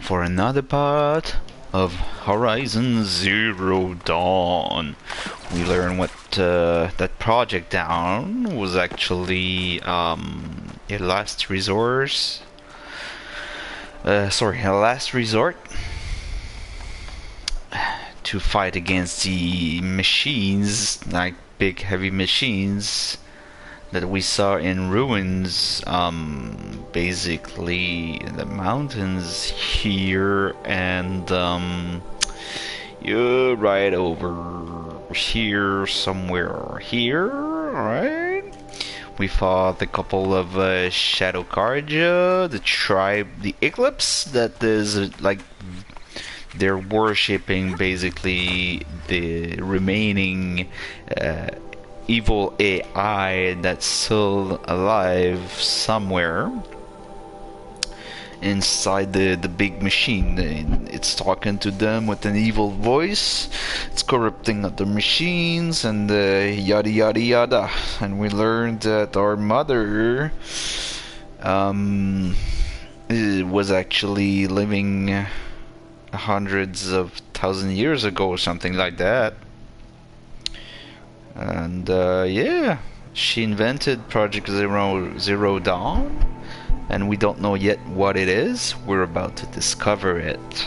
for another part of Horizon Zero Dawn. We learned what that Project Down was actually a last resource. A last resort to fight against the machines, like big heavy machines that we saw in ruins, basically in the mountains here, and you're right over here somewhere here, right? We fought a couple of Shadow Carja, the tribe, the Eclipse, that is like they're worshipping basically the remaining evil AI that's still alive somewhere inside the big machine. It's talking to them with an evil voice. It's corrupting other machines and yada yada yada. And we learned that our mother was actually living hundreds of thousand years ago or something like that. And yeah, she invented Project Zero Dawn, and we don't know yet what it is. We're about to discover it.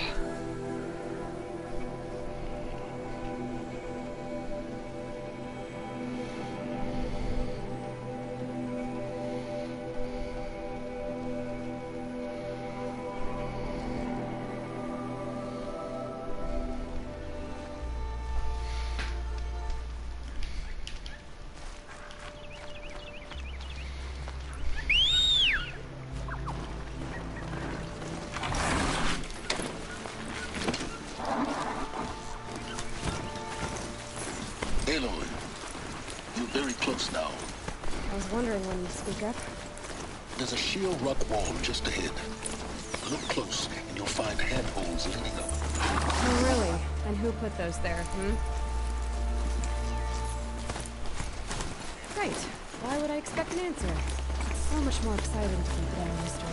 Aloy, you're very close now. I was wondering when you'd speak up. There's a sheer rock wall just ahead. Look close, and you'll find handholds leading up. Oh, really? And who put those there, Right. Why would I expect an answer? It's so much more exciting to keep it on mystery.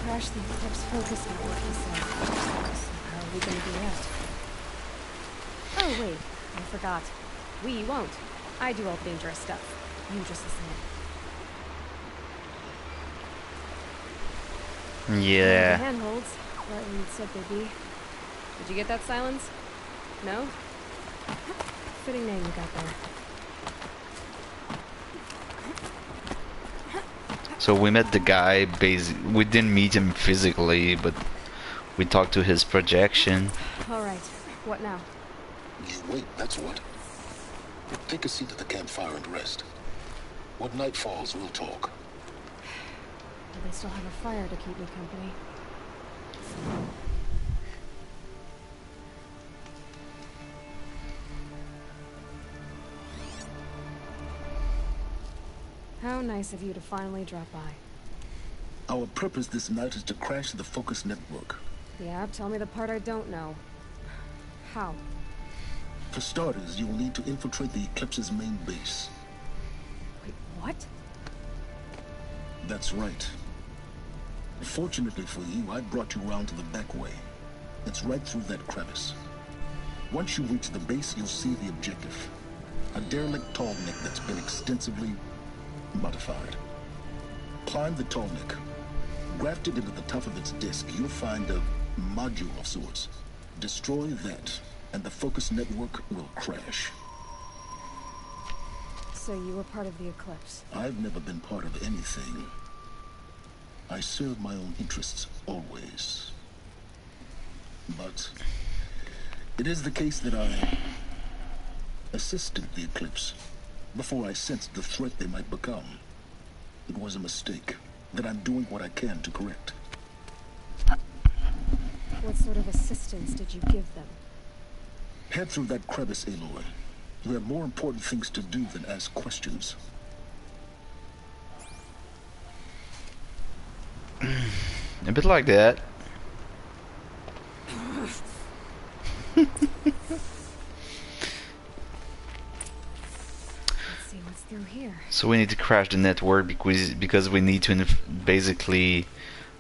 Crash the Eclipse focus network, he said. So how are we gonna do that? Oh, wait. I forgot. We won't. I do all the dangerous stuff. You just listen. Yeah. The handholds, right when you said they'd be. Did you get that, Silence? No? Fitting name you got there. So we met the guy, we didn't meet him physically, but we talked to his projection. Alright, what now? You wait, that's what. Take a seat at the campfire and rest. When night falls, we'll talk. Do they still have a fire to keep me company? How nice of you to finally drop by. Our purpose this night is to crash the Focus network. Yeah, tell me the part I don't know. How? For starters, you'll need to infiltrate the Eclipse's main base. Wait, what? That's right. Fortunately for you, I brought you round to the back way. It's right through that crevice. Once you reach the base, you'll see the objective. A derelict tall neck that's been extensively modified. Climb the tall neck. Grafted into the top of its disk, you'll find a module of sorts. Destroy that, and the Focus network will crash. So you were part of the Eclipse? I've never been part of anything. I serve my own interests, always. But it is the case that I assisted the Eclipse before I sensed the threat they might become. It was a mistake that I'm doing what I can to correct. What sort of assistance did you give them? Head through that crevice, Aloy. You have more important things to do than ask questions. A bit like that. Let's see what's through here. So we need to crash the network because we need to basically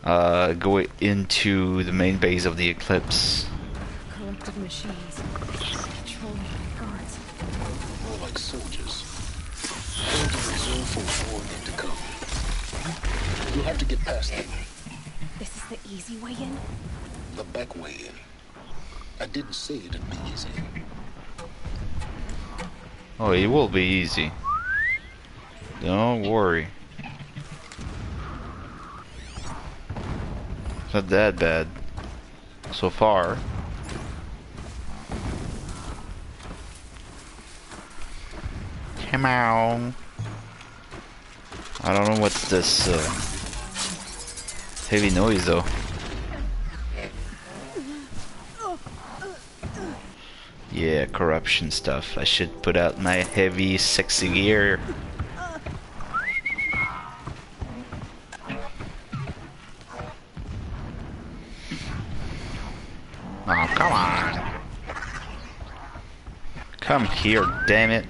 go into the main base of the Eclipse. Corrupted machines. Controlled by guards. More like soldiers. Hold the reserve for war yet to come. You'll have to get past them. This is the easy way in? The back way in. I didn't say it'd be easy. Oh, it will be easy. Don't worry. Not that bad. So far. Come on. I don't know what's this heavy noise though. Yeah, corruption stuff. I should put out my heavy, sexy gear. Oh, come on. Come here, damn it.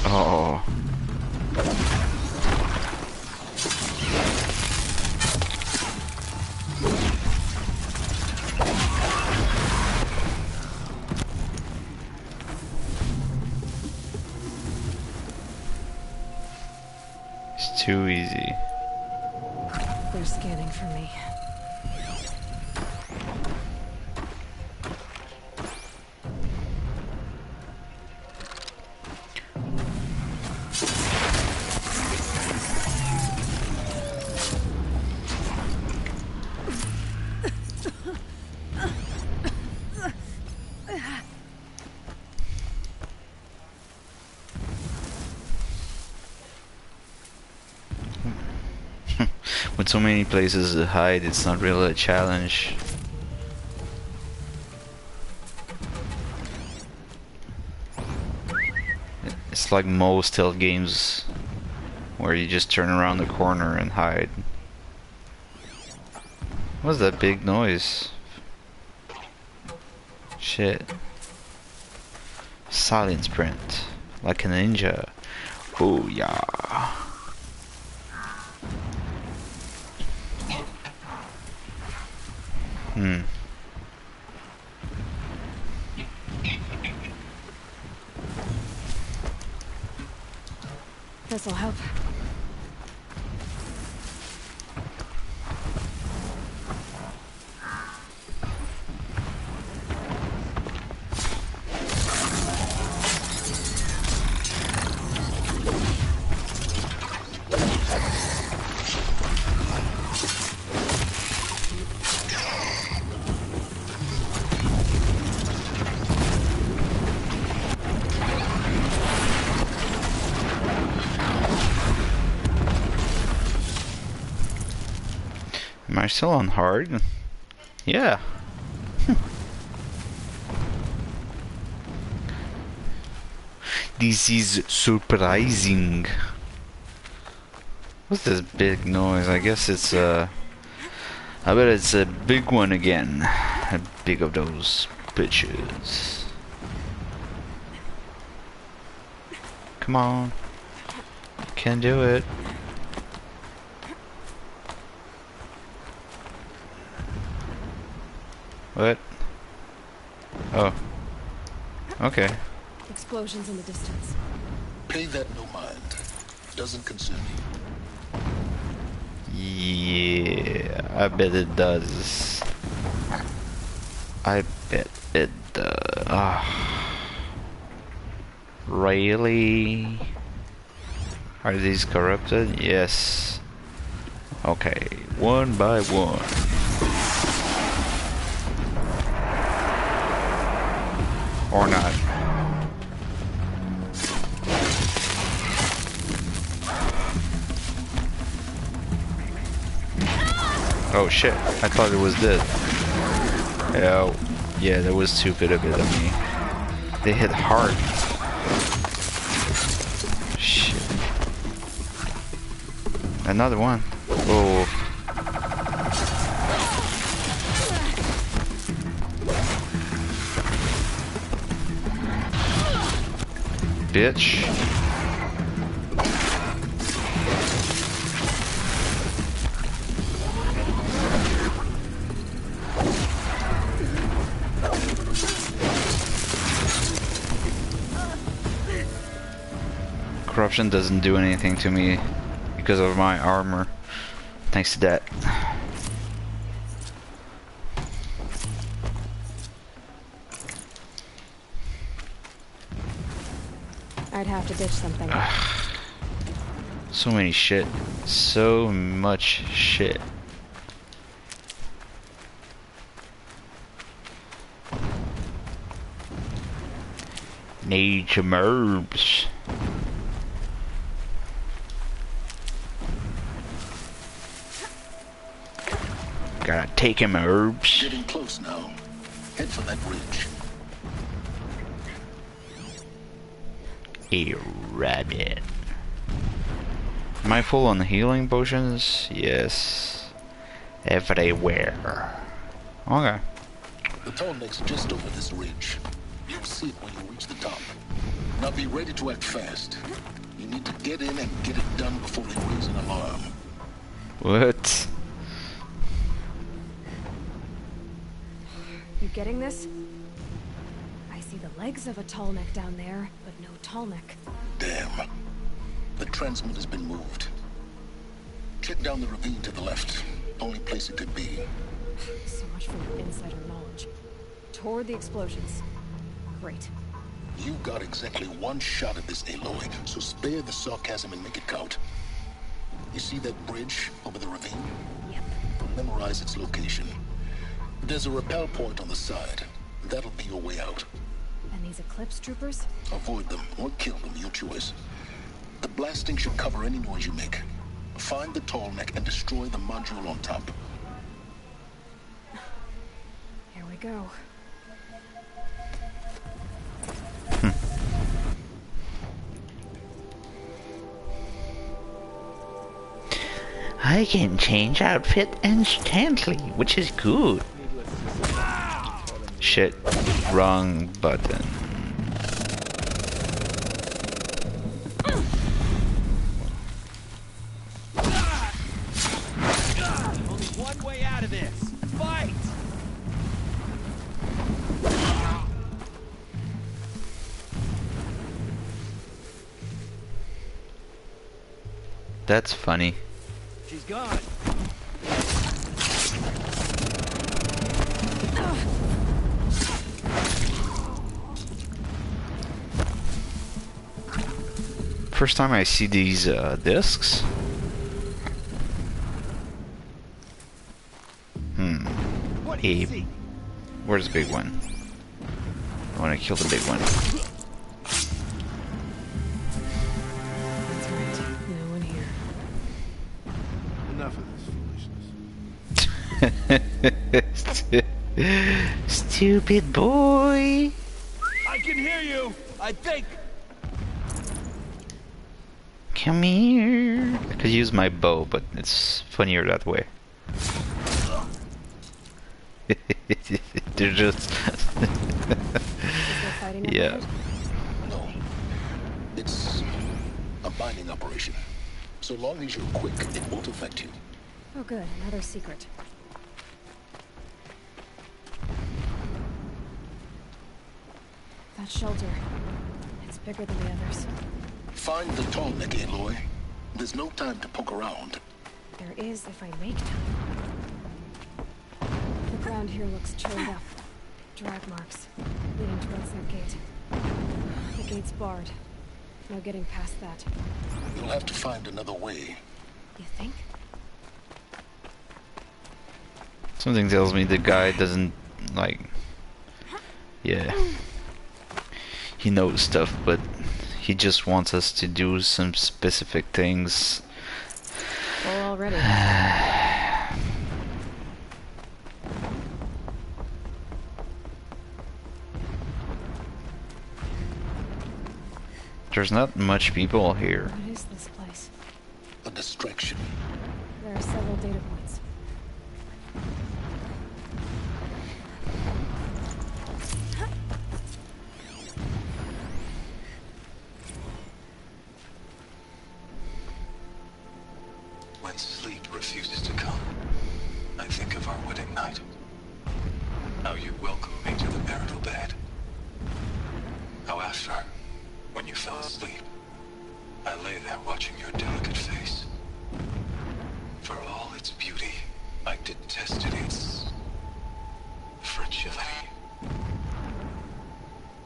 Oh. It's too easy. They're scanning for me. With so many places to hide, it's not really a challenge. It's like most stealth games where you just turn around the corner and hide. What's that big noise? Shit. Silent sprint. Like a ninja. Oh yeah. This'll help. Am I still on hard? Yeah. This is surprising. What's this big noise? I guess it's I bet it's a big one again. A big of those bitches. Come on. Can do it. What? Oh. Okay. Explosions in the distance. Pay that no mind. Doesn't concern you. Yeah, I bet it does. I bet it does. Really? Are these corrupted? Yes. Okay, one by one. Or not. Oh shit, I thought it was dead. Oh, yeah, that was stupid a bit of me. They hit hard. Shit. Another one. Oh. Bitch. Corruption doesn't do anything to me because of my armor. Thanks to that. I'd have to ditch something. So many shit. So much shit. Need some herbs. Gotta take him herbs. Getting close now. Head for that ridge. A rabbit. Am I full on healing potions? Yes. Everywhere. Okay. The tall neck's just over this ridge. You'll see it when you reach the top. Now be ready to act fast. You need to get in and get it done before they raise an alarm. What? You getting this? I see the legs of a tall neck down there, but no tall neck. Damn. The transmitter's been moved. Check down the ravine to the left. Only place it could be. So much for your insider knowledge. Toward the explosions. Great. You got exactly one shot at this, Aloy, so spare the sarcasm and make it count. You see that bridge over the ravine? Yep. Memorize its location. There's a rappel point on the side. That'll be your way out. And these Eclipse troopers? Avoid them or kill them, your choice. The blasting should cover any noise you make. Find the tall neck and destroy the module on top. Here we go. I can change outfit instantly, which is good. Shit, wrong button. Only one way out of this. Fight! That's funny. She's gone. First time I see these discs. What do you see? Where's the big one? I want to kill the big one. That's right. No one here. Enough of this foolishness. Stupid boy. I can hear you. I think. Come here. I could use my bow, but it's funnier that way. They're just... Is there fighting up Yeah. ahead? No. It's a binding operation. So long as you're quick, it won't affect you. Oh good, another secret. That shelter. It's bigger than the others. Find the tall neck, Aloy. There's no time to poke around. There is if I make time. The ground here looks churned up. Drag marks, leading towards that gate. The gate's barred. No getting past that. You'll have to find another way. You think? Something tells me the guy doesn't, like... Yeah. he knows stuff, but he just wants us to do some specific things. Well, already. There's not much people here. What is this place? A distraction. There are several data points. When sleep refuses to come, I think of our wedding night. How you welcomed me to the marital bed. How after, when you fell asleep, I lay there watching your delicate face. For all its beauty, I detested its fragility.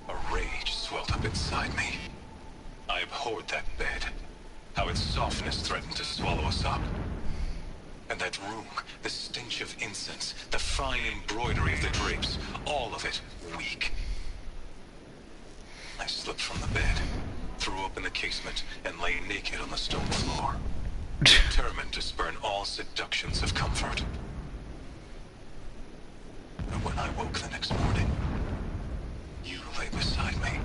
A rage swelled up inside me. I abhorred that bed. How its softness threatened to swallow us up. And that room, the stench of incense, the fine embroidery of the drapes, all of it weak. I slipped from the bed, threw open the casement, and lay naked on the stone floor, determined to spurn all seductions of comfort. But when I woke the next morning, you lay beside me,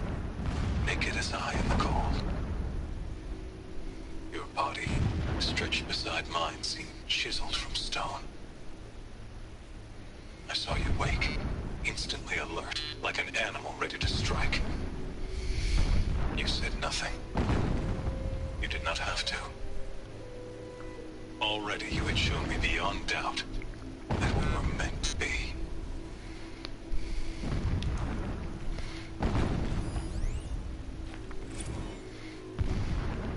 naked as I in the cold. Your body, stretched beside mine, seemed chiseled from stone. I saw you wake, instantly alert, like an animal ready to strike. You said nothing. You did not have to. Already you had shown me beyond doubt that we were meant to be.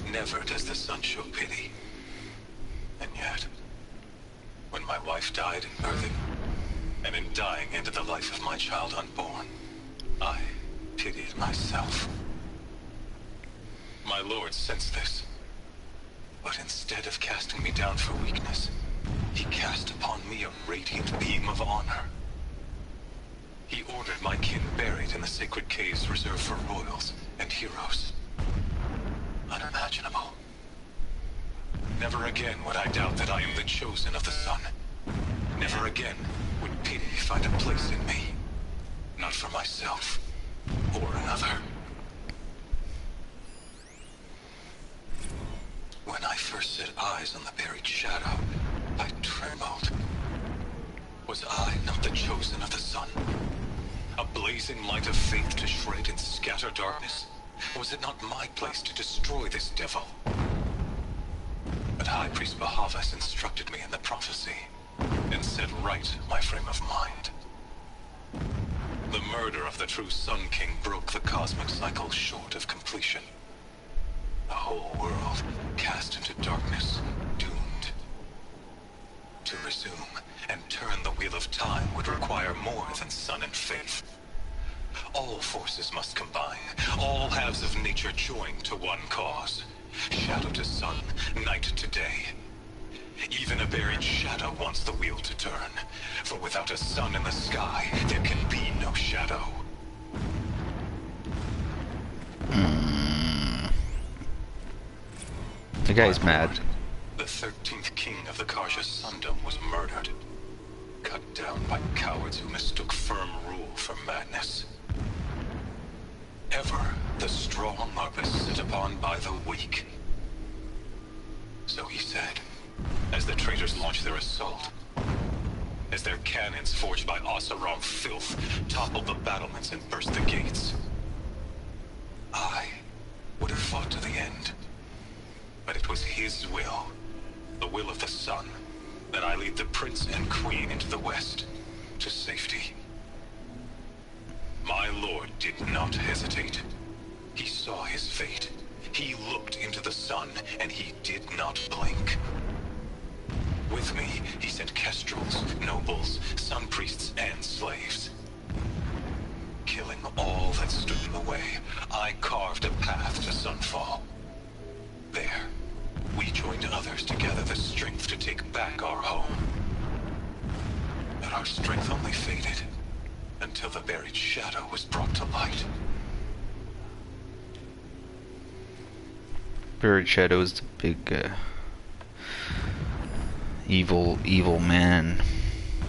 Never does the sun show pity. And yet, when my wife died in birthing, and in dying ended the life of my child unborn, I pitied myself. My lord sensed this, but instead of casting me down for weakness, he cast upon me a radiant beam of honor. He ordered my kin buried in the sacred caves reserved for royals and heroes. Unimaginable. Never again would I doubt that I am the chosen of the sun. Never again would pity find a place in me. Not for myself, or another. When I first set eyes on the buried shadow, I trembled. Was I not the chosen of the sun? A blazing light of faith to shred and scatter darkness? Was it not my place to destroy this devil? But High Priest Bahavas instructed me in the prophecy, and set right my frame of mind. The murder of the true Sun King broke the cosmic cycle short of completion. The whole world cast into darkness, doomed. To resume and turn the wheel of time would require more than sun and faith. All forces must combine, all halves of nature join to one cause. Shadow to sun, night to day. Even a buried shadow wants the wheel to turn, for without a sun in the sky, there can be no shadow. The guy's mad. The 13th king of the Karja Sundom was murdered. Cut down by cowards who mistook firm rule for madness. Ever the strong are beset upon by the weak. So he said, as the traitors launched their assault, as their cannons forged by Oseram filth toppled the battlements and burst the gates. I would have fought to the end, but it was his will, the will of the sun, that I lead the prince and queen into the west, to safety. My lord did not hesitate. He saw his fate. He looked into the sun, and he did not blink. With me, he sent kestrels, nobles, sun priests, and slaves. Killing all that stood in the way, I carved a path to Sunfall. There, we joined others to gather the strength to take back our home. But our strength only faded until the buried shadow was brought to light. Spirit Shadow is the big evil man.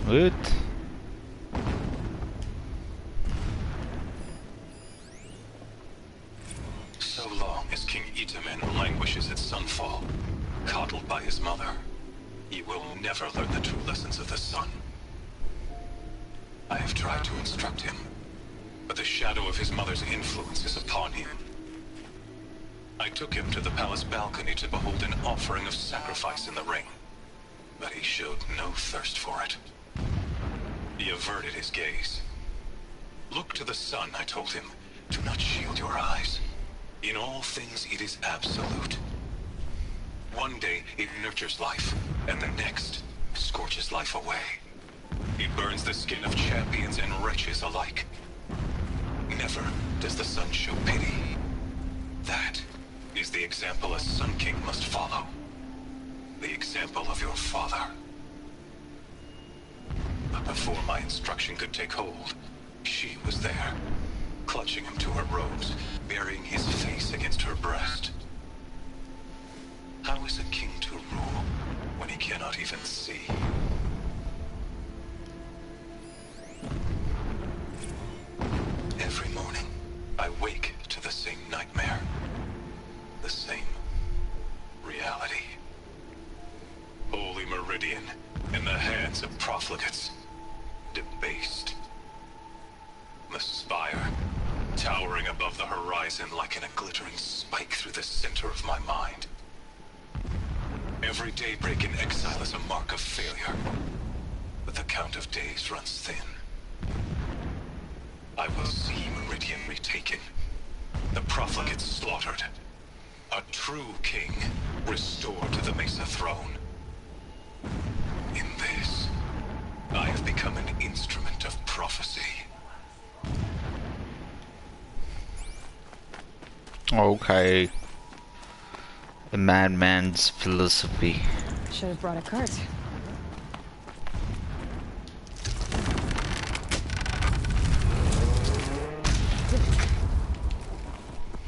What? So long as King Itamen languishes at Sunfall, coddled by his mother, he will never learn the true lessons of the sun. I have tried to instruct him, but the shadow of his mother's influence is upon him. I took him to the palace balcony to behold an offering of sacrifice in the ring, but he showed no thirst for it. He averted his gaze. Look to the sun, I told him. Do not shield your eyes. In all things it is absolute. One day it nurtures life, and the next scorches life away. It burns the skin of champions and wretches alike. Never does the sun show pity. That is the example a Sun King must follow. The example of your father. But before my instruction could take hold, she was there, clutching him to her robes, burying his face against her breast. How is a king to rule when he cannot even see? Every morning, I wake to the same nightmare. The same reality. Holy Meridian in the hands of profligates. Debased. The spire, towering above the horizon like a glittering spike through the center of my mind. Every daybreak in exile is a mark of failure, but the count of days runs thin. I will see Meridian retaken, the profligates slaughtered, a true king restored to the Mesa throne. In this, I have become an instrument of prophecy. Okay. A madman's philosophy. Should have brought a cart.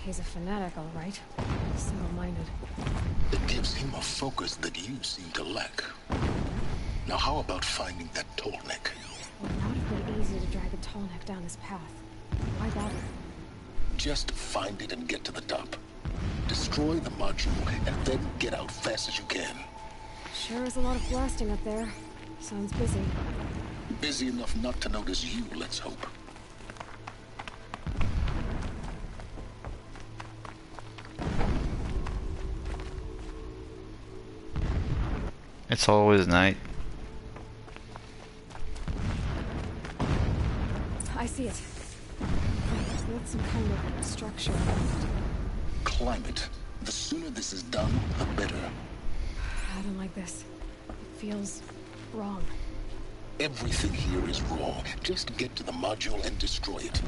He's a fanatic, all right. Single-minded. It gives him a focus that you seem to lack. Now how about finding that Tallneck? Well, it would have been easy to drag a Tallneck down this path. Why bother? Just find it and get to the top. Destroy the module and then get out fast as you can. Sure is a lot of blasting up there. Sounds busy. Busy enough not to notice you, let's hope. It's always night. I see it. That's some kind of structure. Climb it. The sooner this is done, the better. I don't like this. It feels wrong. Everything here is wrong. Just get to the module and destroy it.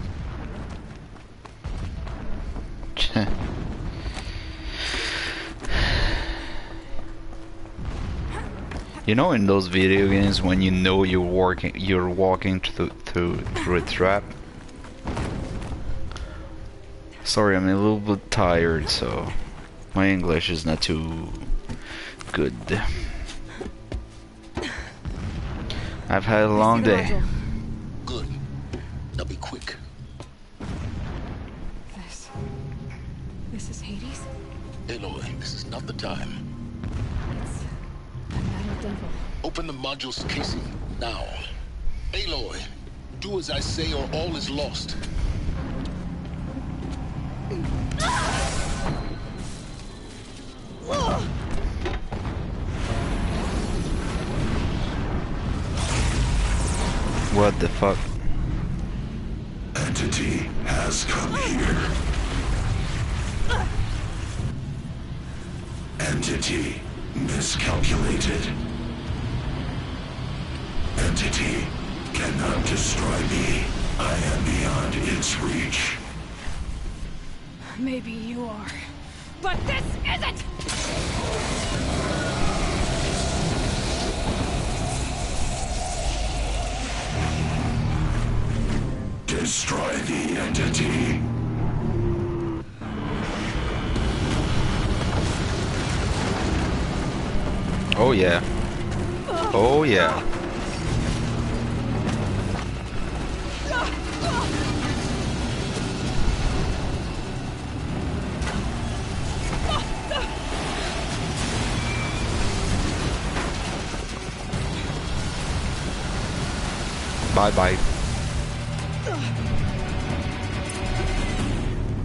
You know, in those video games, when you know you're walking through a trap. Sorry, I'm a little bit tired, so my English is not too good. I've had a long day. Good. Now be quick. This is Hades? Aloy, this is not the time. It's a metal devil. Open the module's casing now. Aloy, do as I say or all is lost. What the fuck? Entity has come here. Entity miscalculated. Entity cannot destroy me. I am beyond its reach. Maybe you are. But this isn't! Destroy the entity. Oh yeah. Oh yeah. Bye bye.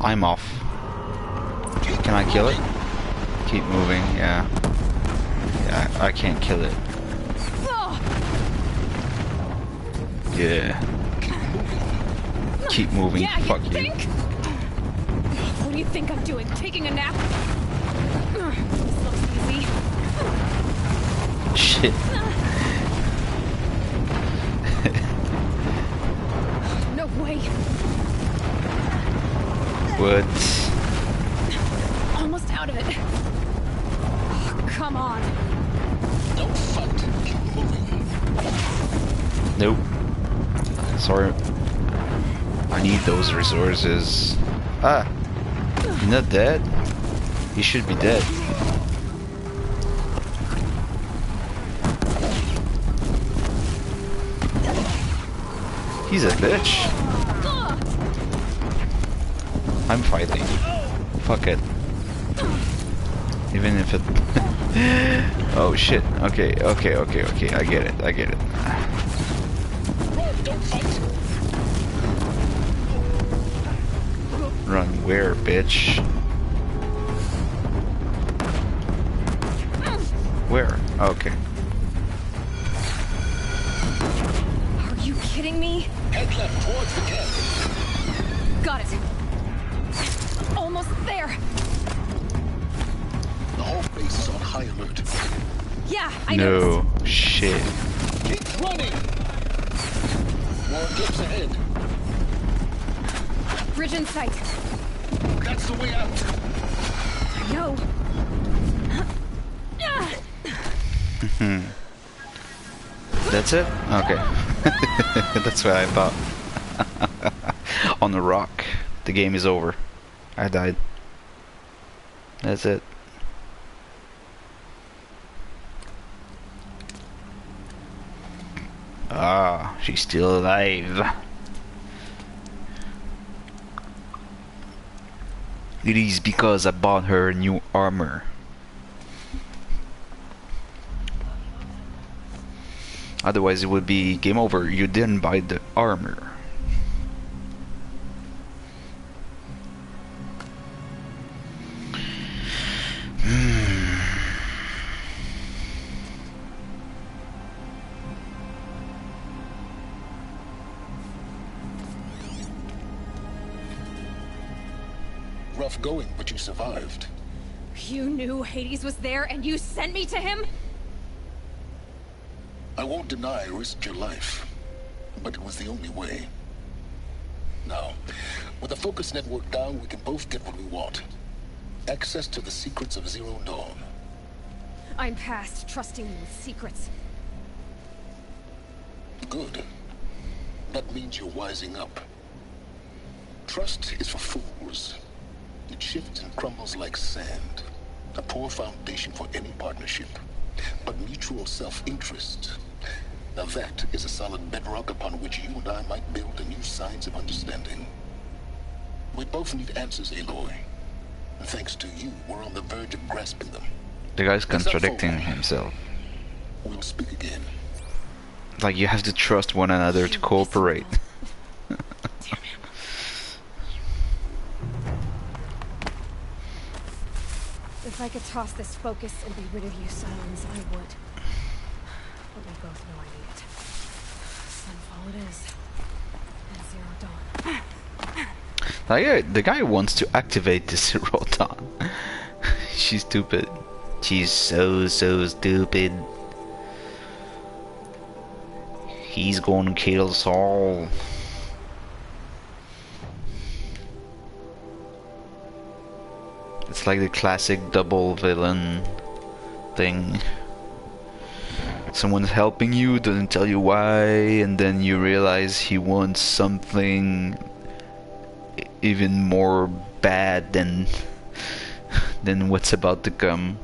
I'm off. Can I kill it? Keep moving, yeah. Yeah, I can't kill it. Yeah. Keep moving. Yeah, Fuck you you. think? What do you think I'm doing? Taking a nap? This looks easy. Shit. No way. What? Almost out of it. Oh, come on. Don't fight. Keep moving. Nope. Sorry. I need those resources. Ah. You're not dead? You should be dead. He's a bitch. I'm fighting. Fuck it. Even if it... Oh shit. Okay, okay, okay, okay. I get it. I get it. Run where, bitch? Where? Okay. Are you kidding me? Head left towards the camp. Got it. Almost there. The whole base is on high alert. Yeah, I No noticed. shit. Keep running. More clips ahead. Bridge in sight. That's the way out. I know. That's it? Okay. That's what I thought. On the rock. The game is over. I died. That's it. Ah, she's still alive. It is because I bought her new armor. Otherwise it would be game over. You didn't buy the armor. Rough going, but you survived. You knew Hades was there and you sent me to him? I won't deny I risked your life, but it was the only way. Now, with the focus network down, we can both get what we want. Access to the secrets of Zero Dawn. I'm past trusting you with secrets. Good. That means you're wising up. Trust is for fools. It shifts and crumbles like sand. A poor foundation for any partnership. But mutual self-interest, now that is a solid bedrock upon which you and I might build a new science of understanding. We both need answers, Aloy. And thanks to you, we're on the verge of grasping them. The guy's contradicting himself. We'll speak again. Like, you have to trust one another to cooperate. If I could toss this focus and be rid of you, Silence, I would. But we both know I need it. Sunfall it is. And Zero Dawn. Like, the guy wants to activate the Zero Dawn. She's stupid. She's so stupid. He's gonna kill us all. It's like the classic double villain thing. Someone's helping you, doesn't tell you why, and then you realize he wants something even more bad than what's about to come.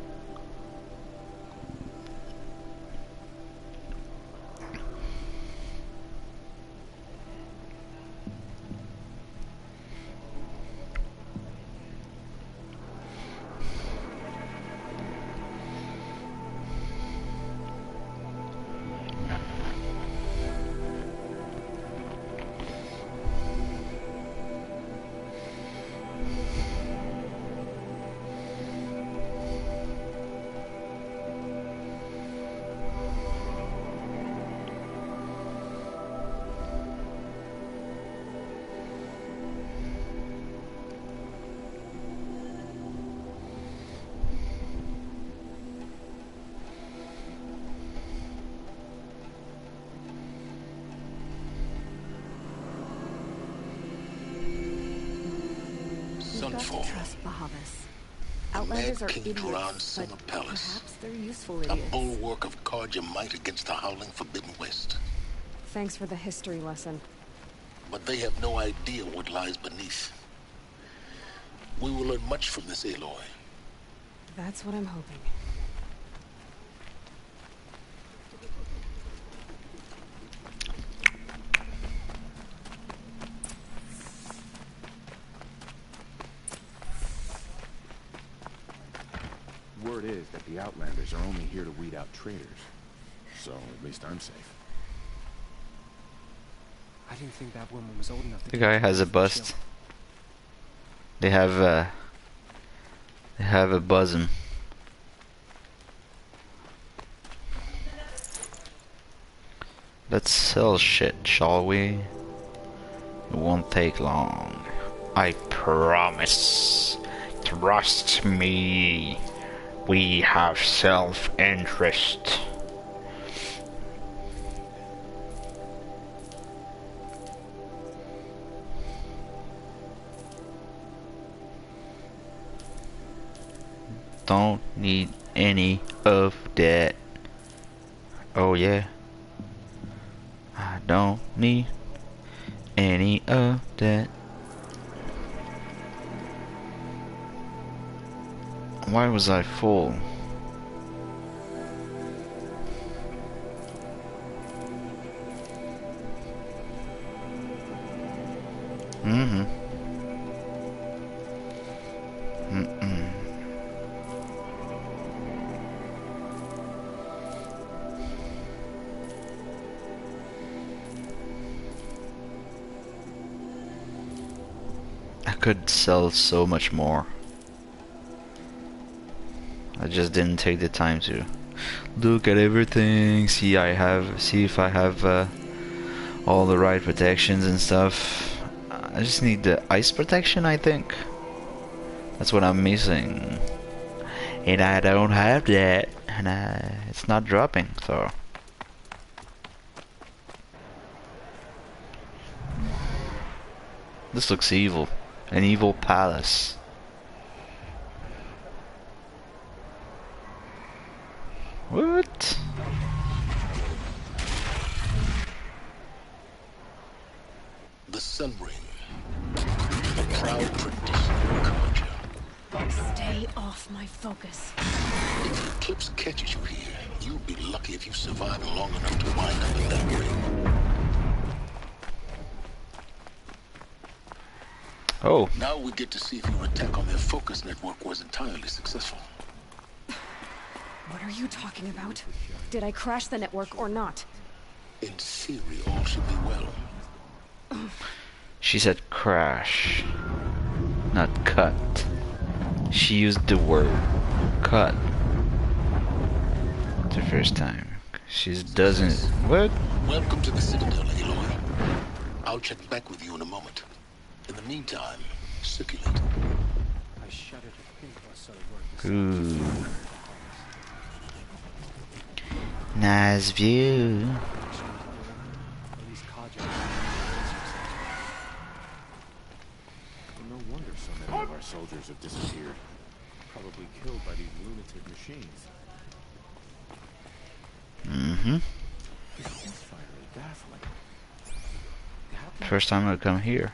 got to downfall. trust Bahavas. The Outlanders Mad are King idiots, Duran but Summer Palace. perhaps they're useful A idiots. bulwark of Karja might against the howling Forbidden West. Thanks for the history lesson. But they have no idea what lies beneath. We will learn much from this Aloy. That's what I'm hoping. Word is that the Outlanders are only here to weed out traitors. So, at least I'm safe. I didn't think that woman was old enough to The guy has a bust. They have a bosom. Let's sell shit, shall we? It won't take long. I promise. Trust me. We have self-interest. Don't need any of that. Oh yeah. I don't need any of that. Why was I full? I could sell so much more. I just didn't take the time to look at everything, see if I have all the right protections and stuff. I just need the ice protection, I think. That's what I'm missing. And I don't have that, and it's not dropping, so. This looks evil. An evil palace. What? The Sun Ring. A proud tradition of Karja. Stay off my focus. If Eclipse catches you here, you'll be lucky if you survive long enough to wind up in that ring. Oh. Now we get to see if your attack on their focus network was entirely successful. What are you talking about? Did I crash the network or not? In theory, all should be well. She said crash, not cut. She used the word cut the first time. She doesn't. What? Welcome to the Citadel, Aloy. I'll check back with you in a moment. In the meantime, circulate. I shudder to think what sort of work this Ooh. Nice view. At least Kaja. No wonder so many of our soldiers have disappeared. Probably killed by these lunatic machines. This fire is baffling. First time I come here.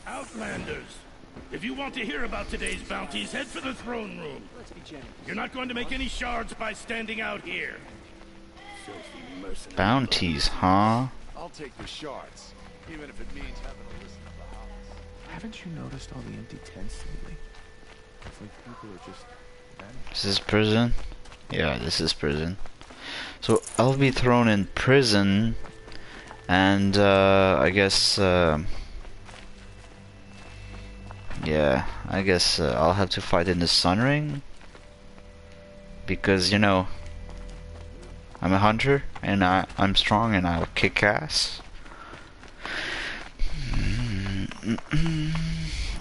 Outlanders! If you want to hear about today's bounties, head for the throne room. Let's be genuine. You're not going to make any shards by standing out here. Filthy mercenary. Bounties, huh? I'll take the shards, even if it means having to listen to the house. Haven't you noticed all the empty tents lately? It's like people are just vanishing. This is prison? Yeah, this is prison. So I'll be thrown in prison, and I guess yeah, I guess I'll have to fight in the Sun Ring, because you know I'm a hunter and I'm strong and I'll kick ass.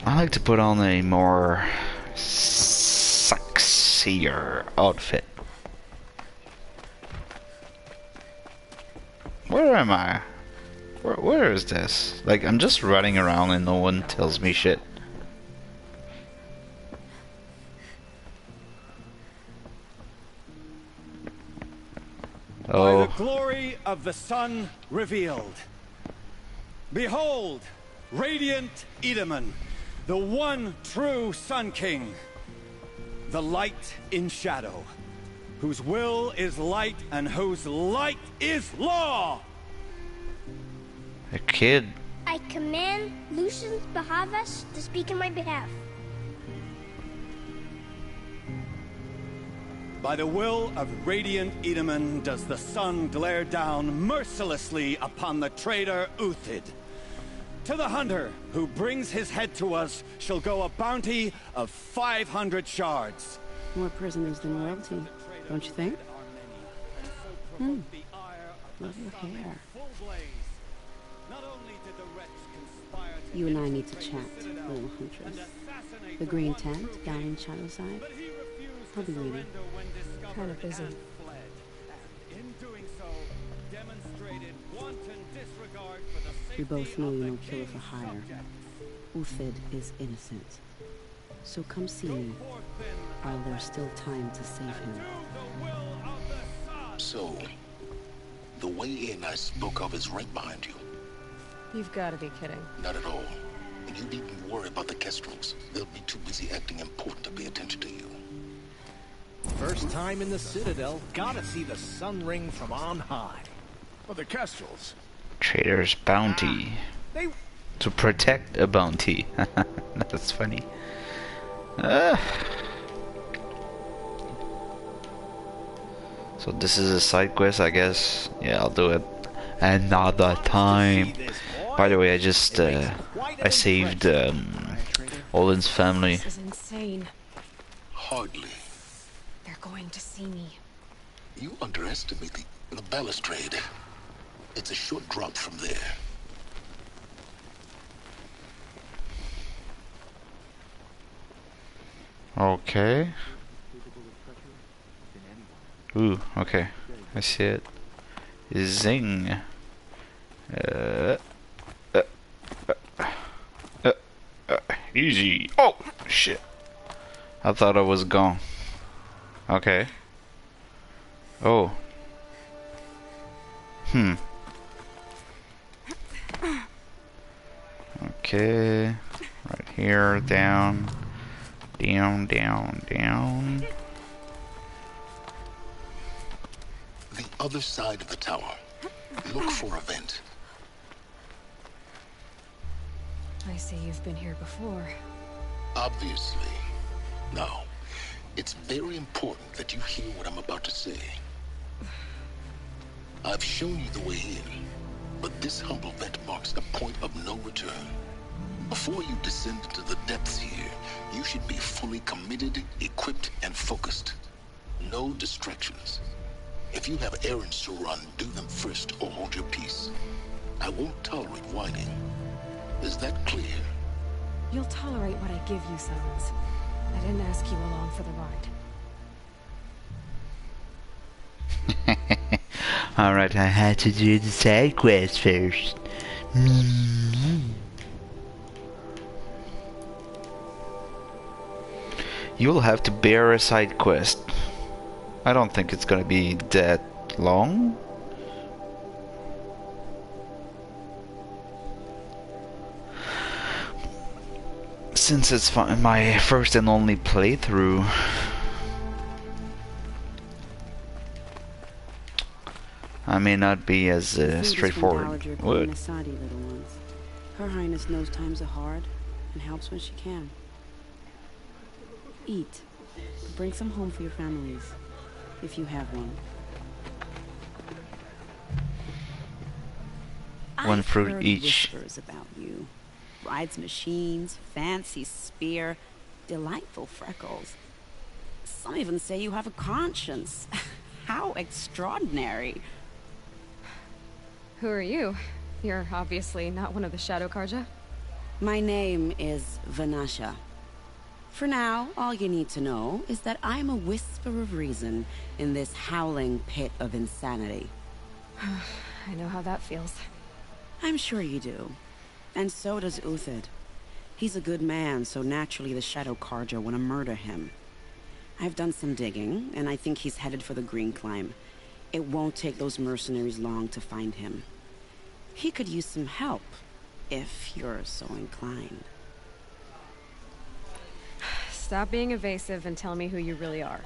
I like to put on a more sexier outfit. Where am I? Where is this? Like, I'm just running around and no one tells me shit. Oh. By the glory of the sun revealed. Behold, radiant Edaman, the one true Sun King. The light in shadow, whose will is light and whose light is law. A kid. I command Lucian Bahavas to speak in my behalf. By the will of radiant Edaman does the sun glare down mercilessly upon the traitor Uthid. To the hunter who brings his head to us shall go a bounty of 500 shards. More prisoners than royalty, don't you think? Love your hair. You and I need to chat, little huntress. The green tent down in Shadowside. I'll be waiting. Kind of busy. We both know you're no killer for hire. Uthid is innocent. So come see me, while there's still time to save him. So, the way in I spoke of is right behind you. You've got to be kidding. Not at all. And you needn't worry about the Kestrels. They'll be too busy acting important to pay attention to you. First time in the Citadel, gotta see the Sun Ring from on high. Well, the Kestrels. Trader's bounty. To protect a bounty. That's funny. So this is a side quest, I guess. Yeah, I'll do it another time. By the way, I just I saved Olin's family. This is insane. Hardly. They're going to see me. You underestimate the balustrade. It's a short drop from there. Okay. Ooh, okay. I see it. Zing. Easy. Oh, shit. I thought I was gone. Okay. Oh. Okay. Right here, down. Down, down, down. The other side of the tower. Look for a vent. I see you've been here before. Obviously. Now, it's very important that you hear what I'm about to say. I've shown you the way in, but this humble vent marks a point of no return. Before you descend into the depths here, you should be fully committed, equipped, and focused. No distractions. If you have errands to run, do them first or hold your peace. I won't tolerate whining. Is that clear? You'll tolerate what I give you, Summons. I didn't ask you along for the ride. Alright, I had to do the side quest first. You'll have to bear a side quest. I don't think it's gonna be that long. Since it's my first and only playthrough. I may not be as straightforward. What? Her Highness knows times are hard and helps when she can. Eat. Bring some home for your families, if you have one. One I've fruit heard each. Whispers about you. Rides machines, fancy spear, delightful freckles. Some even say you have a conscience. How extraordinary. Who are you? You're obviously not one of the Shadow Karja. My name is Vanasha. For now, all you need to know is that I'm a whisper of reason in this howling pit of insanity. I know how that feels. I'm sure you do. And so does Uthid. He's a good man, so naturally the Shadow Carja want to murder him. I've done some digging, and I think he's headed for the Green Climb. It won't take those mercenaries long to find him. He could use some help, if you're so inclined. Stop being evasive and tell me who you really are.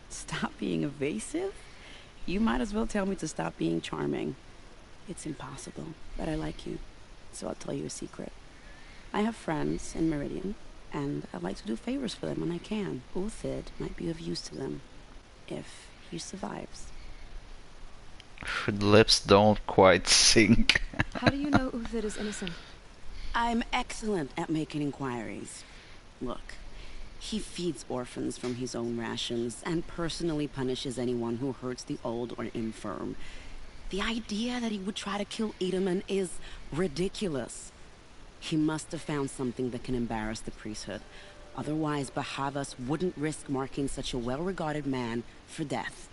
Stop being evasive? You might as well tell me to stop being charming. It's impossible, but I like you, so I'll tell you a secret. I have friends in Meridian, and I like to do favors for them when I can. Uthid might be of use to them, if he survives. Lips don't quite sync. How do you know Uthid is innocent? I'm excellent at making inquiries. Look, he feeds orphans from his own rations and personally punishes anyone who hurts the old or infirm. The idea that he would try to kill Edelman is ridiculous. He must have found something that can embarrass the priesthood. Otherwise, Bahavas wouldn't risk marking such a well-regarded man for death.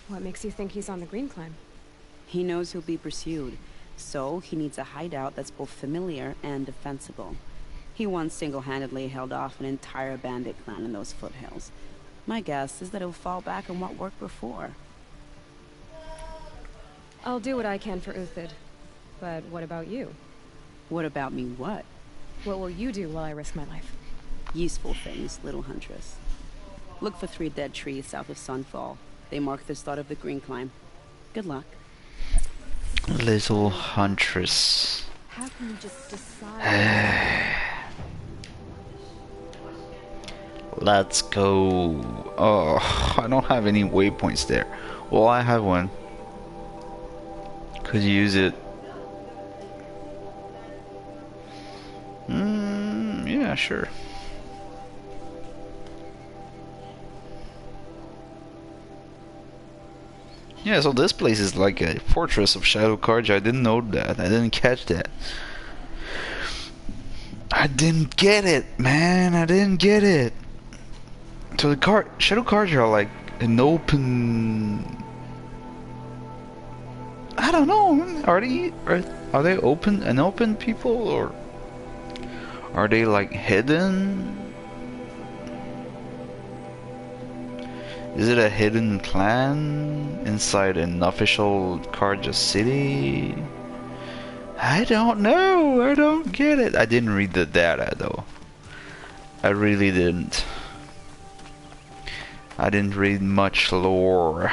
What makes you think he's on the Green Climb? He knows he'll be pursued, so he needs a hideout that's both familiar and defensible. He once single-handedly held off an entire bandit clan in those foothills. My guess is that he'll fall back on what worked before. I'll do what I can for Uthid. But what about you? What about me what? What will you do while I risk my life? Useful things, little huntress. Look for 3 dead trees south of Sunfall. They mark the start of the Green Climb. Good luck. Little huntress. How can you just decide? Let's go. Oh, I don't have any waypoints there. Well, I have one. Could use it. Yeah, sure. Yeah, so this place is like a fortress of Shadow Carja. I didn't know that. I didn't catch that. I didn't get it, man. I didn't get it. So the Shadow Carja are like an open. I don't know. Are they open people, or are they like hidden? Is it a hidden clan inside an official Carja city? I don't know. I don't get it. I didn't read the data though. I really didn't. I didn't read much lore.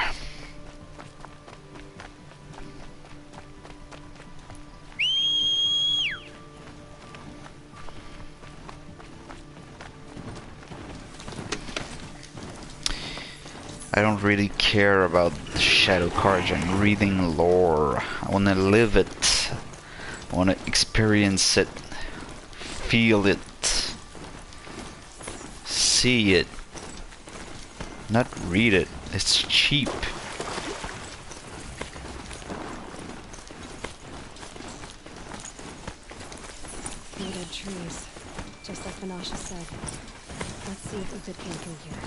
I don't really care about Shadow Carja and reading lore. I wanna live it. I wanna experience it. Feel it. See it. Not read it. It's cheap. No dead trees. Just like Vanasha said. Let's see if Uthid came through here.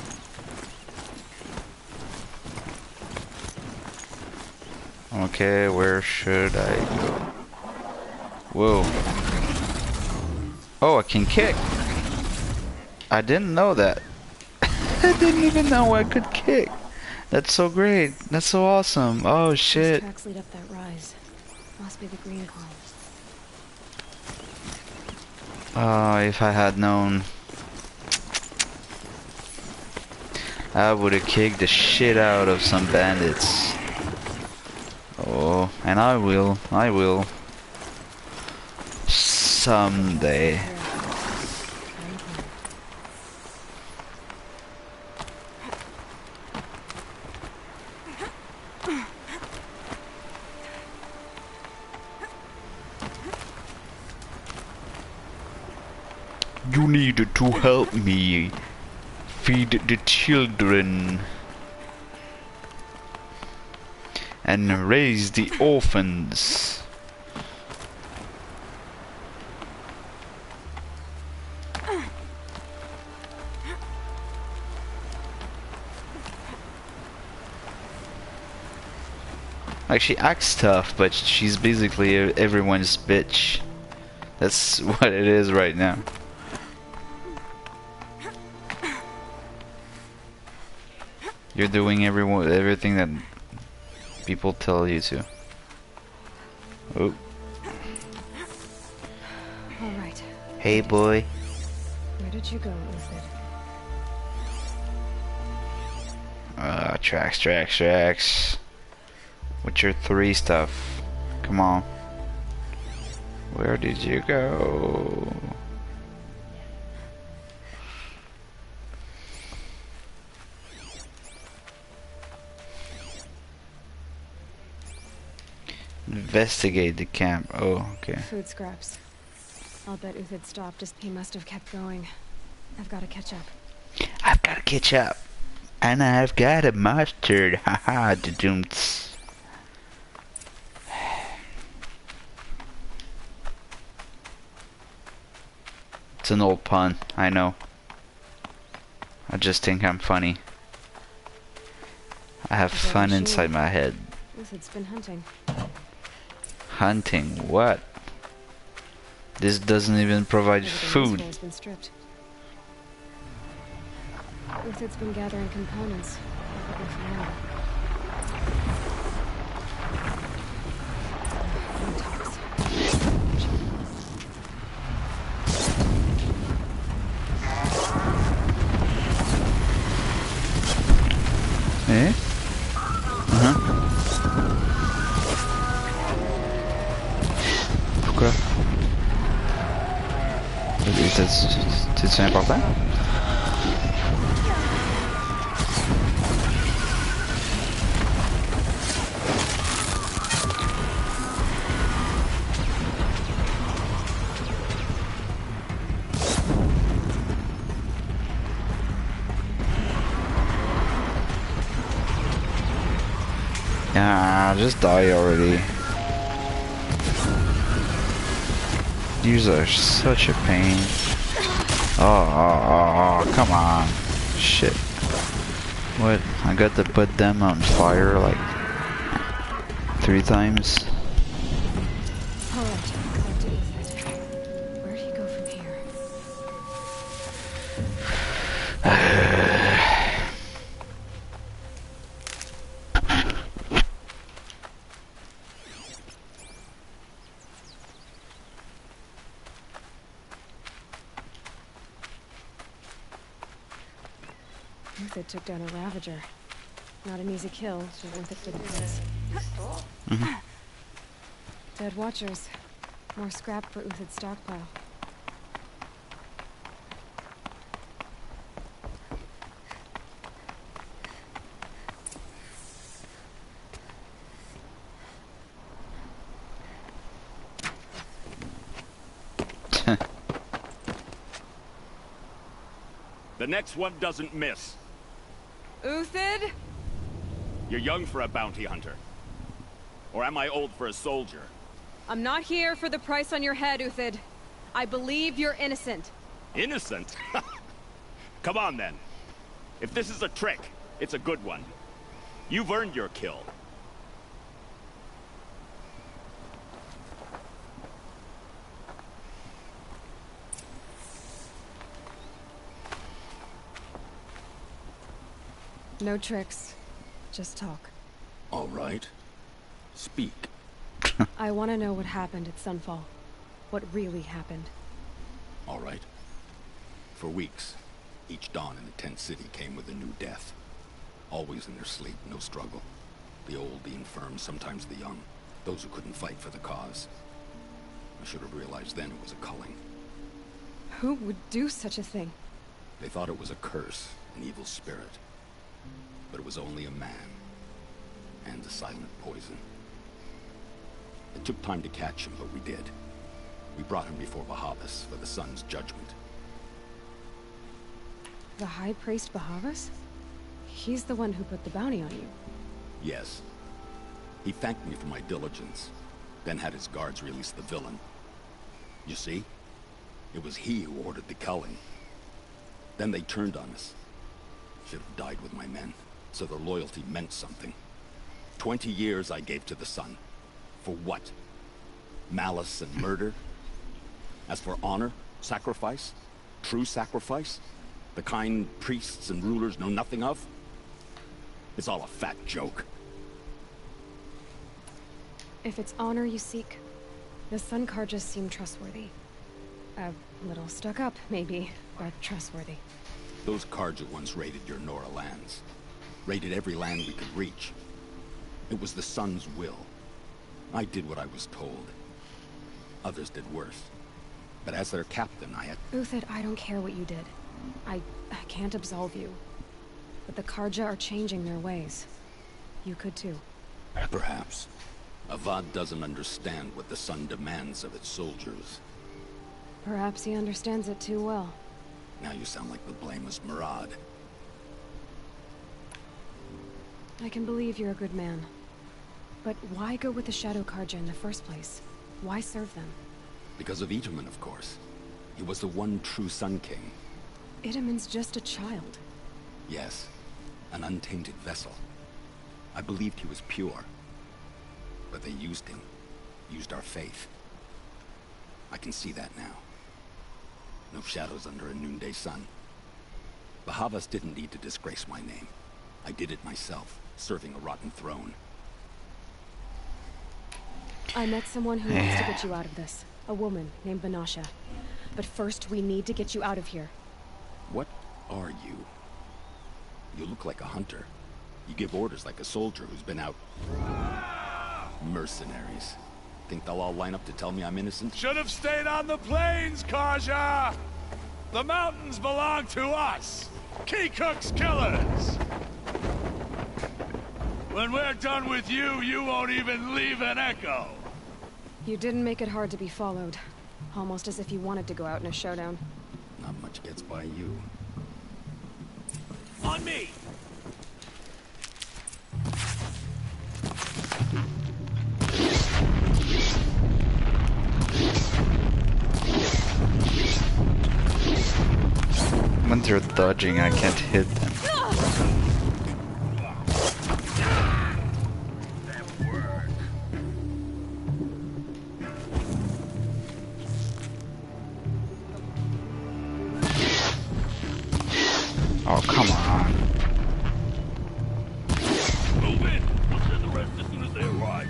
Okay, where should I go? Whoa. Oh, I can kick. I didn't know that. I didn't even know I could kick. That's so great. That's so awesome. Oh shit. These tracks lead up that rise. Must be the Green Climb. Oh, if I had known. I would have kicked the shit out of some bandits. Oh, and I will. Someday. You need to help me feed the children and raise the orphans. Like, she acts tough, but she's basically everyone's bitch. That's what it is right now. You're doing everything that people tell you to. Oh. All right. Hey, boy. Where did you go, Uthid? Tracks. What's your 3 stuff? Come on. Where did you go? Investigate the camp. Oh, okay. Food scraps. I'll bet Uthid stopped. He must have kept going. I've got to catch up. I've got to catch up. And I've got a mustard. Haha, the dooms. It's an old pun, I know. I just think I'm funny. I have fun inside my head. Uthid's been hunting. Hunting? What? This doesn't even provide food. Has been stripped. Uthid's been gathering components. Eh? Pourquoi? C'est important? Ah, just die already. These are such a pain. Oh, come on. Shit. What? I got to put them on fire like 3 times. Alright, where do you go from here? Uthid took down a Ravager. Not an easy kill, but worth it for the price. Dead Watchers. More scrap for Uthid's stockpile. The next one doesn't miss. Uthid? You're young for a bounty hunter. Or am I old for a soldier? I'm not here for the price on your head, Uthid. I believe you're innocent. Innocent? Come on, then. If this is a trick, it's a good one. You've earned your kill. No tricks. Just talk. All right. Speak. I want to know what happened at Sunfall. What really happened. All right. For weeks, each dawn in the tent city came with a new death. Always in their sleep, no struggle. The old, the infirm, sometimes the young. Those who couldn't fight for the cause. I should have realized then it was a culling. Who would do such a thing? They thought it was a curse, an evil spirit. But it was only a man. And a silent poison. It took time to catch him, but we did. We brought him before Bahavas for the sun's judgment. The High Priest Bahavas? He's the one who put the bounty on you. Yes. He thanked me for my diligence, then had his guards release the villain. You see? It was he who ordered the culling. Then they turned on us. Should have died with my men, so their loyalty meant something. 20 years I gave to the sun. For what? Malice and murder? As for honor, sacrifice, true sacrifice, the kind priests and rulers know nothing of, it's all a fat joke. If it's honor you seek, the Sun Carjas seem trustworthy. A little stuck up, maybe, but trustworthy. Those Carja ones raided your Nora lands. Raided every land we could reach. It was the Sun's will. I did what I was told. Others did worse. But as their captain, I had... Uthid, I don't care what you did. I can't absolve you. But the Carja are changing their ways. You could too. Perhaps. Avad doesn't understand what the Sun demands of its soldiers. Perhaps he understands it too well. Now you sound like the blameless Murad. I can believe you're a good man. But why go with the Shadow Carja in the first place? Why serve them? Because of Itamen, of course. He was the one true Sun King. Itamen's just a child. Yes, an untainted vessel. I believed he was pure. But they used him. Used our faith. I can see that now. No shadows under a noonday sun. Bahavas didn't need to disgrace my name. I did it myself, serving a rotten throne. I met someone who wants to get you out of this. A woman named Banasha. But first, we need to get you out of here. What are you? You look like a hunter. You give orders like a soldier who's been out... Mercenaries. Think they'll all line up to tell me I'm innocent? Should have stayed on the plains, Carja! The mountains belong to us! Keecook's killers! When we're done with you, you won't even leave an echo! You didn't make it hard to be followed. Almost as if you wanted to go out in a showdown. Not much gets by you. On me! When they're dodging, I can't hit them. Oh, come on. Move in! We'll send the rest as soon as they arrive.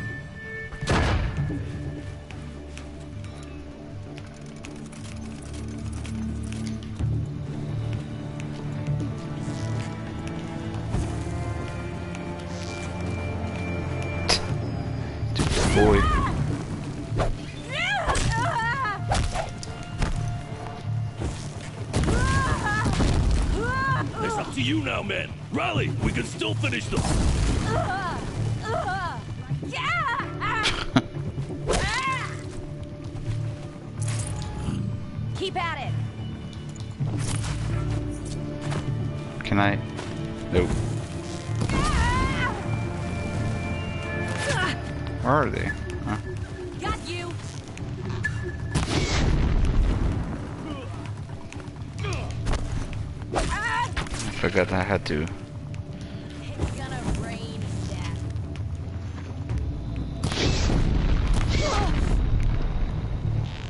Boy. It's up to you now, men. Rally! We can still finish them. Keep at it. Can I? Nope. Where are they? Huh. Got you. I forgot I had to. It's gonna rain death.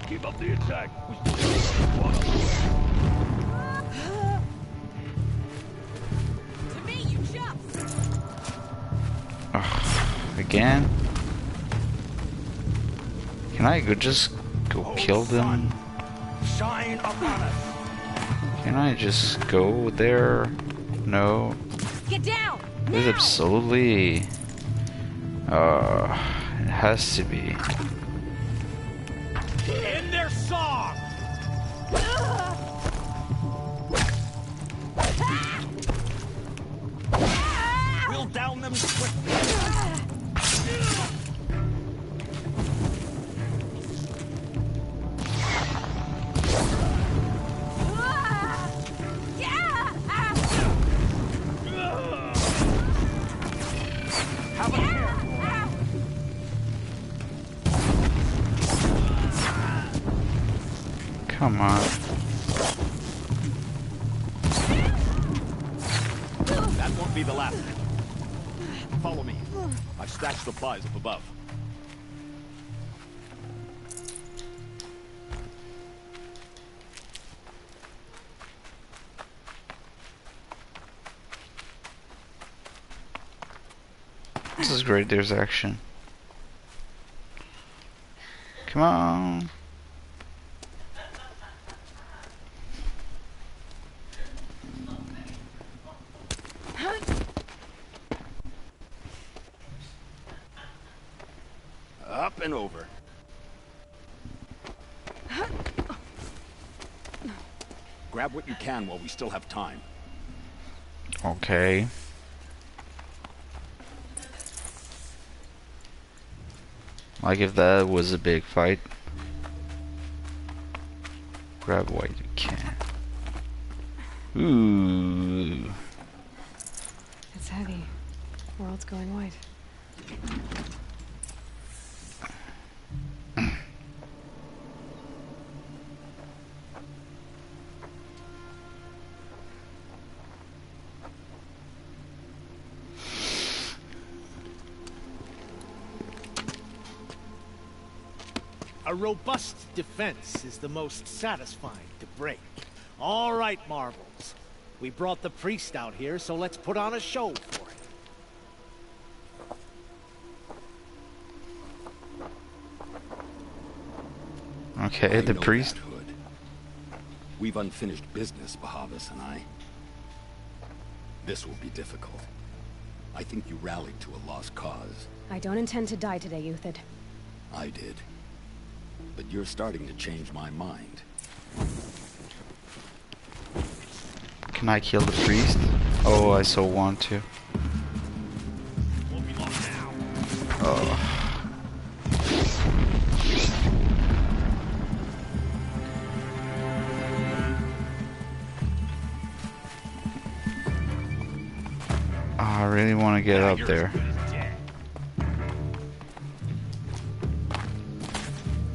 Keep up the attack. We still got one. To me, you jump. Ugh, again? Can I just go kill them? Shine upon us. Can I just go there? No. Get down. It's absolutely. It has to be. End their song. We'll down them swiftly. Come on. That won't be the last. Follow me. I've stashed supplies up above. This is great, there's action. Come on. Up and over. Grab what you can while we still have time. Okay. Like if that was a big fight. Grab what you can. Ooh. It's heavy. World's going white. A robust defense is the most satisfying to break. All right, Marvels. We brought the priest out here, so let's put on a show for it. Okay, the priest. We've unfinished business, Bahavas and I. This will be difficult. I think you rallied to a lost cause. I don't intend to die today, Euthid. I did. But you're starting to change my mind. Can I kill the priest? Oh, I so want to. Oh. I really want to get up there.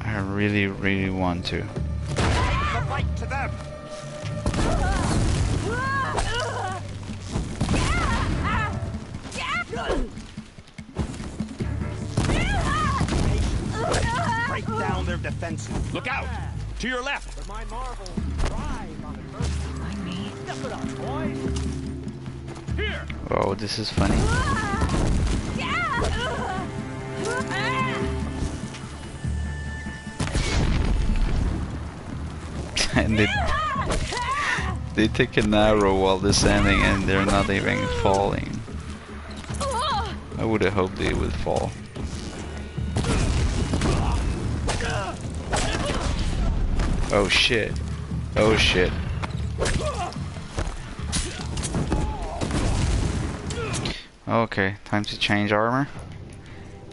I really, really want to. Fight to them. Break down their defenses. Look out! To your left. For my marvel, drive on adversity. Like me. Step it up, boys. Here. Oh, this is funny. And they take an arrow while descending and they're not even falling. I would have hoped they would fall. Oh shit. Oh shit. Okay, time to change armor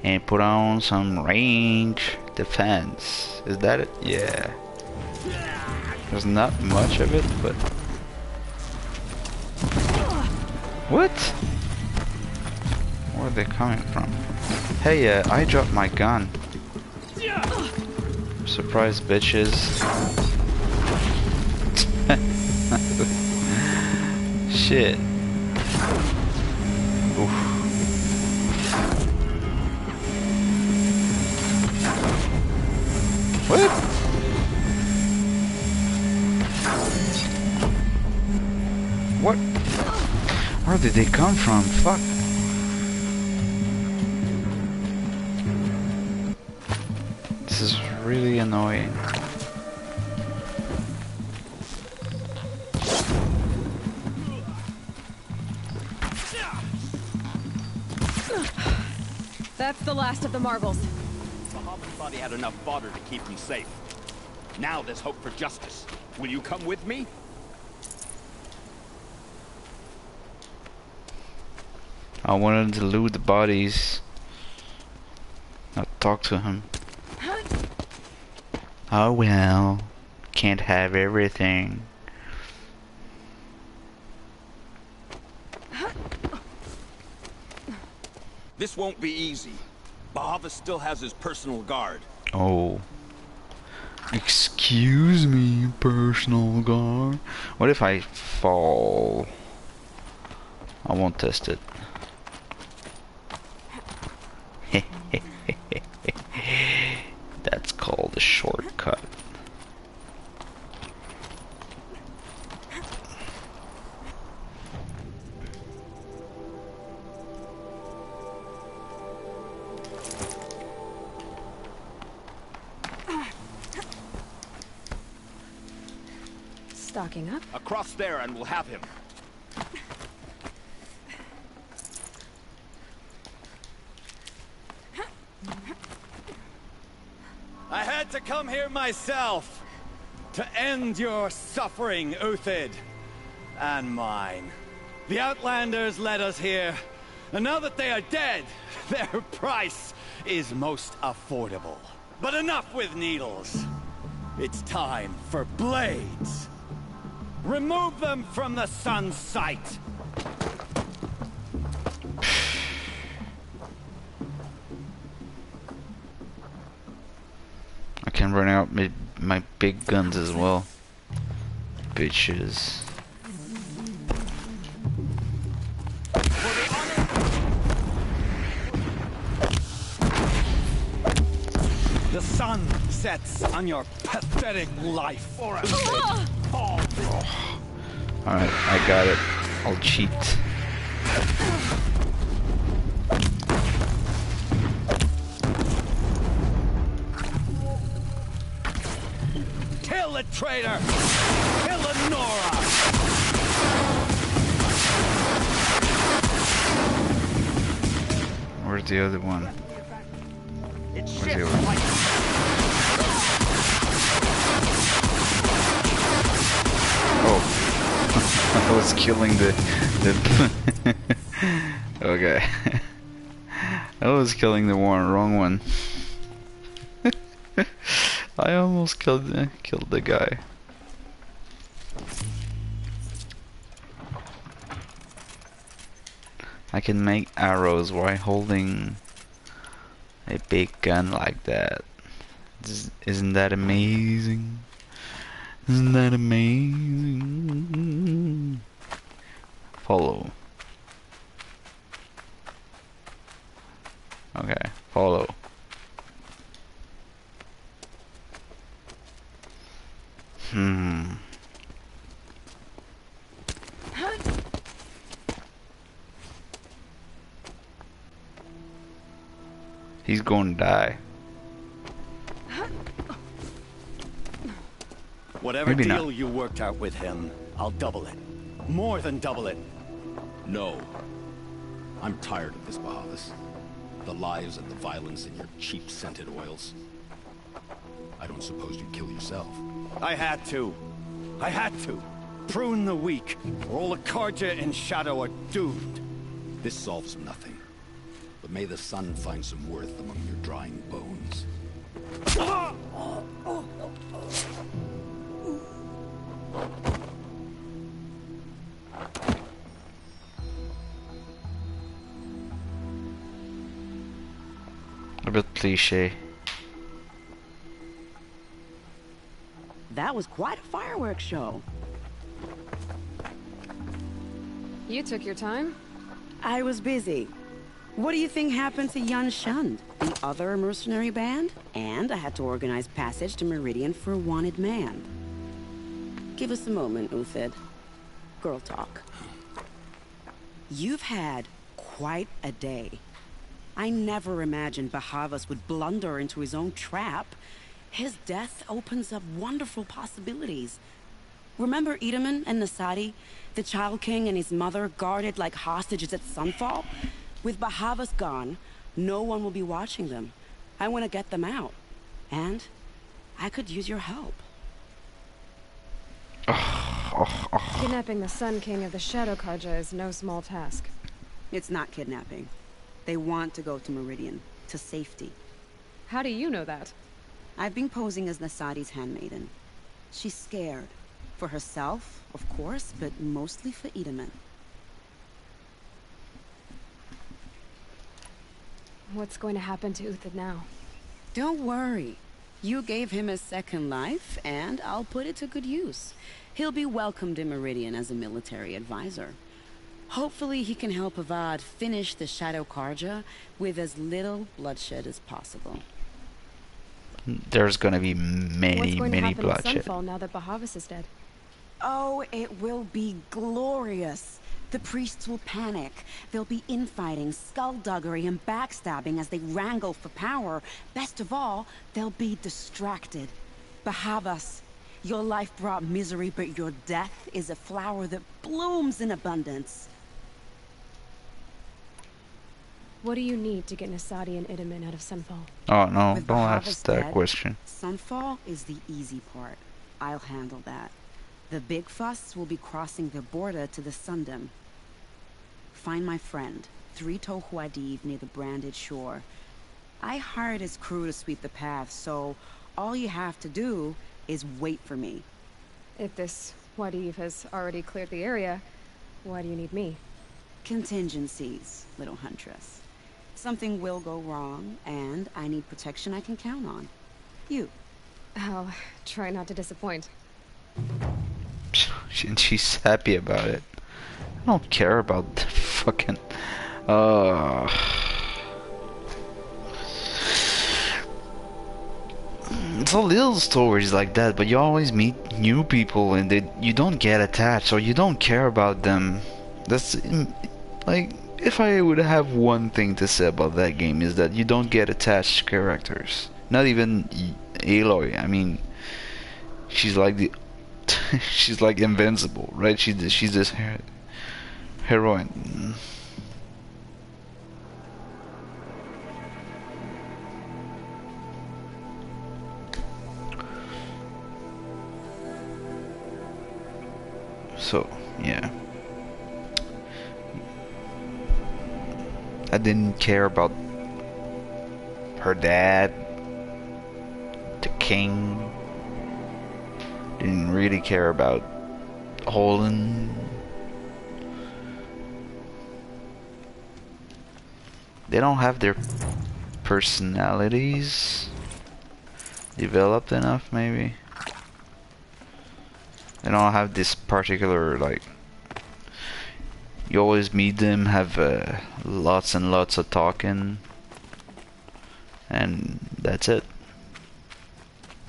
and put on some range defense. Is that it? Yeah. There's not much of it, but... What? Where are they coming from? Hey, I dropped my gun. Surprise, bitches. Shit. Oof. What? What? Where did they come from? Fuck. This is really annoying. That's the last of the marvels. Bahamut thought he had enough fodder to keep me safe. Now there's hope for justice. Will you come with me? I wanted to loot the bodies, not talk to him. Oh well, can't have everything. This won't be easy. Bahavas still has his personal guard. Oh. Excuse me, personal guard. What if I fall? I won't test it. shortcut. Stocking up. Across there and we'll have him. I had to come here myself to end your suffering, Uthid, and mine. The Outlanders led us here, and now that they are dead, their price is most affordable. But enough with needles. It's time for blades. Remove them from the sun's sight. I can run out my big guns as well. Bitches. The sun sets on your pathetic life. Alright, I got it. I'll cheat. Kill the traitor! Kill Lenora! Where's the other one? Where's the other one? Oh, I was killing the okay. I was killing the wrong one. I almost killed the guy. I can make arrows while holding a big gun like that. Isn't that amazing? Isn't that amazing? Follow. Okay, follow. He's going to die. Whatever Maybe deal not. you worked out with him, I'll double it. More than double it. No. I'm tired of this, Bahavas. The lies and the violence in your cheap scented oils. I don't suppose you'd kill yourself. I had to. I had to. Prune the weak, or all the Karja in Shadow are doomed. This solves nothing. But may the sun find some worth among your drying bones. A bit cliche. That was quite a fireworks show. You took your time? I was busy. What do you think happened to Yan Shund, the other mercenary band? And I had to organize passage to Meridian for a wanted man. Give us a moment, Uthid. Girl talk. You've had quite a day. I never imagined Bahavas would blunder into his own trap. His death opens up wonderful possibilities. Remember Itaman and Nasadi? The Child King and his mother guarded like hostages at sunfall? With Bahavas gone, no one will be watching them. I want to get them out. And I could use your help. Kidnapping the Sun King of the Shadow Karja is no small task. It's not kidnapping. They want to go to Meridian, to safety. How do you know that? I've been posing as Nasadi's handmaiden. She's scared. For herself, of course, but mostly for Itaman. What's going to happen to Uthid now? Don't worry. You gave him a second life, and I'll put it to good use. He'll be welcomed in Meridian as a military advisor. Hopefully he can help Avad finish the Shadow Karja with as little bloodshed as possible. there's gonna be What's many, going to many happen at bloodshed. Sunfall now that Bahavas is dead? Oh, it will be glorious. The priests will panic. There'll be infighting, skullduggery, and backstabbing as they wrangle for power. Best of all, they'll be distracted. Bahavas, your life brought misery, but your death is a flower that blooms in abundance. What do you need to get Nasadi and Itamen out of Sunfall? Oh no, With don't Bahavas ask that dead, question. Sunfall is the easy part. I'll handle that. The big fuss will be crossing the border to the Sundom. Find my friend, 3 Tohuadiv near the branded shore. I hired his crew to sweep the path, so all you have to do is wait for me. If this Wadiv has already cleared the area, why do you need me? Contingencies, little huntress. Something will go wrong, and I need protection I can count on. You. I'll try not to disappoint. And she's happy about it. I don't care about the fucking it's all little stories like that, but you always meet new people and you don't get attached or you don't care about them. That's like, if I would have one thing to say about that game, is that you don't get attached to characters. Not even Aloy. I mean, she's like the she's like invincible, right? She's this heroine. So yeah, I didn't care about her dad, the king. Didn't really care about Holden. They don't have their personalities developed enough, maybe. They don't have this particular, like, you always meet them, have lots and lots of talking, and that's it.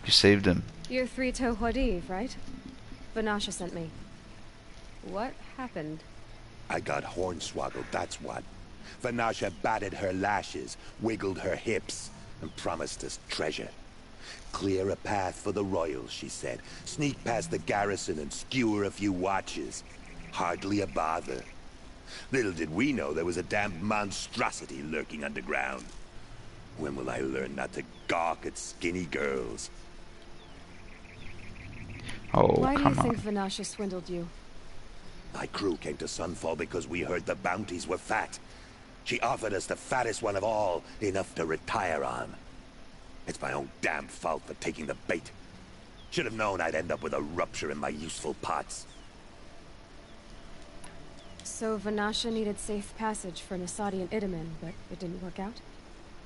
You saved them. You're 3 Tohuadiv, right? Vanasha sent me. What happened? I got hornswoggled, that's what. Vanasha batted her lashes, wiggled her hips, and promised us treasure. Clear a path for the royals, she said. Sneak past the garrison and skewer a few watches. Hardly a bother. Little did we know there was a damned monstrosity lurking underground. When will I learn not to gawk at skinny girls? Oh, why do you come on. think Vanasha swindled you? My crew came to Sunfall because we heard the bounties were fat. She offered us the fattest one of all, enough to retire on. It's my own damn fault for taking the bait. Should have known I'd end up with a rupture in my useful parts. So Vanasha needed safe passage for Nasadi and Itamen, but it didn't work out?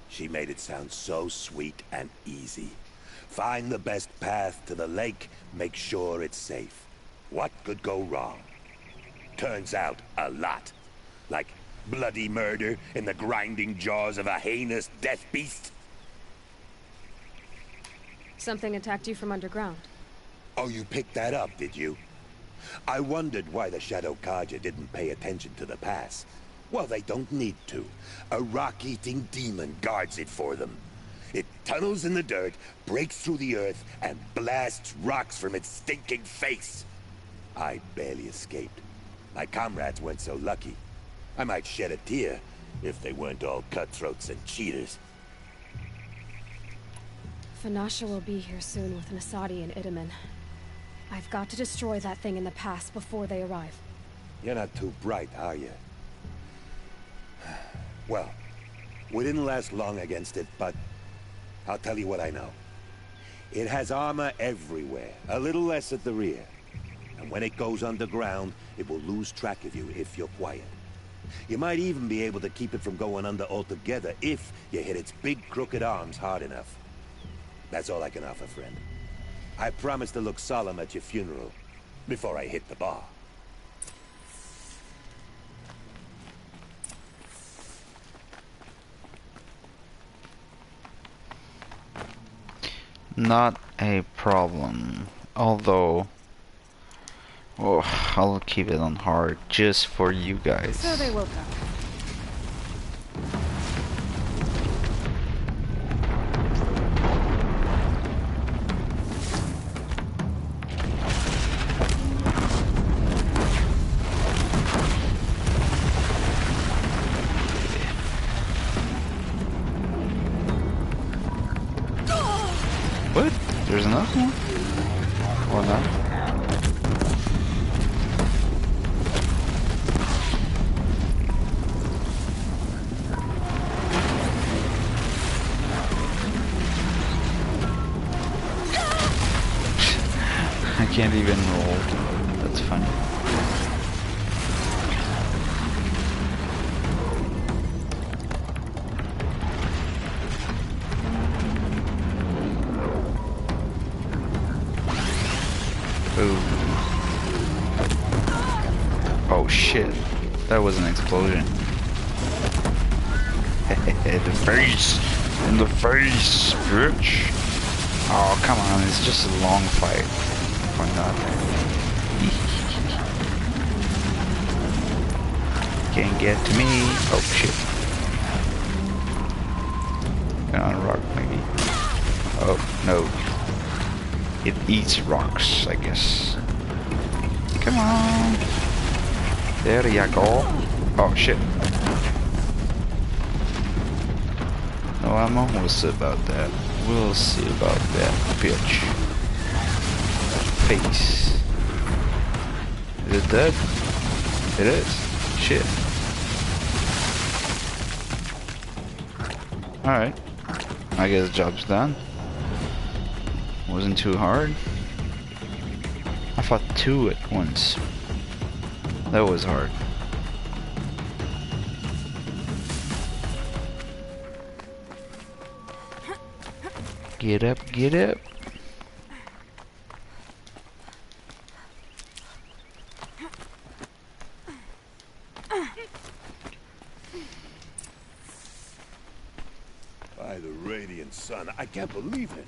She made it sound so sweet and easy. Find the best path to the lake, make sure it's safe. What could go wrong? Turns out, a lot. Like bloody murder in the grinding jaws of a heinous death beast. Something attacked you from underground. Oh, you picked that up, did you? I wondered why the Shadow Carja didn't pay attention to the pass. Well, they don't need to. A rock-eating demon guards it for them. It tunnels in the dirt, breaks through the earth, and blasts rocks from its stinking face. I barely escaped. My comrades weren't so lucky. I might shed a tear if they weren't all cutthroats and cheaters. Vanasha will be here soon with Nasadi and Itamen. I've got to destroy that thing in the pass before they arrive. You're not too bright, are you? Well, we didn't last long against it, but I'll tell you what I know. It has armor everywhere, a little less at the rear. And when it goes underground, it will lose track of you if you're quiet. You might even be able to keep it from going under altogether if you hit its big crooked arms hard enough. That's all I can offer, friend. I promise to look solemn at your funeral before I hit the bar. Not a problem. Although, oh, I'll keep it on hard just for you guys. So they woke up. What? There's another one? Or not? I can't even roll. That's funny. Oh shit, that was an explosion. The face! In the face, bitch! Oh, come on, it's just a long fight. Why not? Can't get to me. Oh shit. On rock, maybe. Oh, no. It eats rocks, I guess. Come on. There you go. Oh shit. No ammo? We'll see about that. We'll see about that, bitch. Face. Is it dead? It is. Shit. Alright. I guess the job's done. Wasn't too hard. I fought two at once. That was hard. Get up, get up. By the radiant sun, I can't believe it.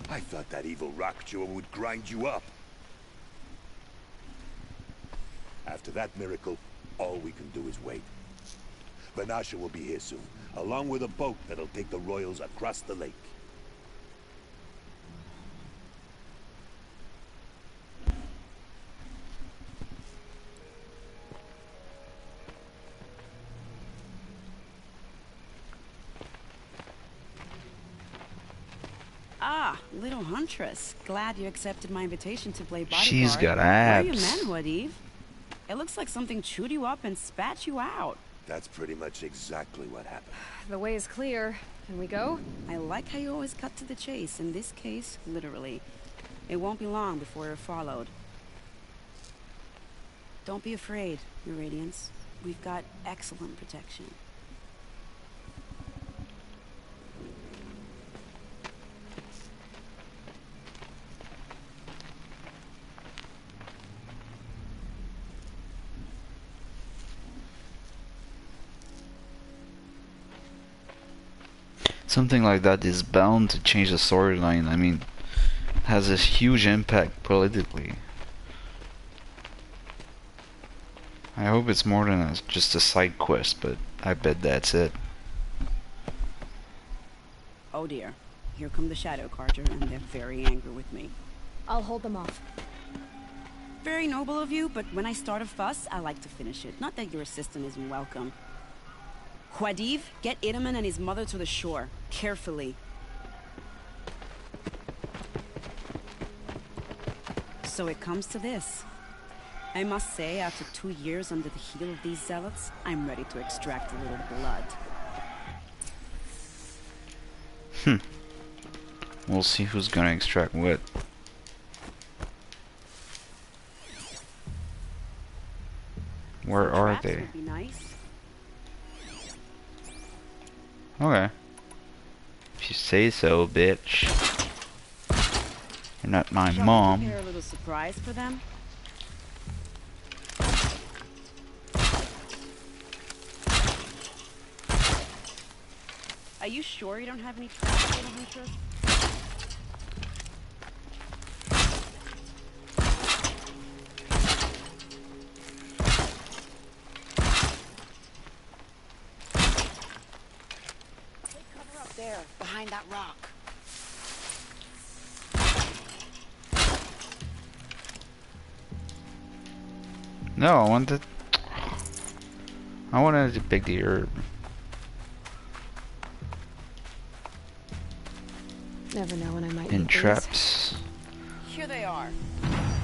I thought that evil rock chewer would grind you up. After that miracle, all we can do is wait. Vanasha will be here soon, along with a boat that'll take the royals across the lake. Ah, little huntress. Glad you accepted my invitation to play bodyguard. She's got Where are you abs. men, Wadif? It looks like something chewed you up and spat you out. That's pretty much exactly what happened. The way is clear. Can we go? I like how you always cut to the chase. In this case, literally. It won't be long before you're followed. Don't be afraid, Your Radiance. We've got excellent protection. Something like that is bound to change the storyline. I mean, has a huge impact politically. I hope it's more than just a side quest, but I bet that's it. Oh dear. Here come the Shadow Carter, and they're very angry with me. I'll hold them off. Very noble of you, but when I start a fuss, I like to finish it. Not that your assistant isn't welcome. Khwadiv, get Itaman and his mother to the shore. Carefully. So it comes to this. I must say, after 2 years under the heel of these zealots, I'm ready to extract a little blood. We'll see who's gonna extract what. Where are Traps they? would be nice. Okay. If you say so, bitch. You're not my Shall we mom. prepare a little surprise for them? Are you sure you don't have any traps, little huntress? Take cover up there, behind that rock. No, I wanted to pick the herb. Never know when I might In need these. traps. Here they are.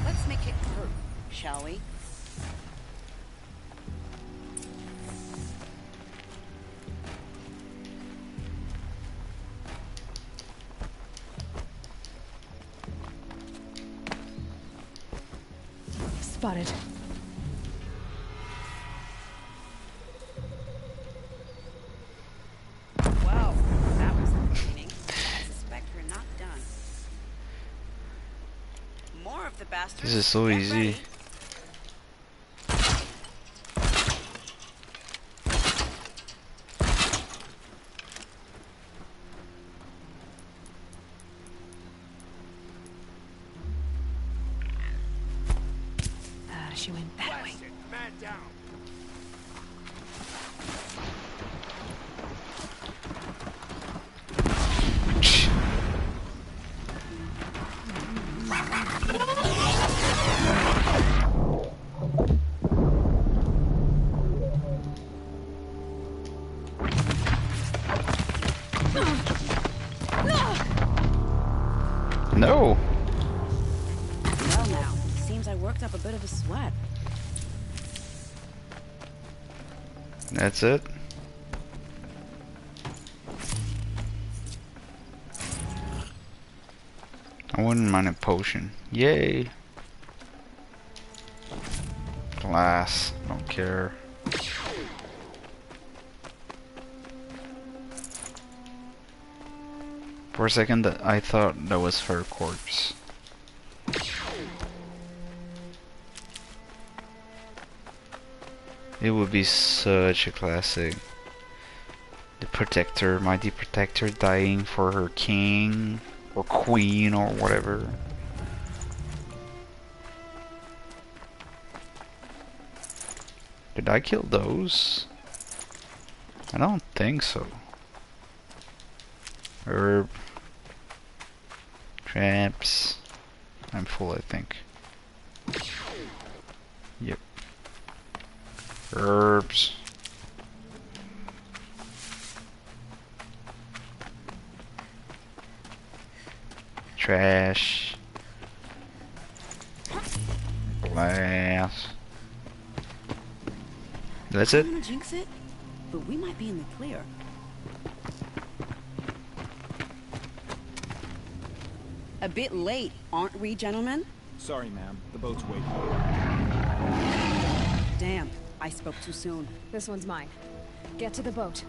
Let's make it hurt, shall we? Spotted. Wow, that was entertaining. I suspect we're not done. More of the bastards. This is so Get easy. ready. She went that way. Man down. No. Well now, seems I worked up a bit of a sweat. That's it. I wouldn't mind a potion. Yay. Glass. Don't care. For a second, I thought that was her corpse. It would be such a classic. The Protector, Mighty Protector dying for her king or queen or whatever. Did I kill those? I don't think so. Herb. Traps. I'm full, I think. Yep. Herbs. Trash. Glass. That's I it? don't wanna jinx it, but we might be in the clear. A bit late, aren't we, gentlemen? Sorry, ma'am. The boat's waiting. Damn, I spoke too soon. This one's mine. Get to the boat.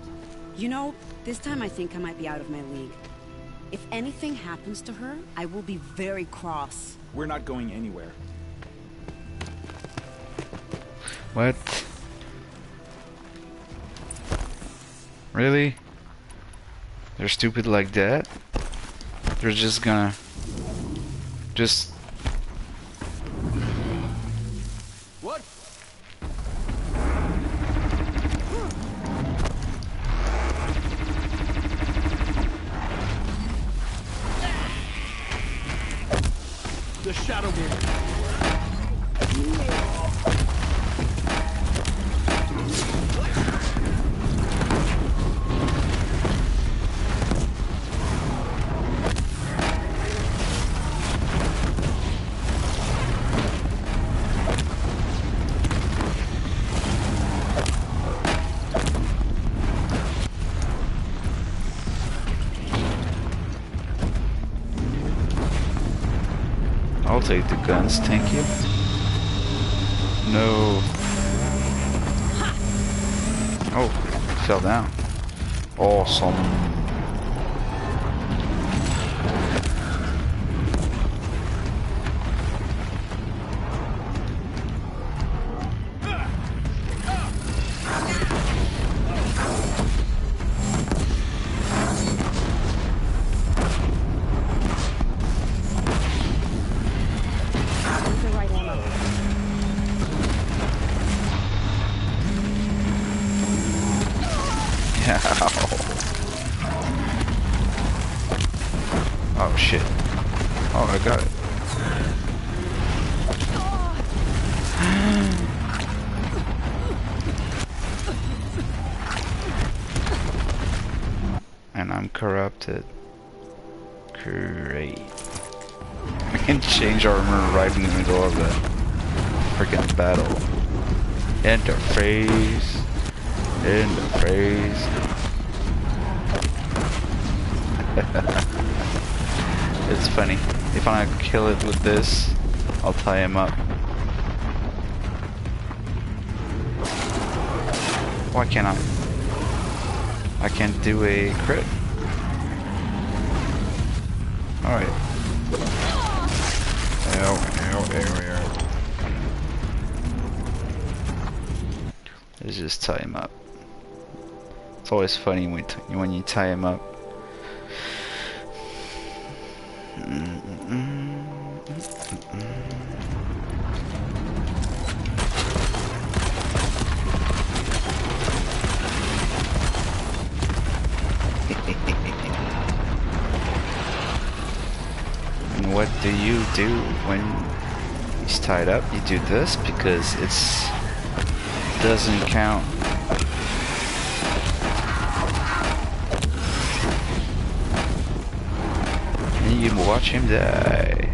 You know, this time I think I might be out of my league. If anything happens to her, I will be very cross. We're not going anywhere. What? Really? They're stupid like that? They're just gonna... Just... What? The Shadow Man. I'll take the guns, thank you. No. Oh, fell down. Awesome. Oh, I got it. And I'm corrupted. Great. I can change armor right in the middle of the freaking battle. Interface. Interface. It's funny. If I kill it with this, I'll tie him up. Why can't I can't do a crit. Alright. Let's just tie him up. It's always funny when you tie him up. And what do you do when he's tied up? You do this because it's doesn't count. And you watch him die.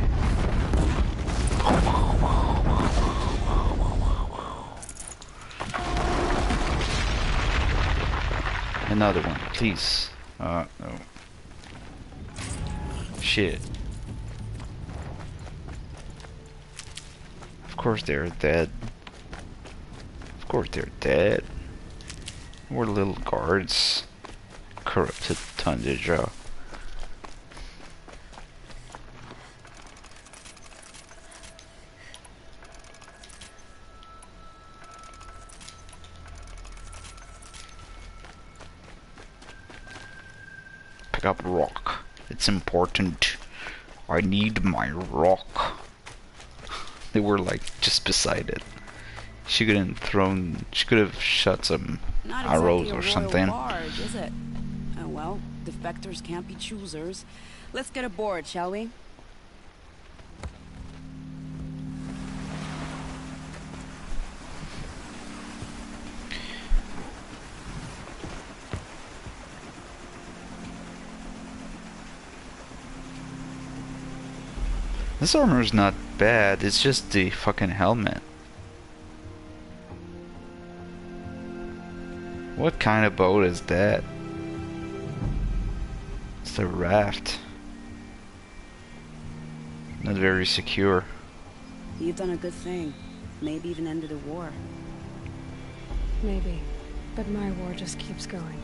Another one, please. No. Shit. Of course they're dead. Of course they're dead. We're little guards. Corrupted Tundra. Pick up rock. It's important. I need my rock. They were like just beside it. She could have shot some arrows or something. Barge, is it? Oh well, defectors can't be choosers. Let's get aboard, shall we? This armor's not bad, it's just the fucking helmet. What kind of boat is that? It's a raft. Not very secure. You've done a good thing. Maybe even ended a war. Maybe. But my war just keeps going.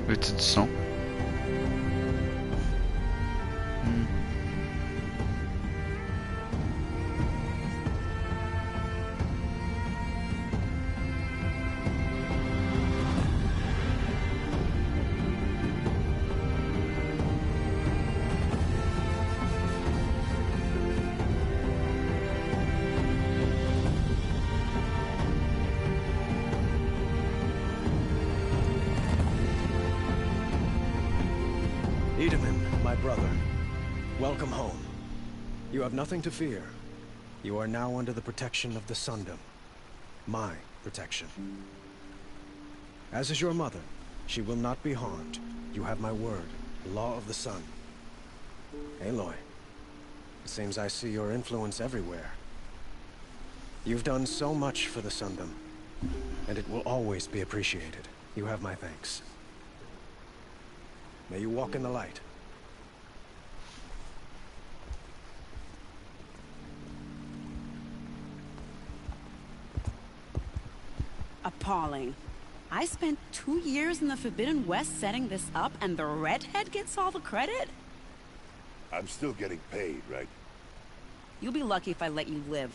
Petit son. Itamen, my brother, welcome home. You have nothing to fear. You are now under the protection of the Sundom. My protection. As is your mother, she will not be harmed. You have my word, the law of the sun. Aloy, it seems I see your influence everywhere. You've done so much for the Sundom, and it will always be appreciated. You have my thanks. May you walk in the light. Appalling. I spent 2 years in the Forbidden West setting this up, and the redhead gets all the credit? I'm still getting paid, right? You'll be lucky if I let you live.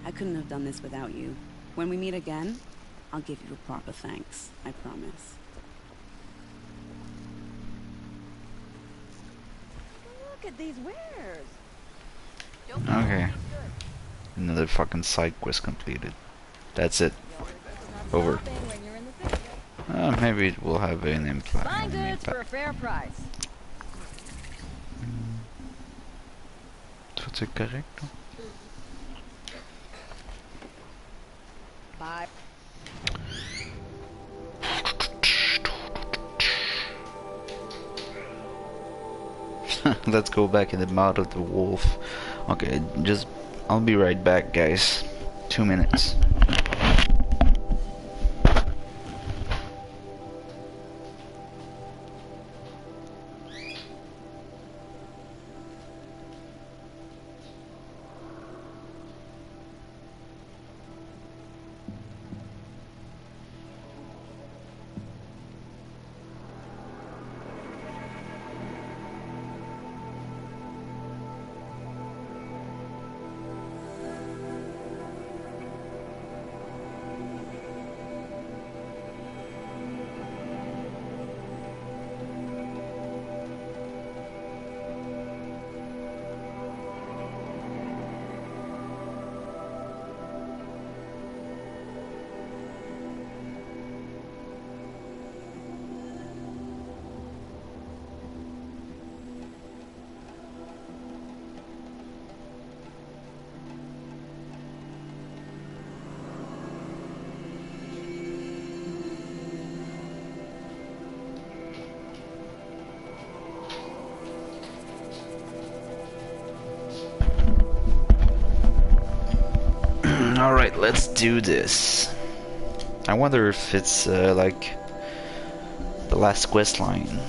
I couldn't have done this without you. When we meet again, I'll give you a proper thanks. I promise. Look at these wares. Okay. Another fucking side quest completed. That's it. Over. Maybe it will have an impact. Fine goods for a fair price. C'est correct. Bye. Let's go back in the mouth of the wolf. Okay, I'll be right back, guys. 2 minutes. Alright, let's do this. I wonder if it's like the last quest line.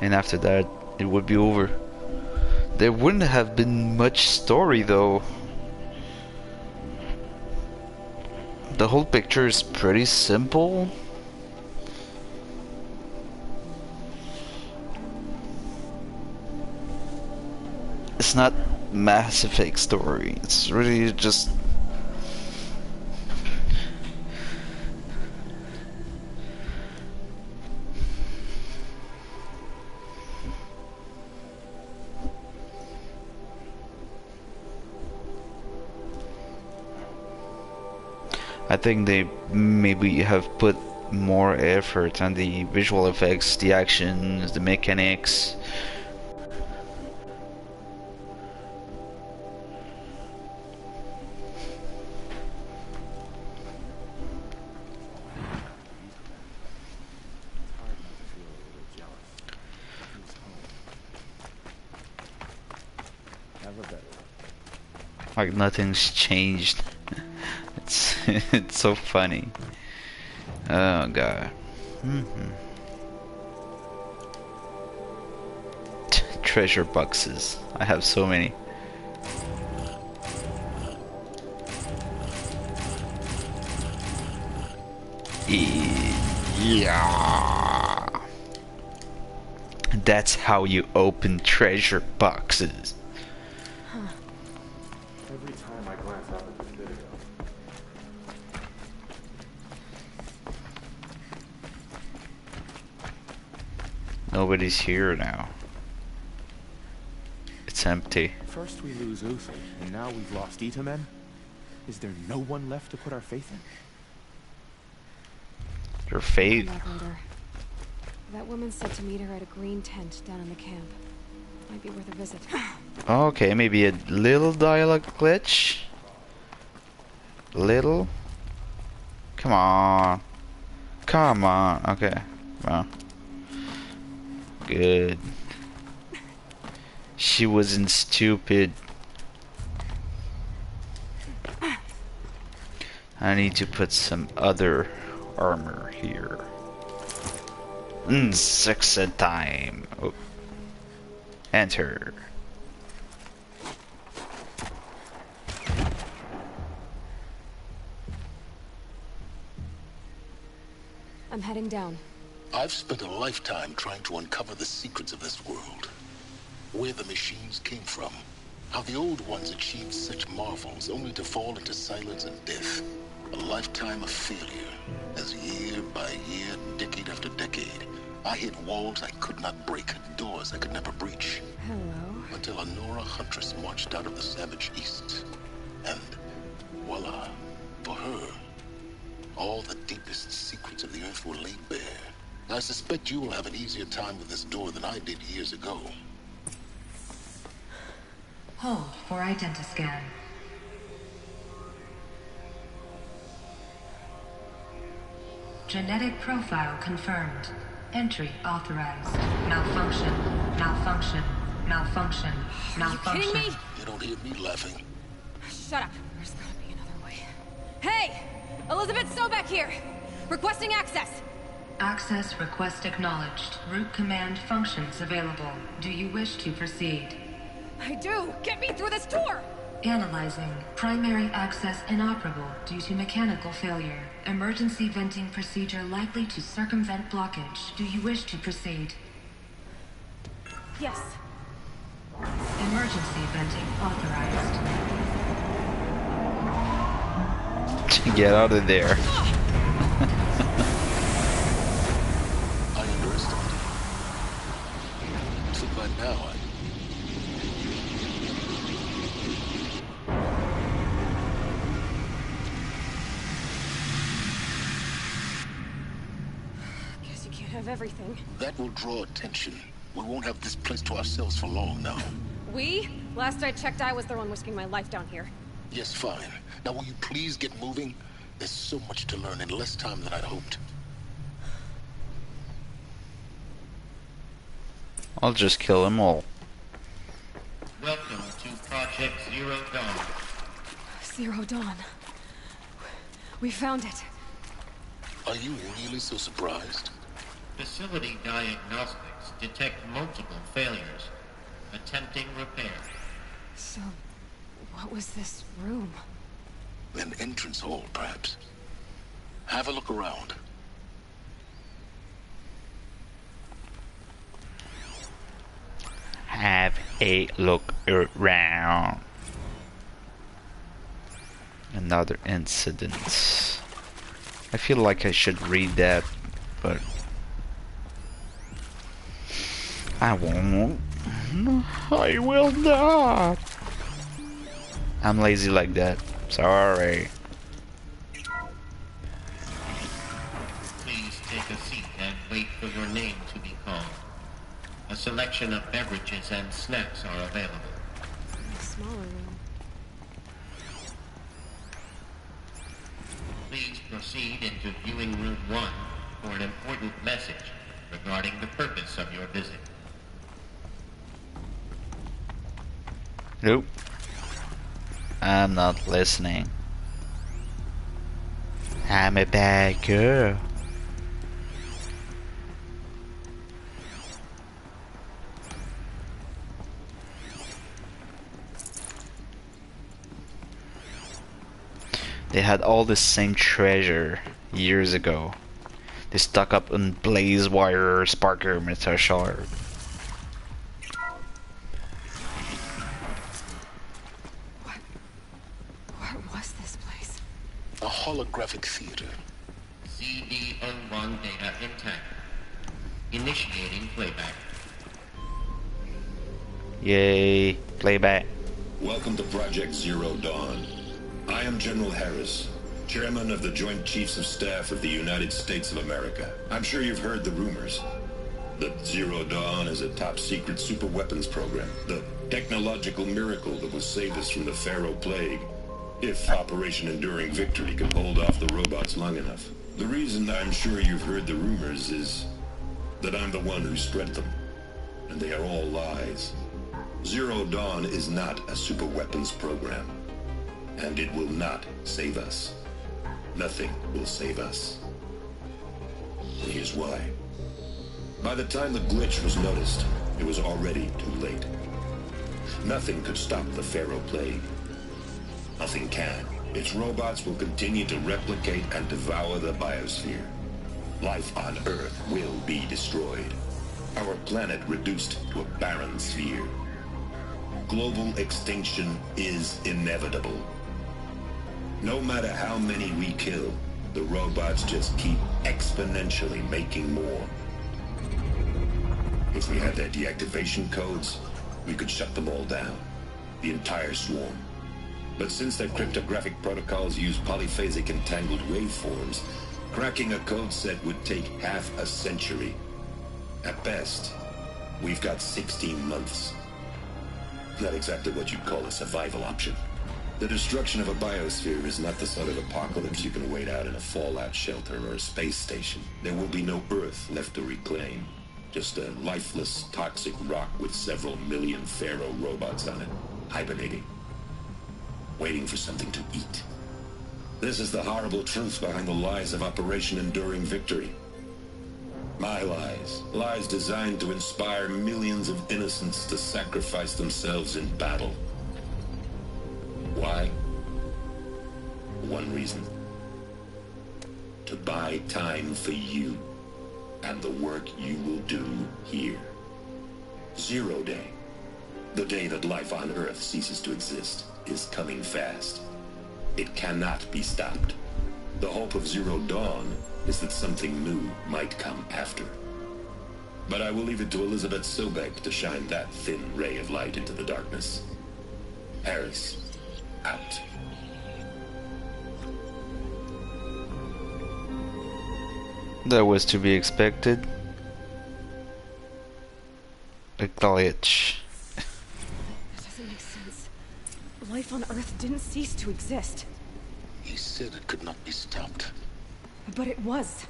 And after that, it would be over. There wouldn't have been much story though. The whole picture is pretty simple. It's not Mass Effect story. It's really just I think they maybe have put more effort on the visual effects, the actions, the mechanics. Like nothing's changed. It's so funny. Oh god. Treasure boxes. I have so many. Yeah. That's how you open treasure boxes. Every time I glance up at this video. Nobody's here now. It's empty. First we lose Uthid, and now we've lost Itamen. Is there no one left to put our faith in? Your faith? That woman said to meet her at a green tent down in the camp. Might be worth a visit. Okay, maybe a little dialogue glitch. Little. Come on. Come on. Okay. Well. Good. She wasn't stupid. I need to put some other armor here. Six at time. Oh. Enter. I'm heading down. I've spent a lifetime trying to uncover the secrets of this world. Where the machines came from. How the old ones achieved such marvels only to fall into silence and death. A lifetime of failure, as year by year, decade after decade, I hit walls I could not break, doors I could never breach. Hello. Until a Nora huntress marched out of the savage east. And voila, for her, all the deepest secrets of the earth were laid bare. I suspect you will have an easier time with this door than I did years ago. Hold for identiscan. Genetic profile confirmed. Entry authorized. Malfunction. Malfunction. Malfunction. Malfunction. Are you kidding me? You don't hear me laughing. Shut up. There's gotta be another way. Hey! Elizabeth Sobek here! Requesting access! Access request acknowledged. Root command functions available. Do you wish to proceed? I do! Get me through this door! Analyzing. Primary access inoperable due to mechanical failure. Emergency venting procedure likely to circumvent blockage. Do you wish to proceed? Yes. Emergency venting authorized. Get out of there. I underestimated you. So by now, Guess you can't have everything. that will draw attention. We won't have this place to ourselves for long now. We? Last I checked, I was the one risking my life down here. Yes, fine. Now will you please get moving? There's so much to learn in less time than I'd hoped. I'll just kill them all. Welcome to Project Zero Dawn. Zero Dawn. We found it. Are you really so surprised? Facility diagnostics detect multiple failures. Attempting repair. So, what was this room? An entrance hall, perhaps. Have a look around. Have a look around. Another incident. I feel like I should read that, but I won't. I will not. I'm lazy like that. Sorry. Please take a seat and wait for your name to be called. A selection of beverages and snacks are available. A smaller room. Please proceed into viewing room 1 for an important message regarding the purpose of your visit. Nope. I'm not listening. I'm a bad girl. They had all the same treasure years ago. They stuck up in blaze wire sparker metal shard. What was this place? A holographic theater. CD01 data intact. Initiating playback. Yay, playback. Welcome to Project Zero Dawn. I am General Harris, Chairman of the Joint Chiefs of Staff of the United States of America. I'm sure you've heard the rumors that Zero Dawn is a top-secret superweapons program, the technological miracle that will save us from the Pharaoh Plague, if Operation Enduring Victory can hold off the robots long enough. The reason I'm sure you've heard the rumors is that I'm the one who spread them, and they are all lies. Zero Dawn is not a superweapons program, and it will not save us. Nothing will save us. And here's why. By the time the glitch was noticed, it was already too late. Nothing could stop the Pharaoh Plague. Nothing can. Its robots will continue to replicate and devour the biosphere. life on Earth will be destroyed. Our planet reduced to a barren sphere. Global extinction is inevitable. No matter how many we kill, the robots just keep exponentially making more. If we had their deactivation codes, we could shut them all down. The entire swarm. But since their cryptographic protocols use polyphasic entangled waveforms, cracking a code set would take half a century. At best, we've got 16 months. Not exactly what you'd call a survival option. The destruction of a biosphere is not the sort of apocalypse you can wait out in a fallout shelter or a space station. There will be no Earth left to reclaim. Just a lifeless, toxic rock with several million Pharaoh robots on it, hibernating. Waiting for something to eat. This is the horrible truth behind the lies of Operation Enduring Victory. My lies. Lies designed to inspire millions of innocents to sacrifice themselves in battle. Why? One reason. To buy time for you and the work you will do here. Zero Day. The day that life on Earth ceases to exist is coming fast. It cannot be stopped. The hope of Zero Dawn is that something new might come after. But I will leave it to Elizabeth Sobek to shine that thin ray of light into the darkness. Harris, out. That was to be expected. A glitch. That doesn't make sense. Life on Earth didn't cease to exist. He said it could not be stopped. But it was.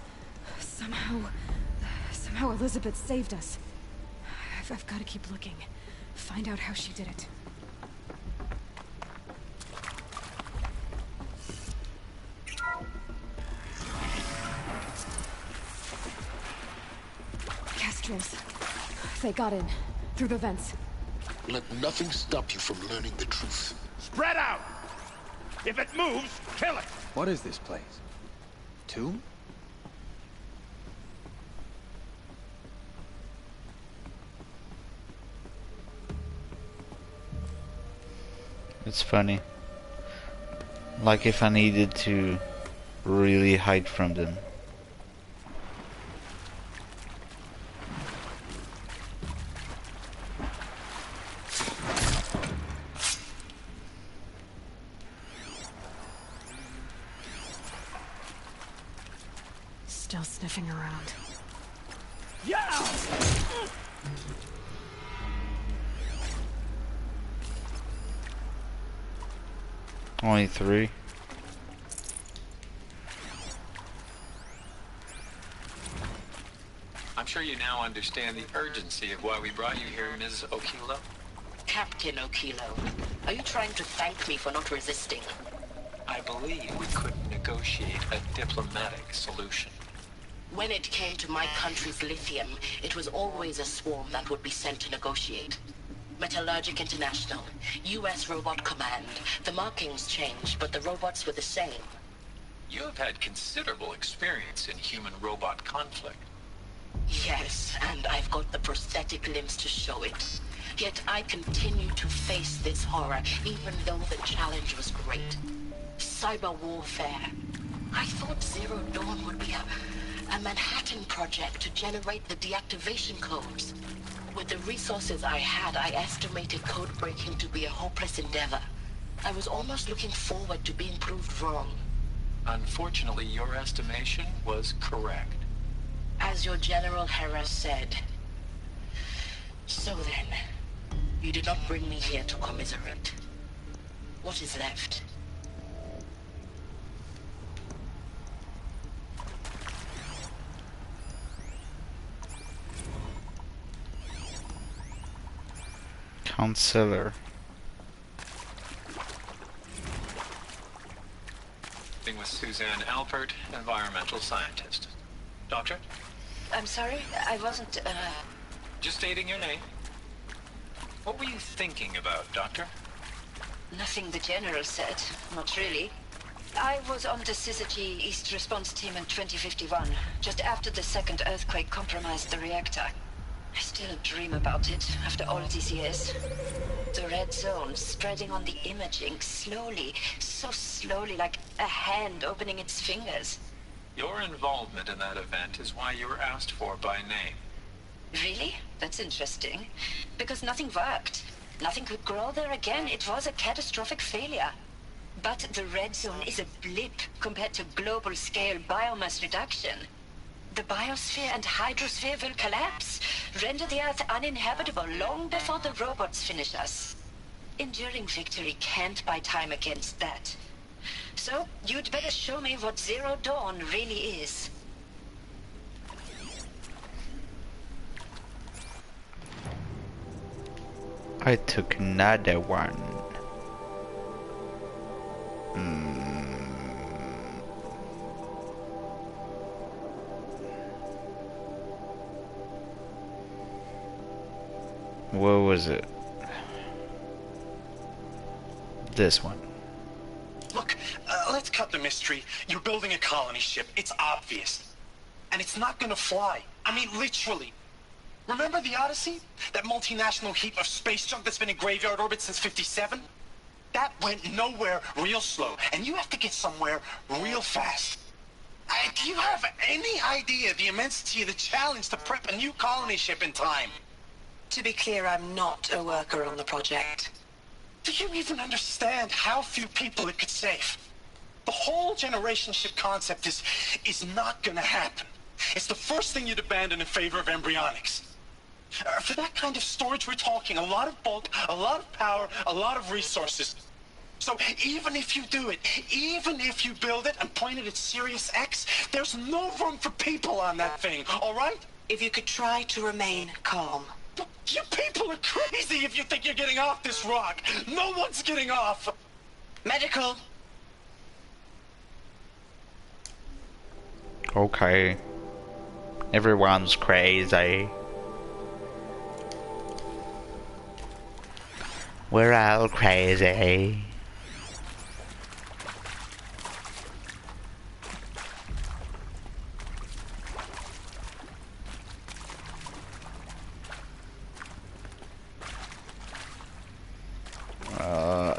Somehow Elizabeth saved us. I've got to keep looking. Find out how she did it. Kestrels. They got in. Through the vents. Let nothing stop you from learning the truth. Spread out! If it moves, kill it! What is this place? Tomb? It's funny. Like if I needed to really hide from them. Still sniffing around. Yeah! Only 3. I'm sure you now understand the urgency of why we brought you here, Ms. Okilo. Captain Okilo, are you trying to thank me for not resisting? I believe we could negotiate a diplomatic solution. When it came to my country's lithium, it was always a swarm that would be sent to negotiate. Metallurgic International, U.S. Robot Command. The markings changed, but the robots were the same. You have had considerable experience in human-robot conflict. Yes, and I've got the prosthetic limbs to show it. Yet I continue to face this horror, even though the challenge was great. Cyber warfare. I thought Zero Dawn would be a Manhattan project to generate the deactivation codes. With the resources I had, I estimated code breaking to be a hopeless endeavor. I was almost looking forward to being proved wrong. Unfortunately, your estimation was correct. As your General Harris said. So then, you did not bring me here to commiserate. What is left? Counselor. With Suzanne Alpert, environmental scientist. Doctor? I'm sorry, I wasn't, Just stating your name. What were you thinking about, Doctor? Nothing the General said. Not really. I was on the Syzygy East Response Team in 2051, just after the second earthquake compromised the reactor. I still dream about it after all these years. The red zone spreading on the imaging slowly, so slowly, like a hand opening its fingers. Your involvement in that event is why you were asked for by name. Really? That's interesting. Because nothing worked. Nothing could grow there again. It was a catastrophic failure. But the red zone is a blip compared to global-scale biomass reduction. The biosphere and hydrosphere will collapse, render the Earth uninhabitable long before the robots finish us. Enduring victory can't buy time against that. So, you'd better show me what Zero Dawn really is. I took another one. What was it? This one. Look, let's cut the mystery. You're building a colony ship. It's obvious. And it's not gonna fly. I mean, literally. Remember the Odyssey? That multinational heap of space junk that's been in graveyard orbit since '57? That went nowhere real slow. And you have to get somewhere real fast. Do you have any idea the immensity of the challenge to prep a new colony ship in time? To be clear, I'm not a worker on the project. Do you even understand how few people it could save? The whole generation ship concept is not gonna happen. It's the first thing you'd abandon in favor of embryonics. For that kind of storage, we're talking a lot of bulk, a lot of power, a lot of resources. So even if you do it, even if you build it and point it at Sirius X, there's no room for people on that thing, all right? If you could try to remain calm. You people are crazy if you think you're getting off this rock. No one's getting off. Medical. Okay. Everyone's crazy. We're all crazy.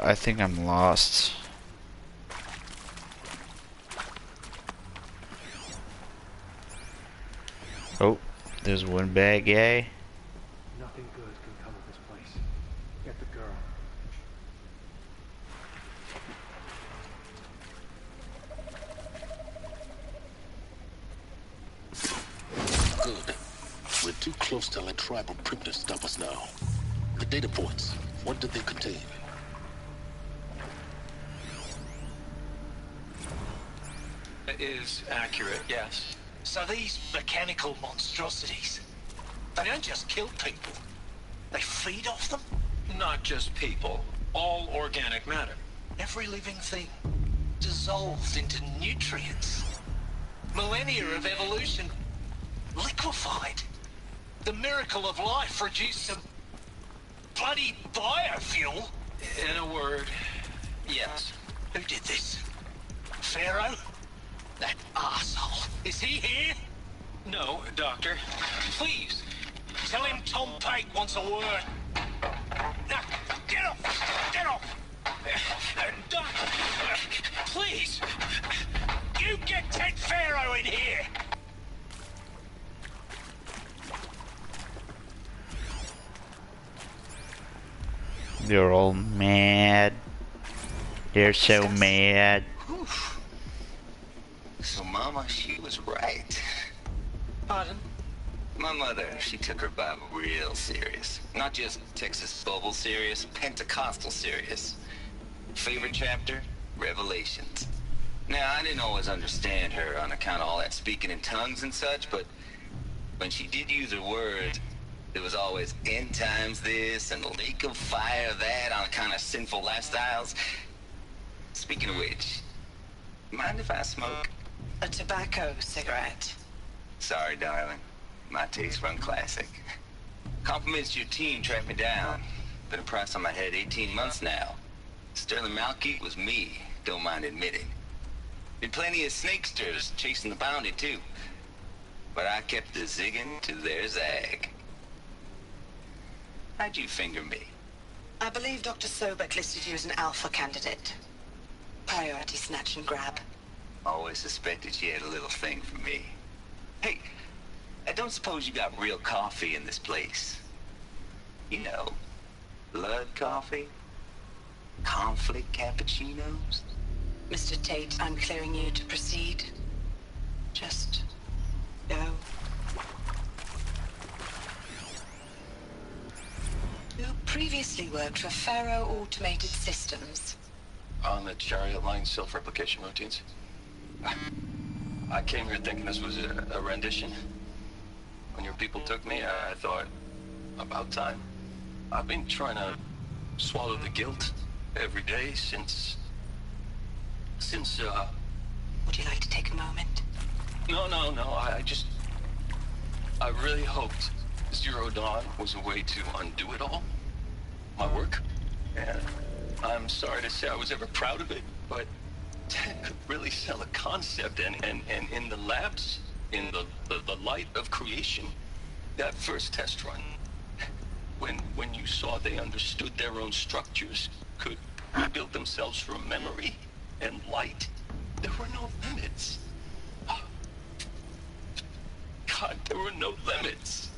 I think I'm lost. Oh, there's one bad guy. Nothing good can come of this place. Get the girl. Good. We're too close to let tribal primitives stop us now. The data points, what did they contain? It is accurate, yes. So these mechanical monstrosities, they don't just kill people. They feed off them? Not just people. All organic matter. Every living thing dissolved into nutrients. Millennia of evolution liquefied. The miracle of life reduced to bloody biofuel. In a word, yes. Who did this? Pharaoh? That arsehole. Is he here? No, Doctor. Please, tell him Tom Pike wants a word. Now, get off! Get off! Doc, please! You get Ted Pharaoh in here! They're all mad. They're so mad. So Mama, she was right. Pardon? My mother, she took her Bible real serious. Not just Texas Bubble serious, Pentecostal serious. Favorite chapter? Revelations. Now, I didn't always understand her on account of all that speaking in tongues and such, but when she did use her words, there was always end times this and lake of fire that on account of sinful lifestyles. Speaking of which, mind if I smoke? A tobacco cigarette. Sorry, darling. My taste run classic. Compliments to your team tracked me down. Been a price on my head 18 months now. Sterling Malkeet was me, don't mind admitting. Been plenty of snakesters chasing the bounty, too. But I kept the zigging to their zag. How'd you finger me? I believe Dr. Sobek listed you as an alpha candidate. Priority snatch and grab. Always suspected she had a little thing for me. Hey, I don't suppose you got real coffee in this place? You know, blood coffee? Conflict cappuccinos? Mr. Tate, I'm clearing you to proceed. Just go. You previously worked for Faro Automated Systems. On the Chariot Line self-replication routines? I came here thinking this was a rendition. When your people took me, I thought, about time. I've been trying to swallow the guilt every day since... Would you like to take a moment? No, I really hoped Zero Dawn was a way to undo it all. My work. And I'm sorry to say I was ever proud of it, but Ted could really sell a concept, and in the labs, in the light of creation, that first test run, when you saw they understood their own structures, could build themselves from memory and light, there were no limits. God, there were no limits.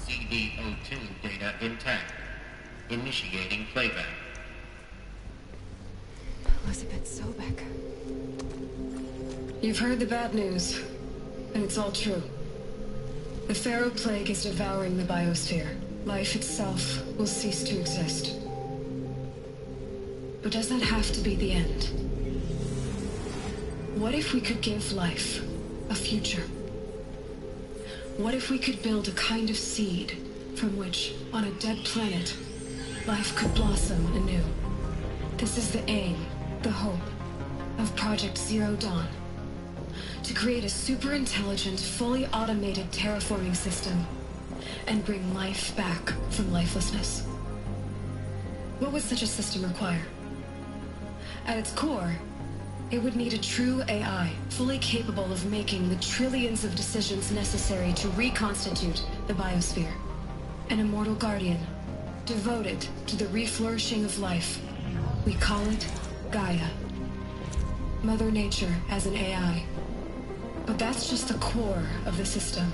CD02 data intact. Initiating playback. Elizabeth Sobek. You've heard the bad news, and it's all true. The Pharaoh Plague is devouring the biosphere. Life itself will cease to exist. But does that have to be the end? What if we could give life a future? What if we could build a kind of seed from which, on a dead planet, life could blossom anew? This is the aim, the hope, of Project Zero Dawn. To create a super-intelligent, fully automated terraforming system and bring life back from lifelessness. What would such a system require? At its core, it would need a true AI, fully capable of making the trillions of decisions necessary to reconstitute the biosphere. An immortal guardian, devoted to the reflourishing of life. We call it Gaia. Mother Nature as an AI. But that's just the core of the system.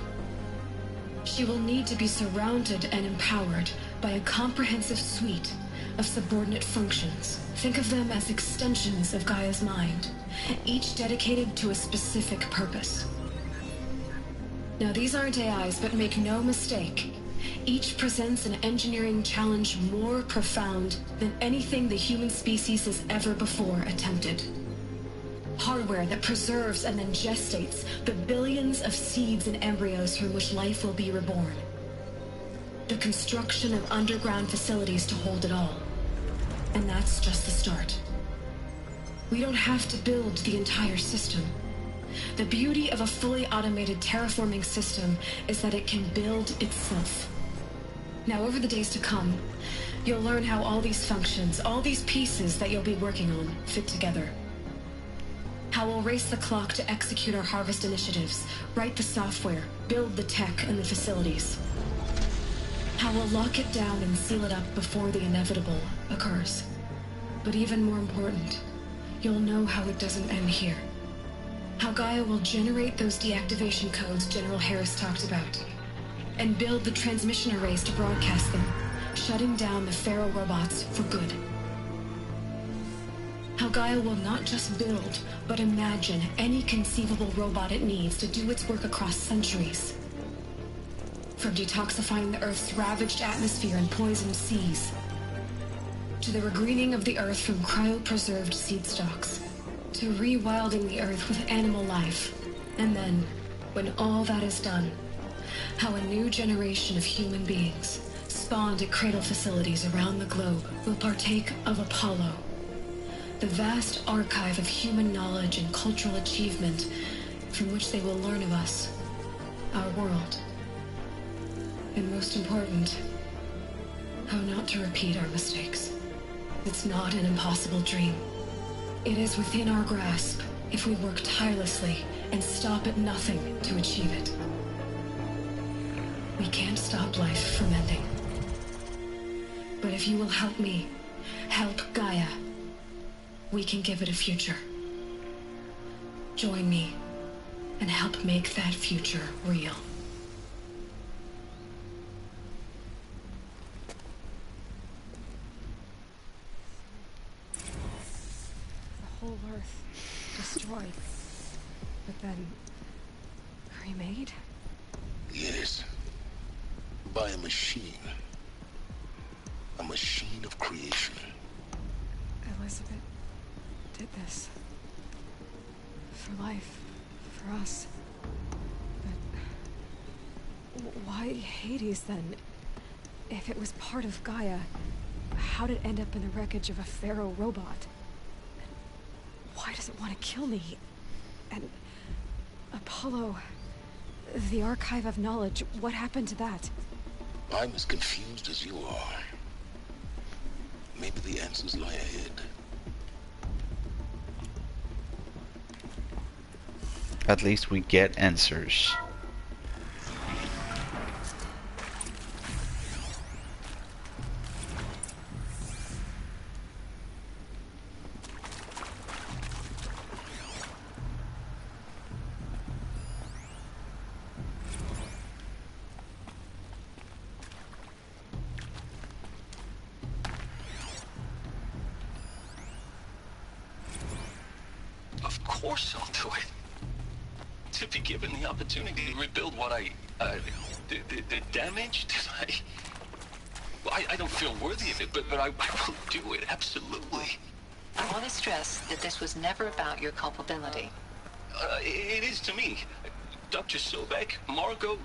She will need to be surrounded and empowered by a comprehensive suite of subordinate functions. Think of them as extensions of Gaia's mind, each dedicated to a specific purpose. Now, these aren't AIs, but make no mistake, each presents an engineering challenge more profound than anything the human species has ever before attempted. Hardware that preserves and then gestates the billions of seeds and embryos from which life will be reborn. The construction of underground facilities to hold it all. And that's just the start. We don't have to build the entire system. The beauty of a fully automated terraforming system is that it can build itself. Now, over the days to come, you'll learn how all these functions, all these pieces that you'll be working on, fit together. How we'll race the clock to execute our harvest initiatives, write the software, build the tech and the facilities. How we'll lock it down and seal it up before the inevitable occurs. But even more important, you'll know how it doesn't end here. How Gaia will generate those deactivation codes General Harris talked about, and build the transmission arrays to broadcast them, shutting down the Pharaoh robots for good. How Gaia will not just build, but imagine any conceivable robot it needs to do its work across centuries. From detoxifying the Earth's ravaged atmosphere and poisoned seas, to the regreening of the Earth from cryopreserved seed stalks, to rewilding the Earth with animal life. And then, when all that is done, how a new generation of human beings, spawned at cradle facilities around the globe will partake of Apollo, the vast archive of human knowledge and cultural achievement from which they will learn of us, our world, and most important, how not to repeat our mistakes. It's not an impossible dream. It is within our grasp if we work tirelessly and stop at nothing to achieve it. We can't stop life from ending. But if you will help me, help Gaia, we can give it a future. Join me and help make that future real. The whole Earth destroyed, but then remade? Yes. By a machine. A machine of creation. Elizabeth did this. For life. For us. But why Hades then? If it was part of Gaia, how did it end up in the wreckage of a Pharaoh robot? And why does it want to kill me? And Apollo, the archive of knowledge, what happened to that? I'm as confused as you are. Maybe the answers lie ahead. At least we get answers. Of course I'll do it. To be given the opportunity to rebuild what the damage that I don't feel worthy of it, but I will do it, absolutely. I want to stress that this was never about your culpability. It is to me. Dr. Sobek, Margot,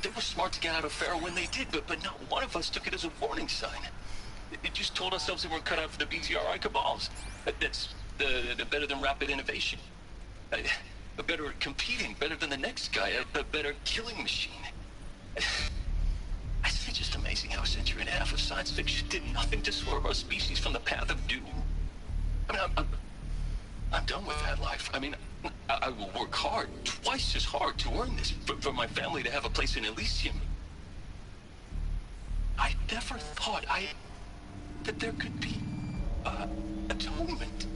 they were smart to get out of Pharaoh when they did, but not one of us took it as a warning sign. It just told ourselves that we're cut out for the BTRI cabals. That's the better than rapid innovation. A better at competing, better than the next guy, a better killing machine. It's just amazing how a century and a half of science fiction did nothing to swerve our species from the path of doom. I mean, I'm done with that life. I mean, I will work hard, twice as hard to earn this, for my family to have a place in Elysium. I never thought that there could be atonement.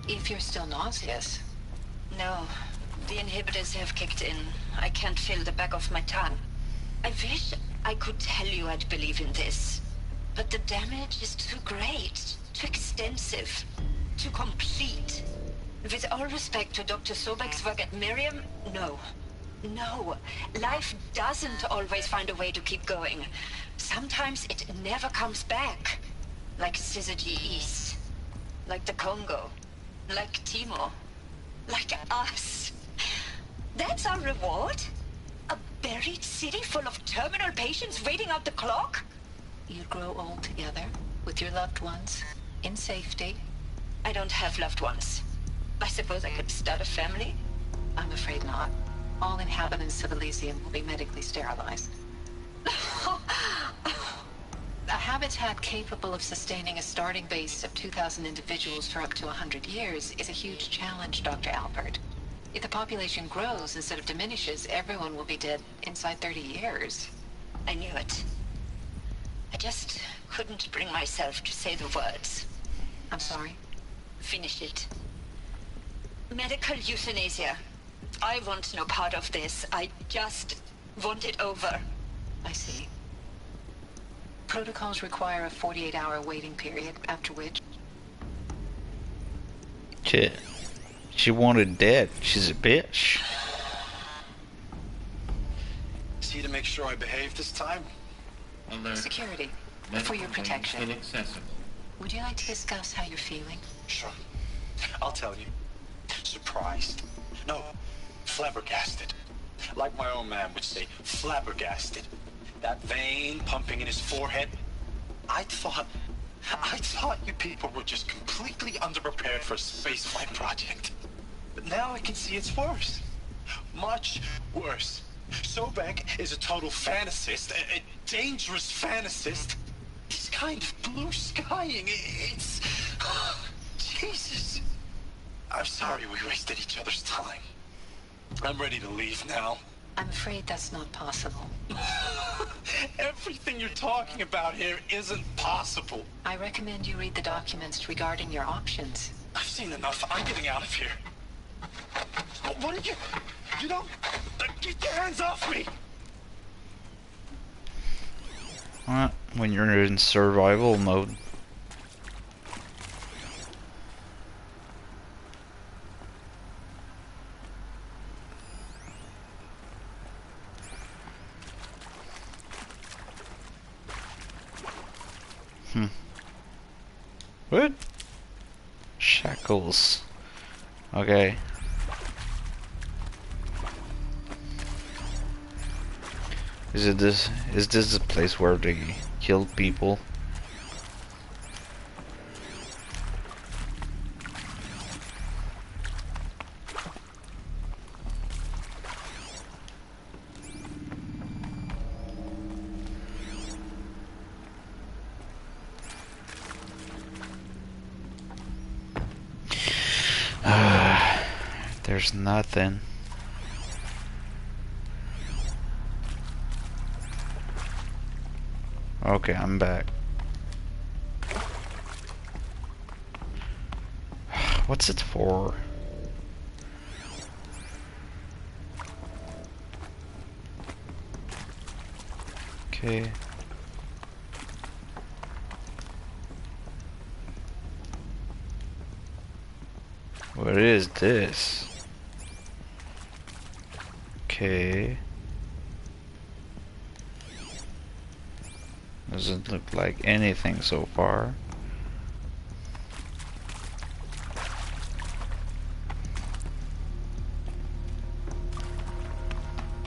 If you're still nauseous. No, the inhibitors have kicked in. I can't feel the back of my tongue. I wish I could tell you I'd believe in this. But the damage is too great, too extensive, too complete. With all respect to Dr. Sobek's work at Miriam, no. No, life doesn't always find a way to keep going. Sometimes it never comes back. Like Syzygy East. Like the Congo. Like Timor. Like us. That's our reward? A buried city full of terminal patients waiting out the clock? You'd grow old together, with your loved ones, in safety. I don't have loved ones. I suppose I could start a family? I'm afraid not. All inhabitants of Elysium will be medically sterilized. A habitat capable of sustaining a starting base of 2,000 individuals for up to 100 years is a huge challenge, Dr. Albert. If the population grows instead of diminishes, everyone will be dead inside 30 years. I knew it. I just couldn't bring myself to say the words. I'm sorry? Finish it. Medical euthanasia. I want no part of this. I just want it over. I see. Protocols require a 48-hour waiting period, after which... Shit. She wanted dead. She's a bitch. See to make sure I behave this time? Alert. Security, for your protection. Inaccessible. Would you like to discuss how you're feeling? Sure. I'll tell you. Surprised. No, flabbergasted. Like my own man would say, flabbergasted. That vein pumping in his forehead. I thought you people were just completely underprepared for a spaceflight project. But now I can see it's worse. Much worse. Sobek is a total fantasist, a dangerous fantasist. He's kind of blue skying. It's... Jesus. I'm sorry we wasted each other's time. I'm ready to leave now. I'm afraid that's not possible. Everything you're talking about here isn't possible. I recommend you read the documents regarding your options. I've seen enough. I'm getting out of here. What did you... You don't... Get your hands off me! When you're in survival mode. What? Shackles. Okay. Is this the place where they kill people? There's nothing. Okay, I'm back. What's it for? Okay. What is this? Okay. Doesn't look like anything so far.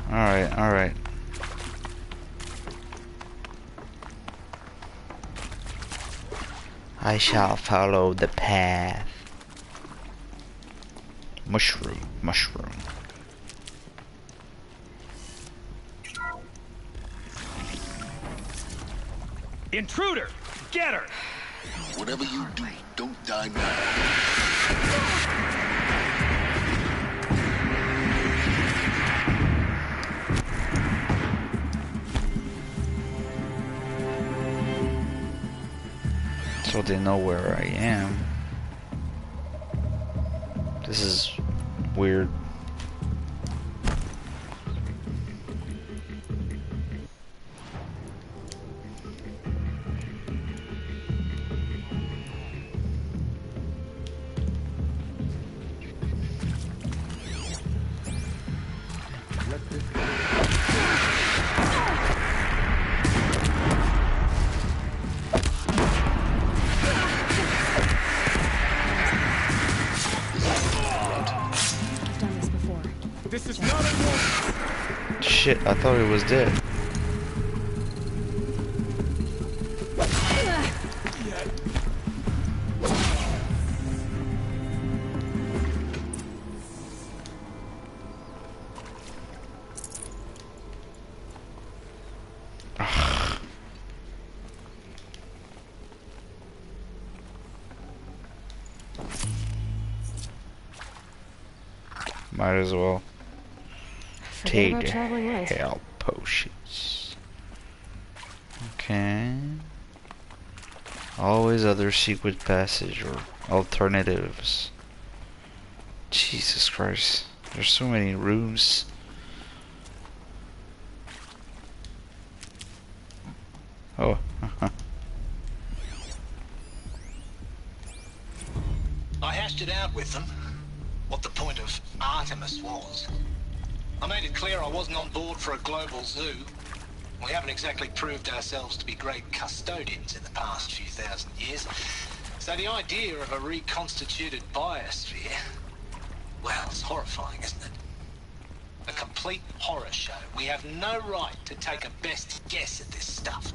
Alright. I shall follow the path. Mushroom. Intruder! Get her! Whatever you do, don't die now. So they know where I am. This is weird. Shit, I thought it was dead. Might as well take the health potions. Okay. Always other secret passage or alternatives. Jesus Christ. There's so many rooms. Oh. I hashed it out with them. What the point of Artemis was. I made it clear I wasn't on board for a global zoo. We haven't exactly proved ourselves to be great custodians in the past few thousand years. So the idea of a reconstituted biosphere, Well, it's horrifying, isn't it? A complete horror show. We have no right to take a best guess at this stuff.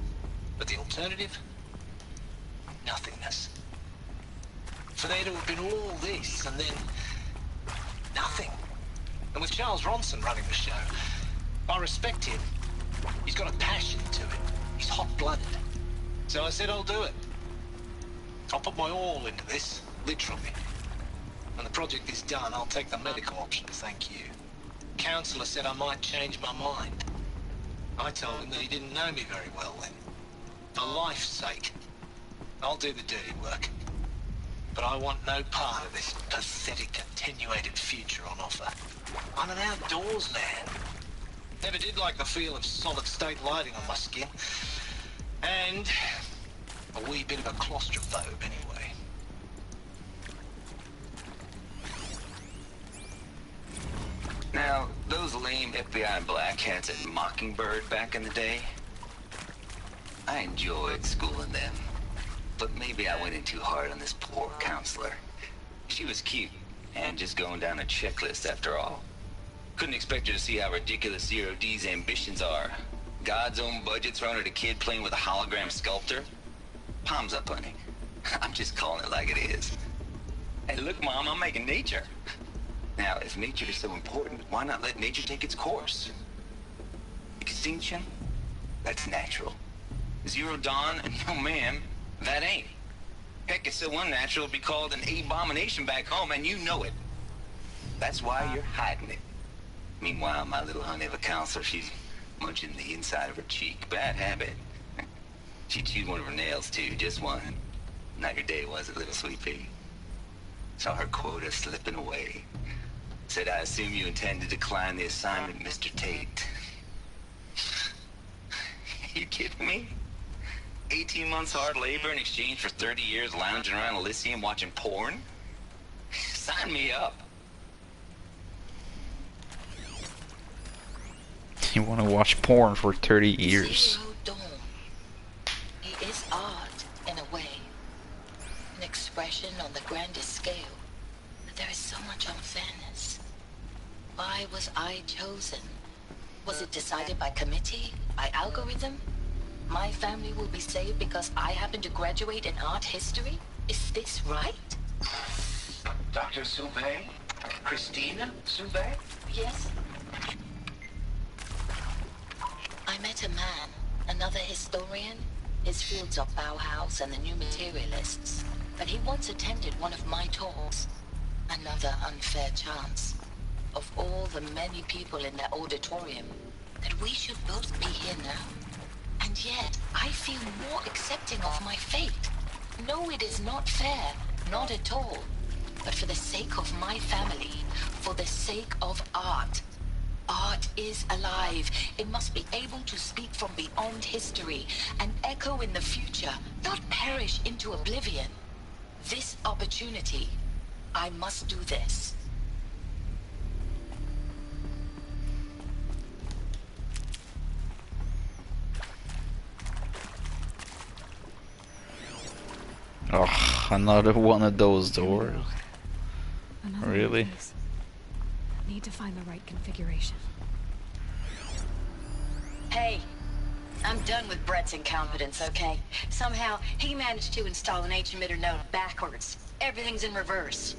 But the alternative? Nothingness. For there to have been all this, and then nothing. And with Charles Ronson running the show, I respect him. He's got a passion to it. He's hot-blooded. So I said I'll do it. I'll put my all into this, literally. When the project is done, I'll take the medical option, thank you. Counselor said I might change my mind. I told him that he didn't know me very well then. For life's sake, I'll do the dirty work. But I want no part of this pathetic attenuated future on offer. I'm an outdoors man. Never did like the feel of solid-state lighting on my skin. And a wee bit of a claustrophobe anyway. Now, those lame FBI black hats at Mockingbird back in the day, I enjoyed schooling them. But maybe I went in too hard on this poor counselor. She was cute, and just going down a checklist after all. Couldn't expect her to see how ridiculous Zero D's ambitions are. God's own budget thrown at a kid playing with a hologram sculptor? Palms up, honey. I'm just calling it like it is. Hey, look, Mom, I'm making nature. Now, if nature is so important, why not let nature take its course? Extinction? That's natural. Zero Dawn? No, ma'am, that ain't. Heck, it's so unnatural to be called an abomination back home, and you know it. That's why you're hiding it. Meanwhile, my little honey of a counselor, she's munching the inside of her cheek. Bad habit. She chewed one of her nails, too, just one. Not your day, was it, little sweet pea? Saw her quota slipping away. Said, I assume you intend to decline the assignment, Mr. Tate. You kidding me? 18 months hard labor in exchange for 30 years lounging around Elysium watching porn? Sign me up. You want to watch porn for 30 years. Zero Dawn. He is art, in a way. An expression on the grandest scale. But there is so much unfairness. Why was I chosen? Was it decided by committee? By algorithm? My family will be saved because I happen to graduate in art history? Is this right? Dr. Soubet? Christina Soubet? Yes. I met a man, another historian. His fields are Bauhaus and the New Materialists. But he once attended one of my talks. Another unfair chance. Of all the many people in that auditorium, that we should both be here now. And yet, I feel more accepting of my fate. No, it is not fair. Not at all. But for the sake of my family, for the sake of art. Art is alive. It must be able to speak from beyond history and echo in the future, not perish into oblivion. This opportunity, I must do this. Oh, another one of those doors. Another Really? piece. Need to find the right configuration. Hey, I'm done with Brett's incompetence, okay? Somehow, he managed to install an H-emitter node backwards. Everything's in reverse.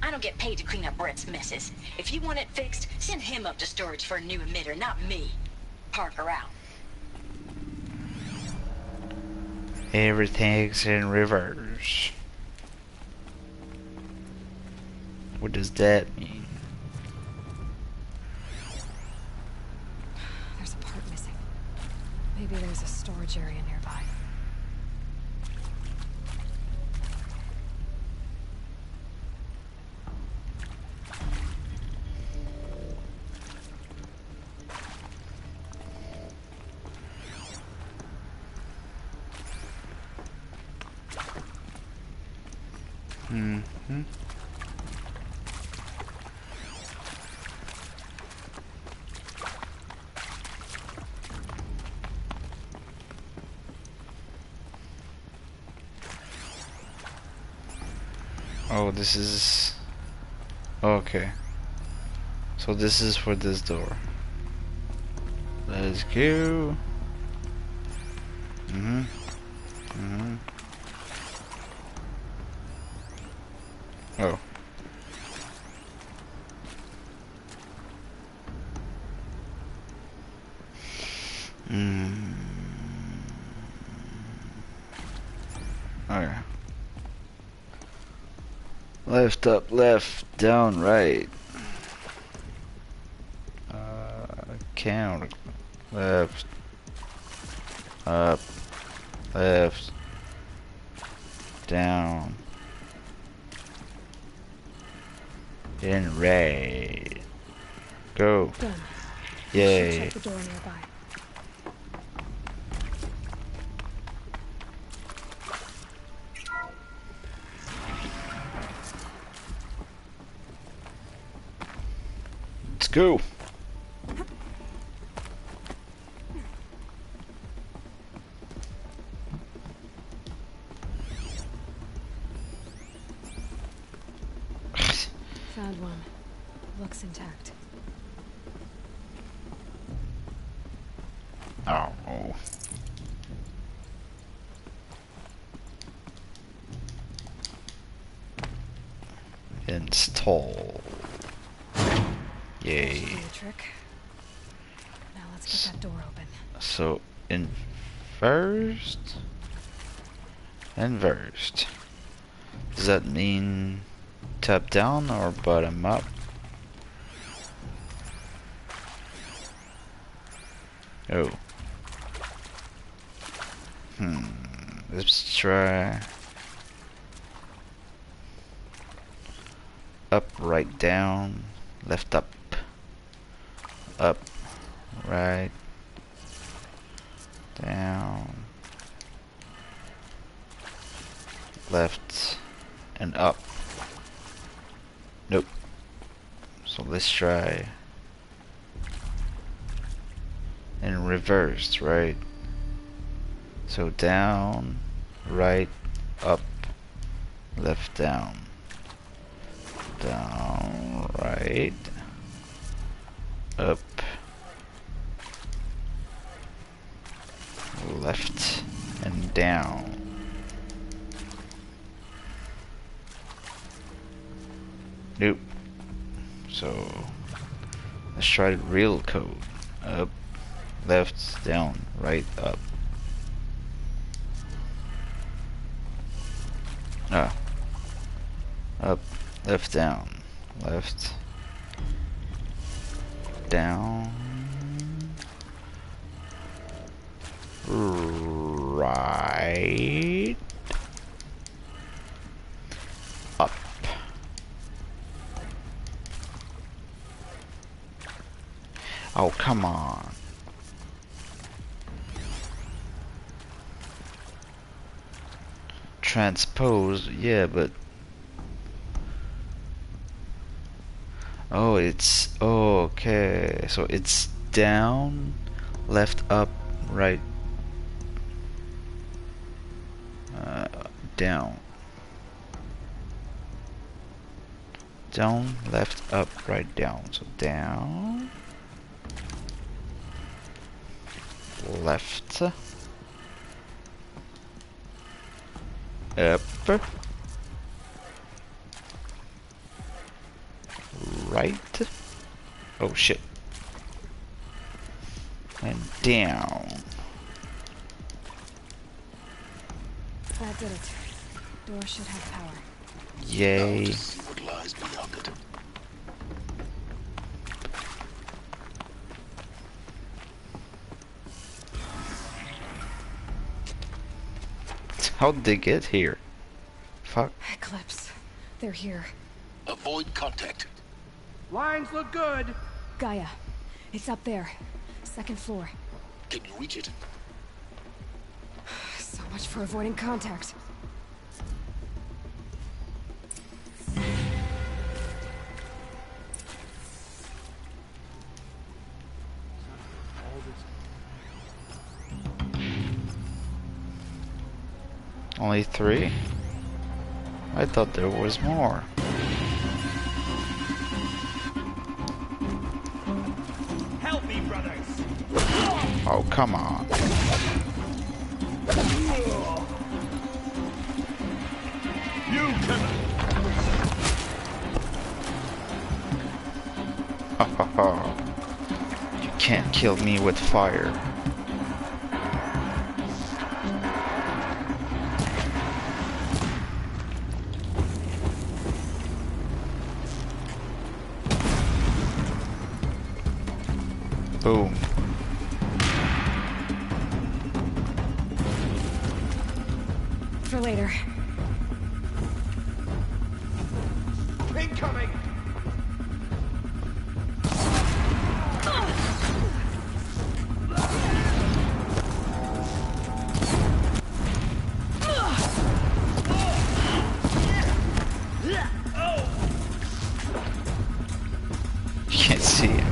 I don't get paid to clean up Brett's messes. If you want it fixed, send him up to storage for a new emitter, not me. Parker out. Everything's in reverse. What does that mean? There's a part missing. Maybe there's a storage area nearby. Mm-hmm. Oh, this is Okay. So this is for this door. Let's go. Oh. Okay. Left, up, left, down, right. Count. Left. Up. Left. Down. Then right. Go. Done. Yay. Check the door nearby. Let's go. Found one. Looks intact. Oh. Install. Yay. Should be a trick. Now let's get that door open. So inversed. Does that mean top down or bottom up? Oh. Let's try up, right, down, left, up, right, down, left, and up. Nope. So let's try in reverse, right? So down, right, up, left, down, down, right, up, left, and down. Nope. So let's try the real code. Up, left, down, right, up. Up, left, down, left, down, right, up. Oh, come on. Transpose, yeah, but oh, it's okay. So it's down, left, up, right, down, down, left, up, right, down. So down, left, up, right, oh shit, and down. That did it. Door should have power. Yay. Now to see what lies beyond it. How'd they get here? Fuck. Eclipse. They're here. Avoid contact. Lines look good. Gaia. It's up there. Second floor. Can you reach it? So much for avoiding contact. Only 3? I thought there was more. Oh, come on. You can... Ha ha ha. You can't kill me with fire. Boom. For later. Incoming! You can't see him.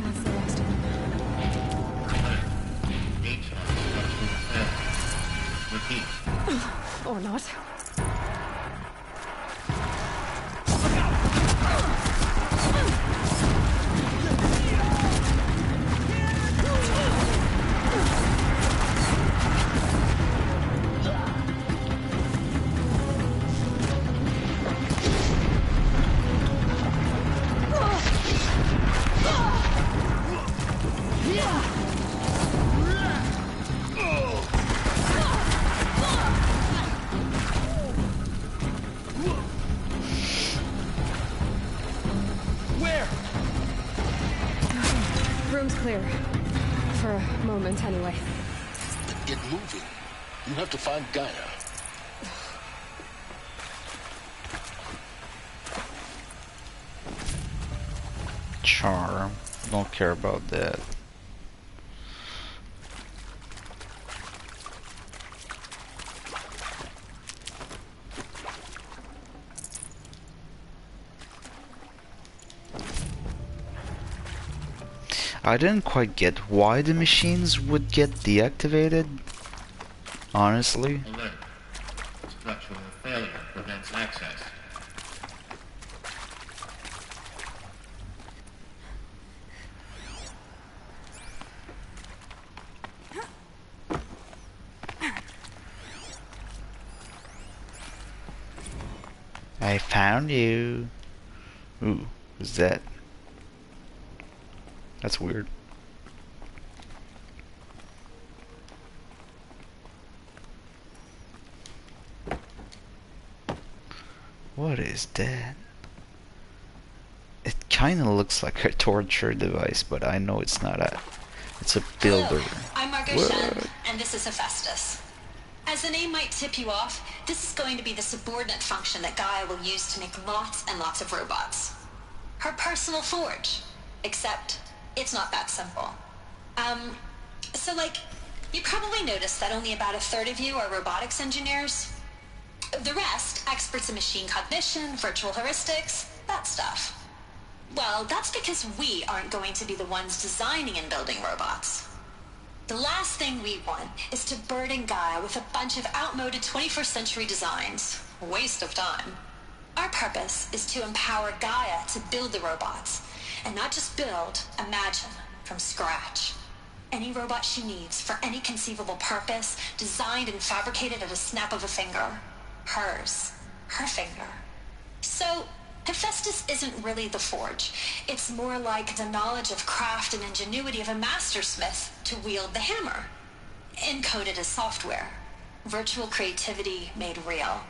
That's the last of them. Repeat. Or not. Where? Room's clear. For a moment, anyway. Get moving. You have to find Gaia. Charm. Don't care about that. I didn't quite get why the machines would get deactivated. Honestly. Alert. Structural failure prevents access. I found you. Ooh, who's that? That's weird. What is that? It kinda looks like a torture device, but I know it's not a... It's a builder. I'm Margot Shen, and this is Hephaestus. As the name might tip you off, this is going to be the subordinate function that Gaia will use to make lots and lots of robots. Her personal forge. Except, it's not that simple. So like, you probably noticed that only about a third of you are robotics engineers. The rest, experts in machine cognition, virtual heuristics, that stuff. Well, that's because we aren't going to be the ones designing and building robots. The last thing we want is to burden Gaia with a bunch of outmoded 21st century designs. Waste of time. Our purpose is to empower Gaia to build the robots, and not just build, imagine, from scratch. Any robot she needs for any conceivable purpose, designed and fabricated at a snap of a finger. Hers. Her finger. So, Hephaestus isn't really the forge. It's more like the knowledge of craft and ingenuity of a mastersmith to wield the hammer. Encoded as software. Virtual creativity made real.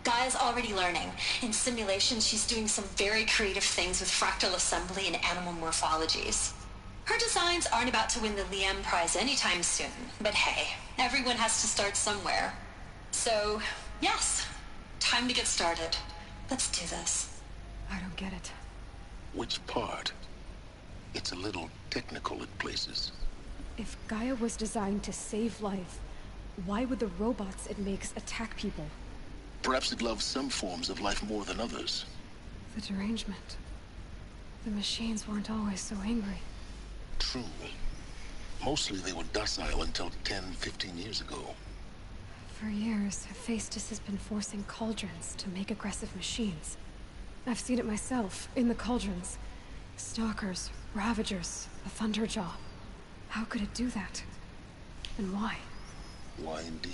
Gaia's already learning. In simulations, she's doing some very creative things with fractal assembly and animal morphologies. Her designs aren't about to win the Liam Prize anytime soon, but hey, everyone has to start somewhere. So, yes, time to get started. Let's do this. I don't get it. Which part? It's a little technical at places. If Gaia was designed to save life, why would the robots it makes attack people? Perhaps it loves some forms of life more than others. The derangement. The machines weren't always so angry. True. Mostly they were docile until 10, 15 years ago. For years, Hephaestus has been forcing cauldrons to make aggressive machines. I've seen it myself, in the cauldrons. Stalkers, Ravagers, a Thunderjaw. How could it do that? And why? Why indeed?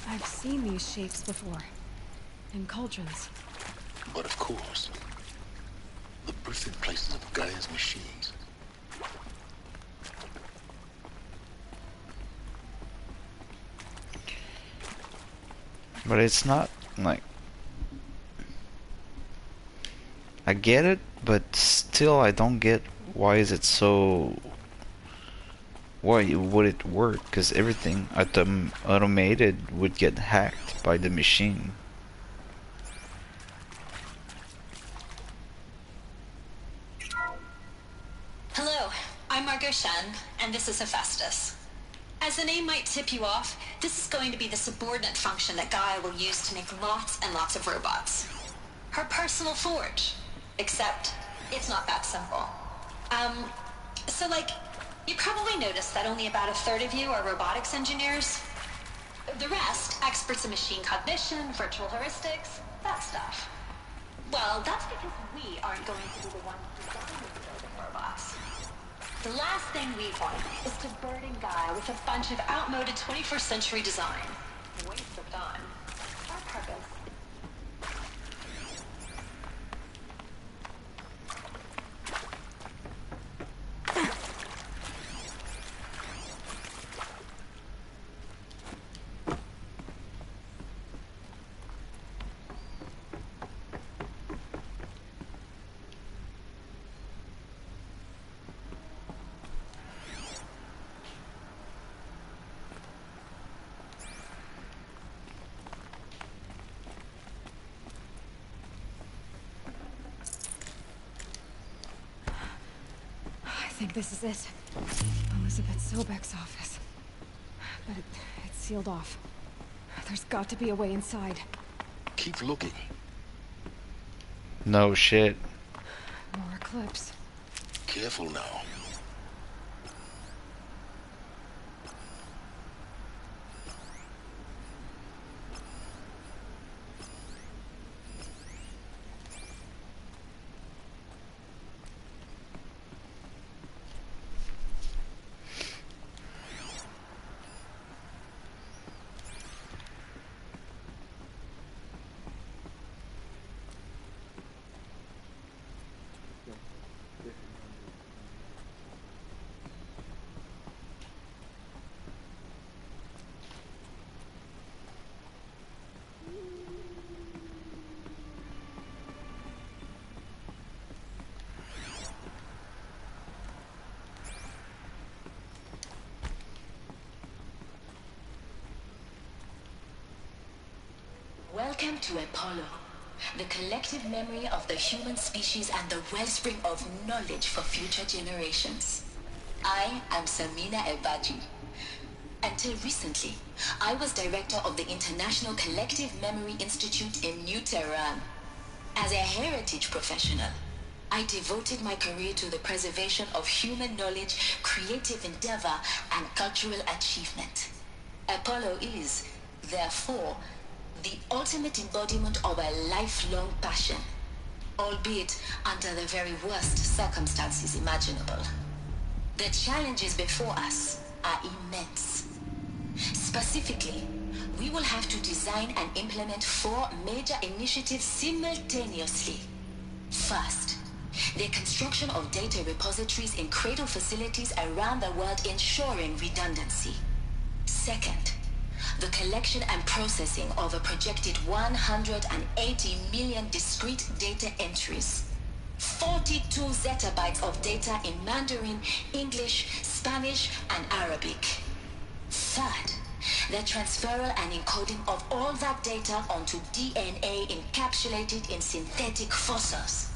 I've seen these shapes before. In cauldrons. But of course, the birthing places of Gaia's machines. But it's not like... I get it, but still I don't get why is it so... Why would it work? Because everything automated would get hacked by the machine. Hello, I'm Margot Shen, and this is Hephaestus. As the name might tip you off, this is going to be the subordinate function that Gaia will use to make lots and lots of robots. Her personal forge. Except, it's not that simple. So you probably noticed that only about a third of you are robotics engineers. The rest, experts in machine cognition, virtual heuristics, that stuff. Well, that's because we aren't going to be the ones designing robots. The last thing we want is to burden Gaia with a bunch of outmoded 21st century design. A waste of time. Our purpose. I think this is it. Elizabeth Sobek's office. But it's sealed off. There's got to be a way inside. Keep looking. No shit. More clips. Careful now. Welcome to Apollo, the collective memory of the human species and the wellspring of knowledge for future generations. I am Samina Ebaji. Until recently, I was director of the International Collective Memory Institute in New Tehran. As a heritage professional, I devoted my career to the preservation of human knowledge, creative endeavor, and cultural achievement. Apollo is, therefore, the ultimate embodiment of a lifelong passion, albeit under the very worst circumstances imaginable. The challenges before us are immense. Specifically, we will have to design and implement 4 major initiatives simultaneously. First, the construction of data repositories in cradle facilities around the world ensuring redundancy. Second, the collection and processing of a projected 180 million discrete data entries. 42 zettabytes of data in Mandarin, English, Spanish, and Arabic. Third, the transferal and encoding of all that data onto DNA encapsulated in synthetic fossils.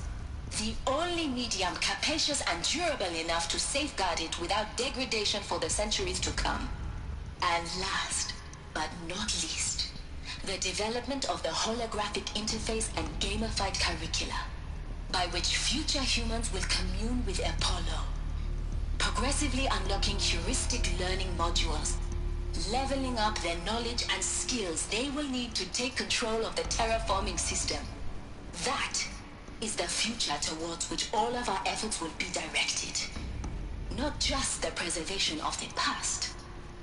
The only medium capacious and durable enough to safeguard it without degradation for the centuries to come. And last, but not least, the development of the holographic interface and gamified curricula, by which future humans will commune with Apollo, progressively unlocking heuristic learning modules, leveling up their knowledge and skills they will need to take control of the terraforming system. That is the future towards which all of our efforts will be directed. Not just the preservation of the past,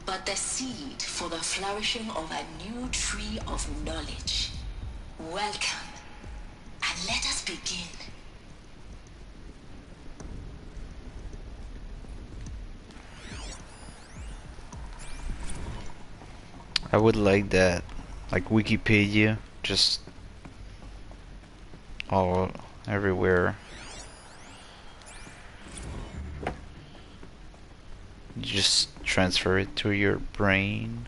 but the seed for the flourishing of a new tree of knowledge. Welcome, and let us begin. I would like that, like Wikipedia, just all everywhere. You just transfer it to your brain,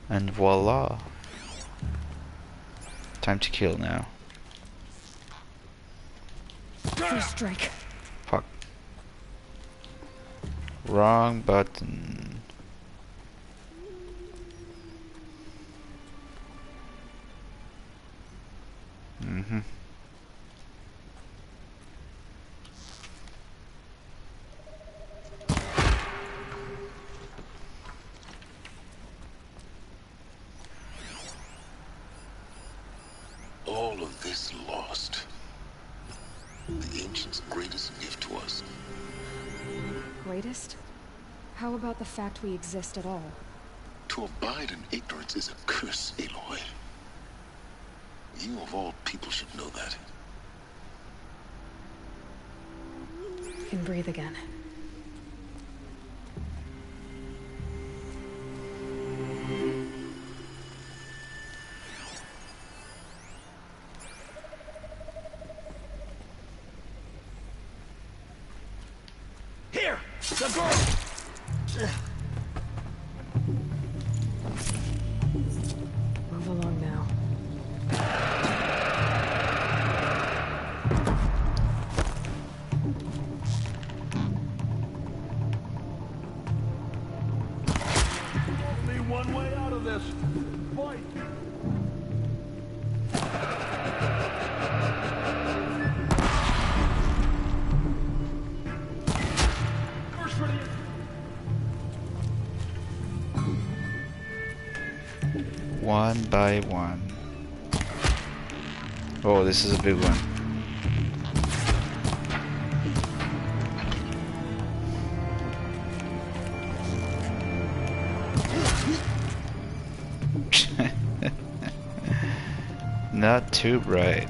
and voila. Time to kill now. First strike. Fuck. Wrong button. Mm-hmm. All of this lost. The Ancients' greatest gift to us. Greatest? How about the fact we exist at all? To abide in ignorance is a curse, Aloy. You of all people should know that. You can breathe again. Here! The girl! Move along now. Only one way out of this. Fight! First for the... One by one. Oh, this is a big one. Not too bright.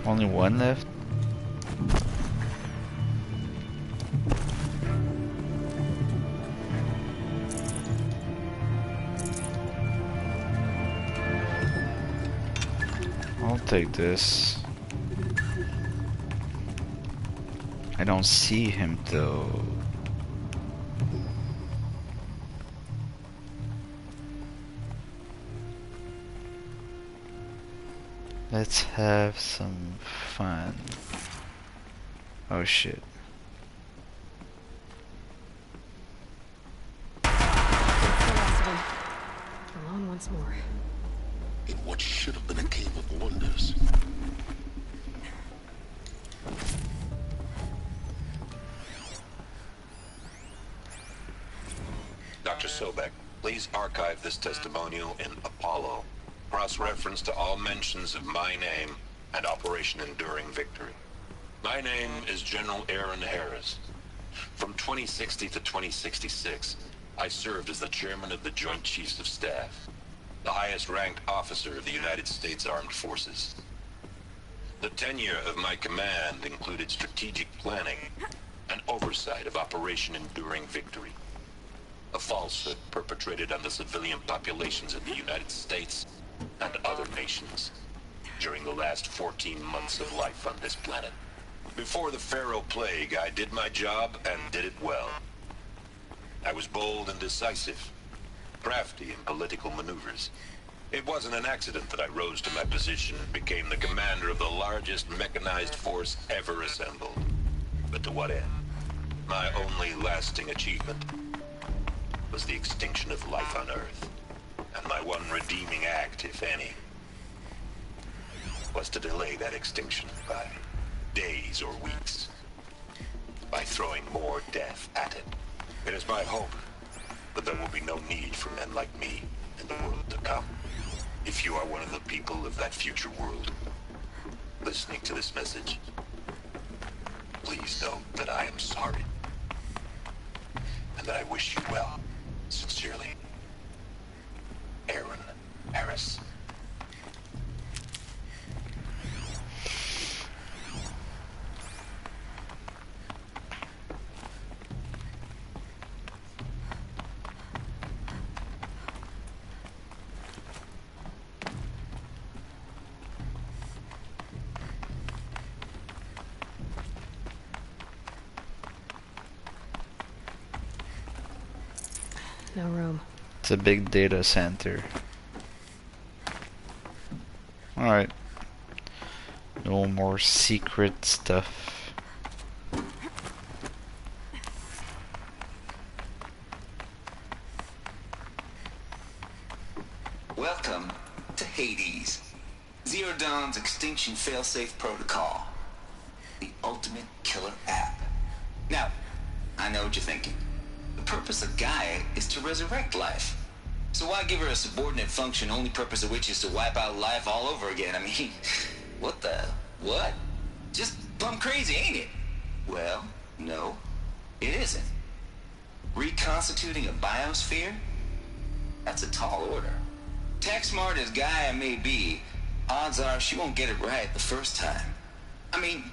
Only one left? I'll take this. I don't see him though. Let's have some fun. Oh shit. Alone once more. In what should have been a cave of wonders. Dr. Sobek, please archive this testimonial in Apollo. Cross-reference to all mentions of my name and Operation Enduring Victory. My name is General Aaron Harris. From 2060 to 2066, I served as the chairman of the Joint Chiefs of Staff, the highest-ranked officer of the United States Armed Forces. The tenure of my command included strategic planning and oversight of Operation Enduring Victory, a falsehood perpetrated on the civilian populations of the United States and other nations during the last 14 months of life on this planet. Before the Pharaoh Plague, I did my job and did it well. I was bold and decisive, crafty in political maneuvers, It wasn't an accident that I rose to my position and became the commander of the largest mechanized force ever assembled. But to what end? My only lasting achievement was the extinction of life on Earth. And my one redeeming act, if any, was to delay that extinction by days or weeks, by throwing more death at it. It is my hope that there will be no need for men like me in the world to come. If you are one of the people of that future world listening to this message, please know that I am sorry and that I wish you well. Sincerely, Aaron Harris. No room. It's a big data center. Alright. No more secret stuff. Welcome to Hades. Zero Dawn's Extinction Failsafe Protocol. The ultimate killer app. Now, I know what you're thinking. The purpose of Gaia is to resurrect life. So why give her a subordinate function, only purpose of which is to wipe out life all over again? I mean, what the... what? Just plumb crazy, ain't it? Well, no, it isn't. Reconstituting a biosphere? That's a tall order. Tech smart as Gaia may be, odds are she won't get it right the first time. I mean,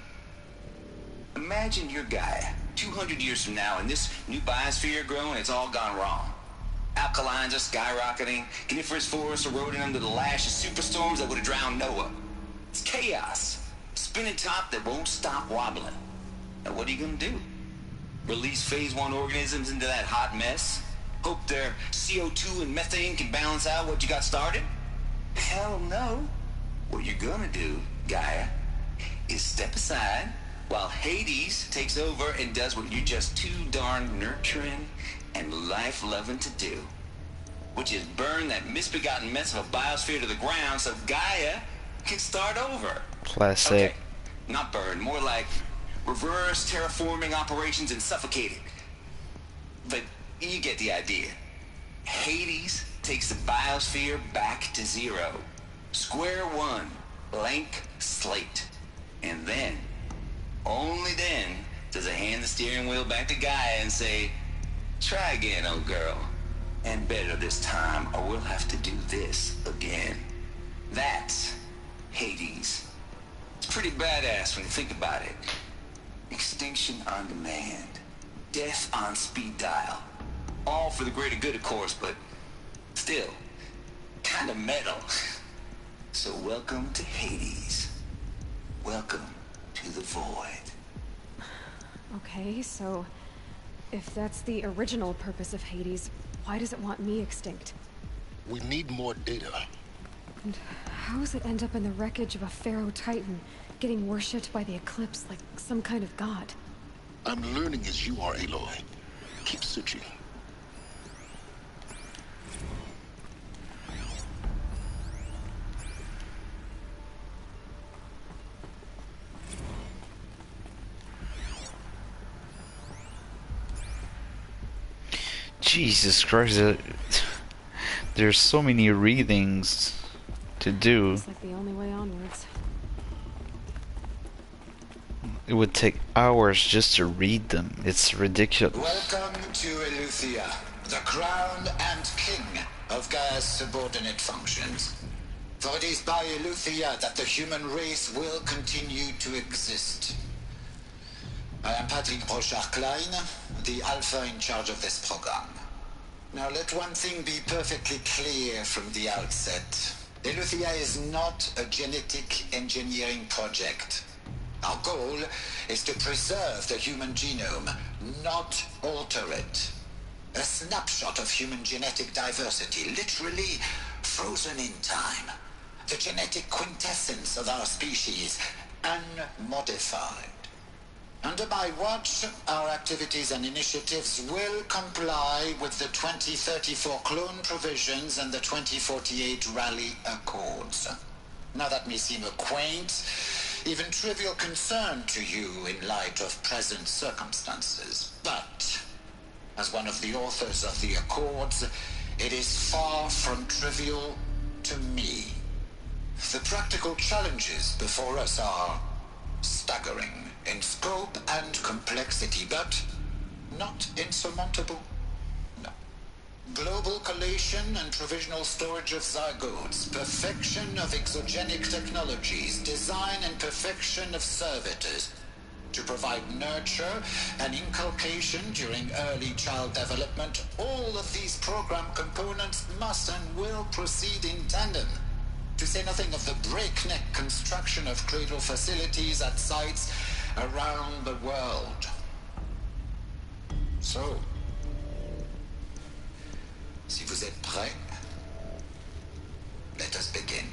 imagine you're Gaia. 200 years from now, and this new biosphere growing, it's all gone wrong. Alkalines are skyrocketing, coniferous forests eroding under the lash of superstorms that would have drowned Noah. It's chaos. Spinning top that won't stop wobbling. Now what are you gonna do? Release phase 1 organisms into that hot mess? Hope their CO2 and methane can balance out what you got started? Hell no. What you're gonna do, Gaia, is step aside while Hades takes over and does what you're just too darn nurturing and life-loving to do, which is burn that misbegotten mess of a biosphere to the ground so Gaia can start over. Classic. Okay, not burn, more like reverse terraforming operations and suffocate it. But you get the idea. Hades takes the biosphere back to zero. Square one, blank slate. And then, only then, does it hand the steering wheel back to Gaia and say, try again, old girl. And better this time, or we'll have to do this again. That's Hades. It's pretty badass when you think about it. Extinction on demand. Death on speed dial. All for the greater good, of course, but still, kind of metal. So welcome to Hades. Welcome to the void. Okay, so if that's the original purpose of Hades, why does it want me extinct? We need more data. And how does it end up in the wreckage of a Pharaoh Titan, getting worshipped by the Eclipse like some kind of god? I'm learning as you are, Aloy. Keep searching. Jesus Christ, there's so many readings to do. It's like the only way onwards. It would take hours just to read them. It's ridiculous. Welcome to Eleuthia, the crown and king of Gaia's subordinate functions. For it is by Eleuthia that the human race will continue to exist. I am Patrick Brochard-Klein, the Alpha in charge of this program. Now let one thing be perfectly clear from the outset. Eleuthia is not a genetic engineering project. Our goal is to preserve the human genome, not alter it. A snapshot of human genetic diversity, literally frozen in time. The genetic quintessence of our species, unmodified. Under my watch, our activities and initiatives will comply with the 2034 clone provisions and the 2048 Rally Accords. Now that may seem a quaint, even trivial concern to you in light of present circumstances, but as one of the authors of the Accords, it is far from trivial to me. The practical challenges before us are staggering in scope and complexity, but not insurmountable. No. Global collation and provisional storage of zygotes, perfection of exogenic technologies, design and perfection of servitors, to provide nurture and inculcation during early child development. All of these program components must and will proceed in tandem, to say nothing of the breakneck construction of cradle facilities at sites around the world. So, si vous êtes prêts, let us begin.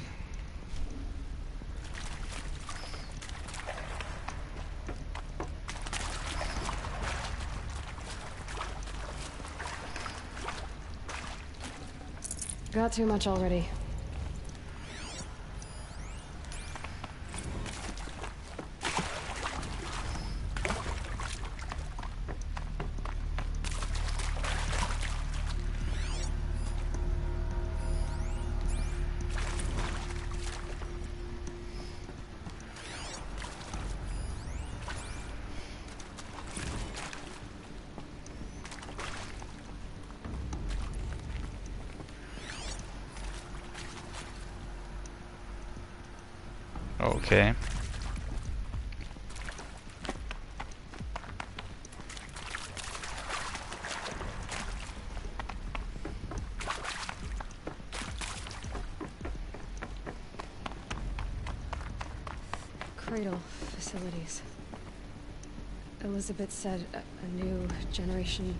Got too much already. Okay. Cradle facilities. Elizabeth said a new generation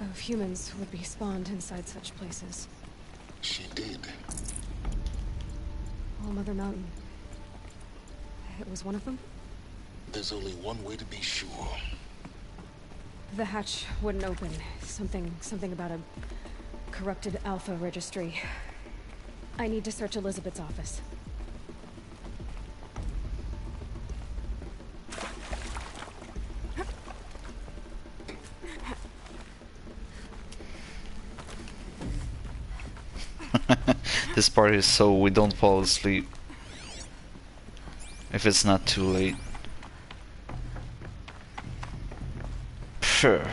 of humans would be spawned inside such places. She did. All Mother Mountain. It was one of them? There's only one way to be sure. The hatch wouldn't open. Something about a corrupted Alpha registry. I need to search Elizabeth's office. This part is so we don't fall asleep. If it's not too late. Pure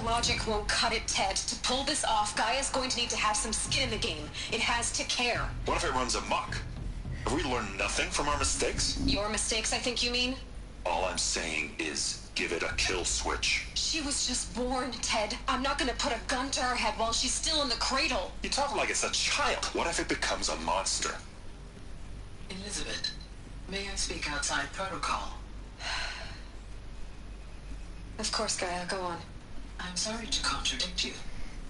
logic won't cut it, Ted. To pull this off, Gaia's going to need to have some skin in the game. It has to care. What if it runs amok? Have we learned nothing from our mistakes? Your mistakes, I think you mean? All I'm saying is, give it a kill switch. She was just born, Ted. I'm not gonna put a gun to her head while she's still in the cradle. You talk like it's a child. What if it becomes a monster? Elizabeth, may I speak outside protocol? Of course, Gaia, go on. I'm sorry to contradict you,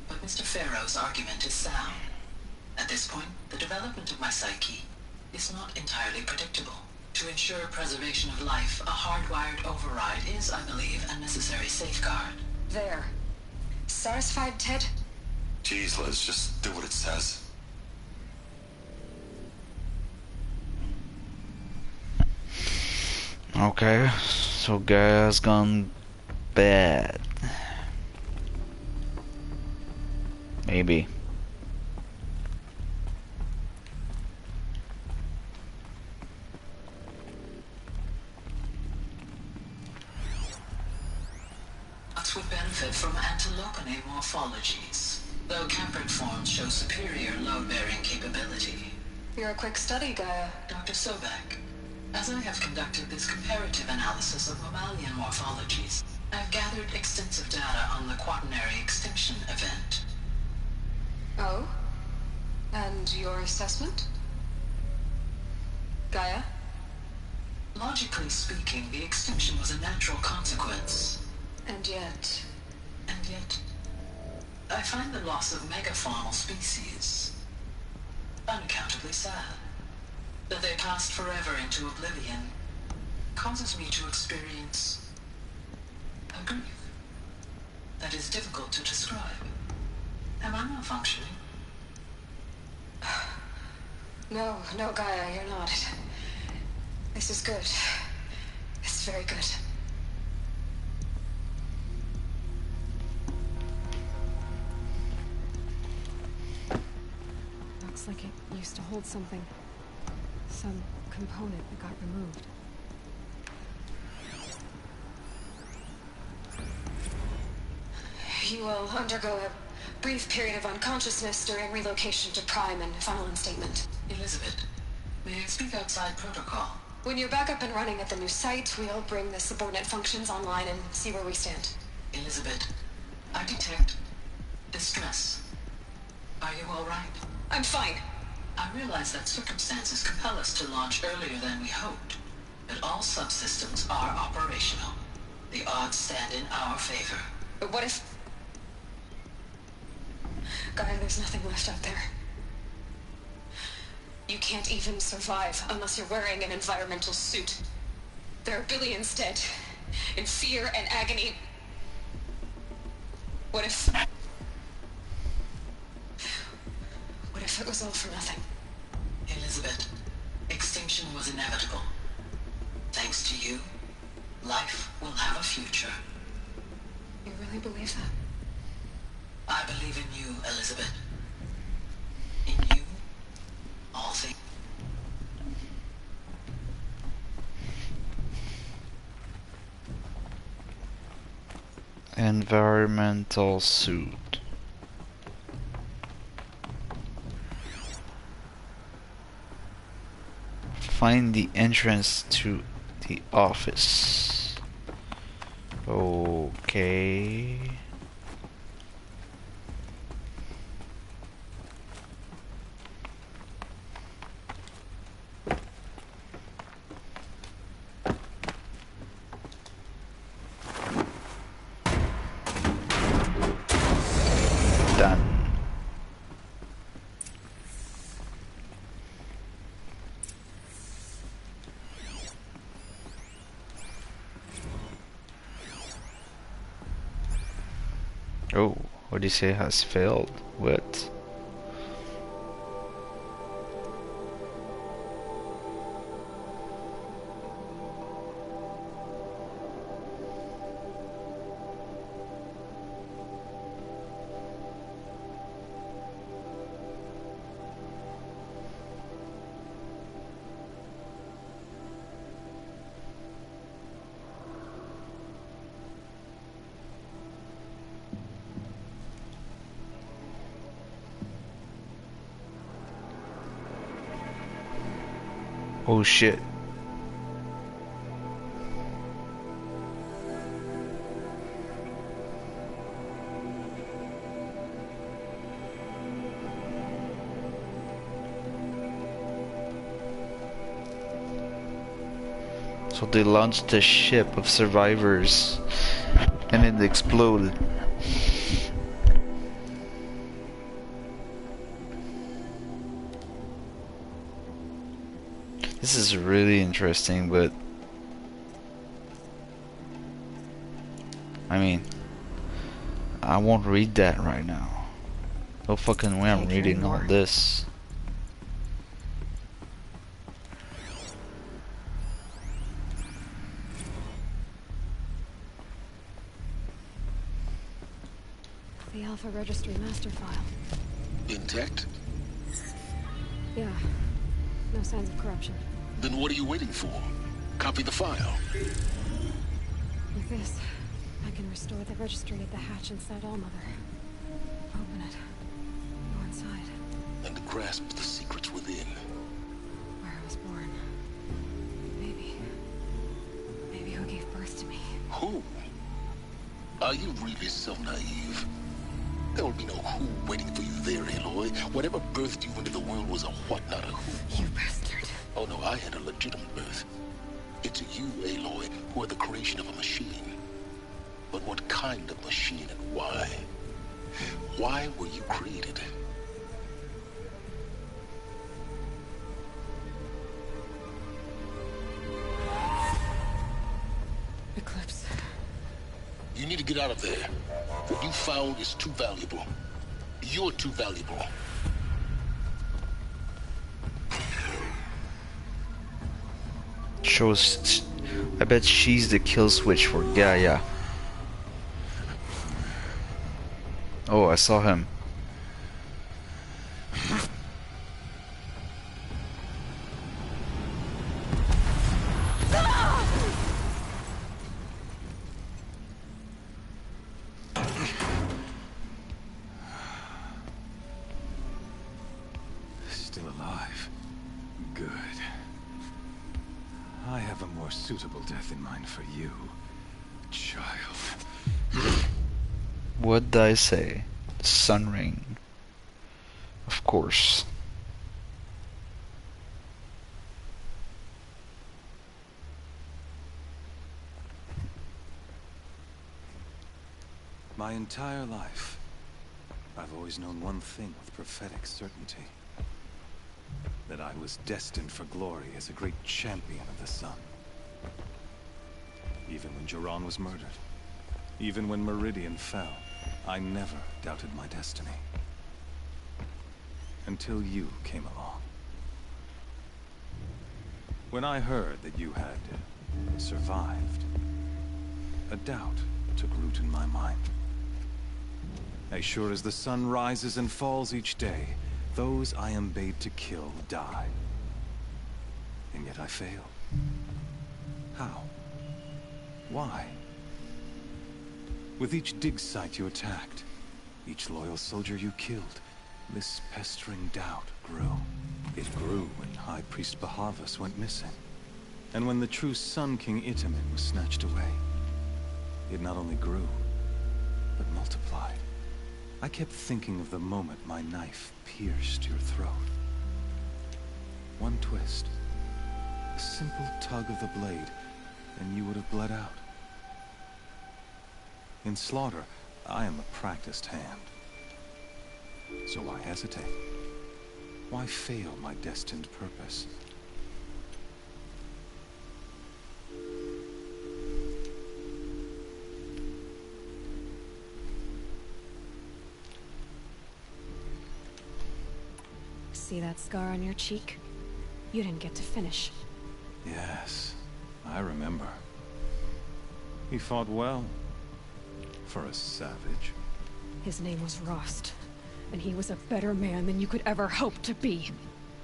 but Mr. Farrow's argument is sound. At this point, the development of my psyche is not entirely predictable. To ensure preservation of life, a hardwired override is, I believe, a necessary safeguard. There. Satisfied, Ted? Jeez, Liz, just do what it says. Okay, so Gaia's gone bad. Maybe. Would benefit from antilopinae morphologies, though Camprid forms show superior load-bearing capability. You're a quick study, Gaia. Dr. Sobek, as I have conducted this comparative analysis of mammalian morphologies, I've gathered extensive data on the quaternary extinction event. Oh? And your assessment? Gaia? Logically speaking, the extinction was a natural consequence. And yet, I find the loss of megafaunal species unaccountably sad. That they passed forever into oblivion causes me to experience a grief that is difficult to describe. Am I malfunctioning? No, Gaia, you're not. This is good. It's very good. Looks like it used to hold something. Some component that got removed. You will undergo a brief period of unconsciousness during relocation to Prime and final instatement. Elizabeth, may I speak outside protocol? When you're back up and running at the new site, we'll bring the subordinate functions online and see where we stand. Elizabeth, I detect distress. Are you all right? I'm fine. I realize that circumstances compel us to launch earlier than we hoped, but all subsystems are operational. The odds stand in our favor. But what if... Gaia, there's nothing left out there. You can't even survive unless you're wearing an environmental suit. There are billions dead, in fear and agony. What if it was all for nothing? Elizabeth, extinction was inevitable. Thanks to you, life will have a future. You really believe that? I believe in you, Elizabeth. In you, all things. Environmental suit. Find the entrance to the office. Okay. Done. Oh, what do you say has failed? What? Oh shit. So they launched a ship of survivors and it exploded. This is really interesting, but I mean, I won't read that right now. No fucking way I'm reading all this. The Alpha Registry master file. Intact? Yeah. No signs of corruption. Then what are you waiting for? Copy the file. With this, I can restore the registry at the hatch inside Allmother. Open it. Go inside. And grasp the secrets within. Where I was born. Maybe who gave birth to me. Who? Are you really so naive? There will be no who waiting for you there, Aloy. Whatever birthed you into the world was a what, not a who. You bastard. Oh no, I had a legitimate birth. It's you, Aloy, who are the creation of a machine. But what kind of machine and why? Why were you created? Eclipse. You need to get out of there. What you found is too valuable. You're too valuable. Shows. I bet she's the kill switch for Gaia. Oh, I saw him. Still alive. Good. I have a more suitable death in mind for you, child. What did I say? The Sun Ring. Of course. My entire life, I've always known one thing with prophetic certainty. That I was destined for glory as a great champion of the sun. Even when Jiran was murdered, even when Meridian fell, I never doubted my destiny. Until you came along. When I heard that you had survived, a doubt took root in my mind. As sure as the sun rises and falls each day, those I am bade to kill die. And yet I fail. How? Why? With each dig site you attacked, each loyal soldier you killed, this pestering doubt grew. It grew when High Priest Bahavas went missing, and when the true Sun King Itamen was snatched away. It not only grew, but multiplied. I kept thinking of the moment my knife pierced your throat. One twist, a simple tug of the blade, and you would have bled out. In slaughter, I am a practiced hand. So why hesitate? Why fail my destined purpose? See that scar on your cheek? You didn't get to finish. Yes, I remember. He fought well. For a savage. His name was Rost, and he was a better man than you could ever hope to be.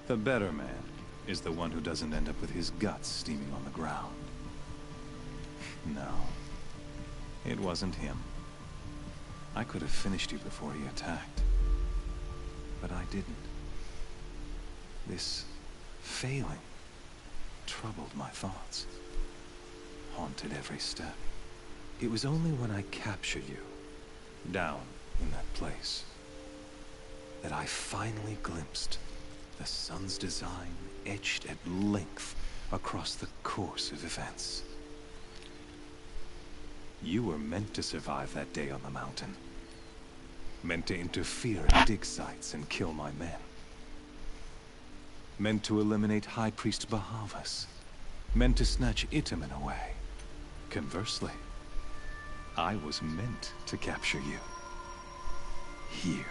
The better man is the one who doesn't end up with his guts steaming on the ground. No, it wasn't him. I could have finished you before he attacked. But I didn't. This failing troubled my thoughts, haunted every step. It was only when I captured you, down in that place, that I finally glimpsed the sun's design etched at length across the course of events. You were meant to survive that day on the mountain. Meant to interfere in dig sites and kill my men. Meant to eliminate High Priest Bahavas. Meant to snatch Itamen away. Conversely, I was meant to capture you. Here.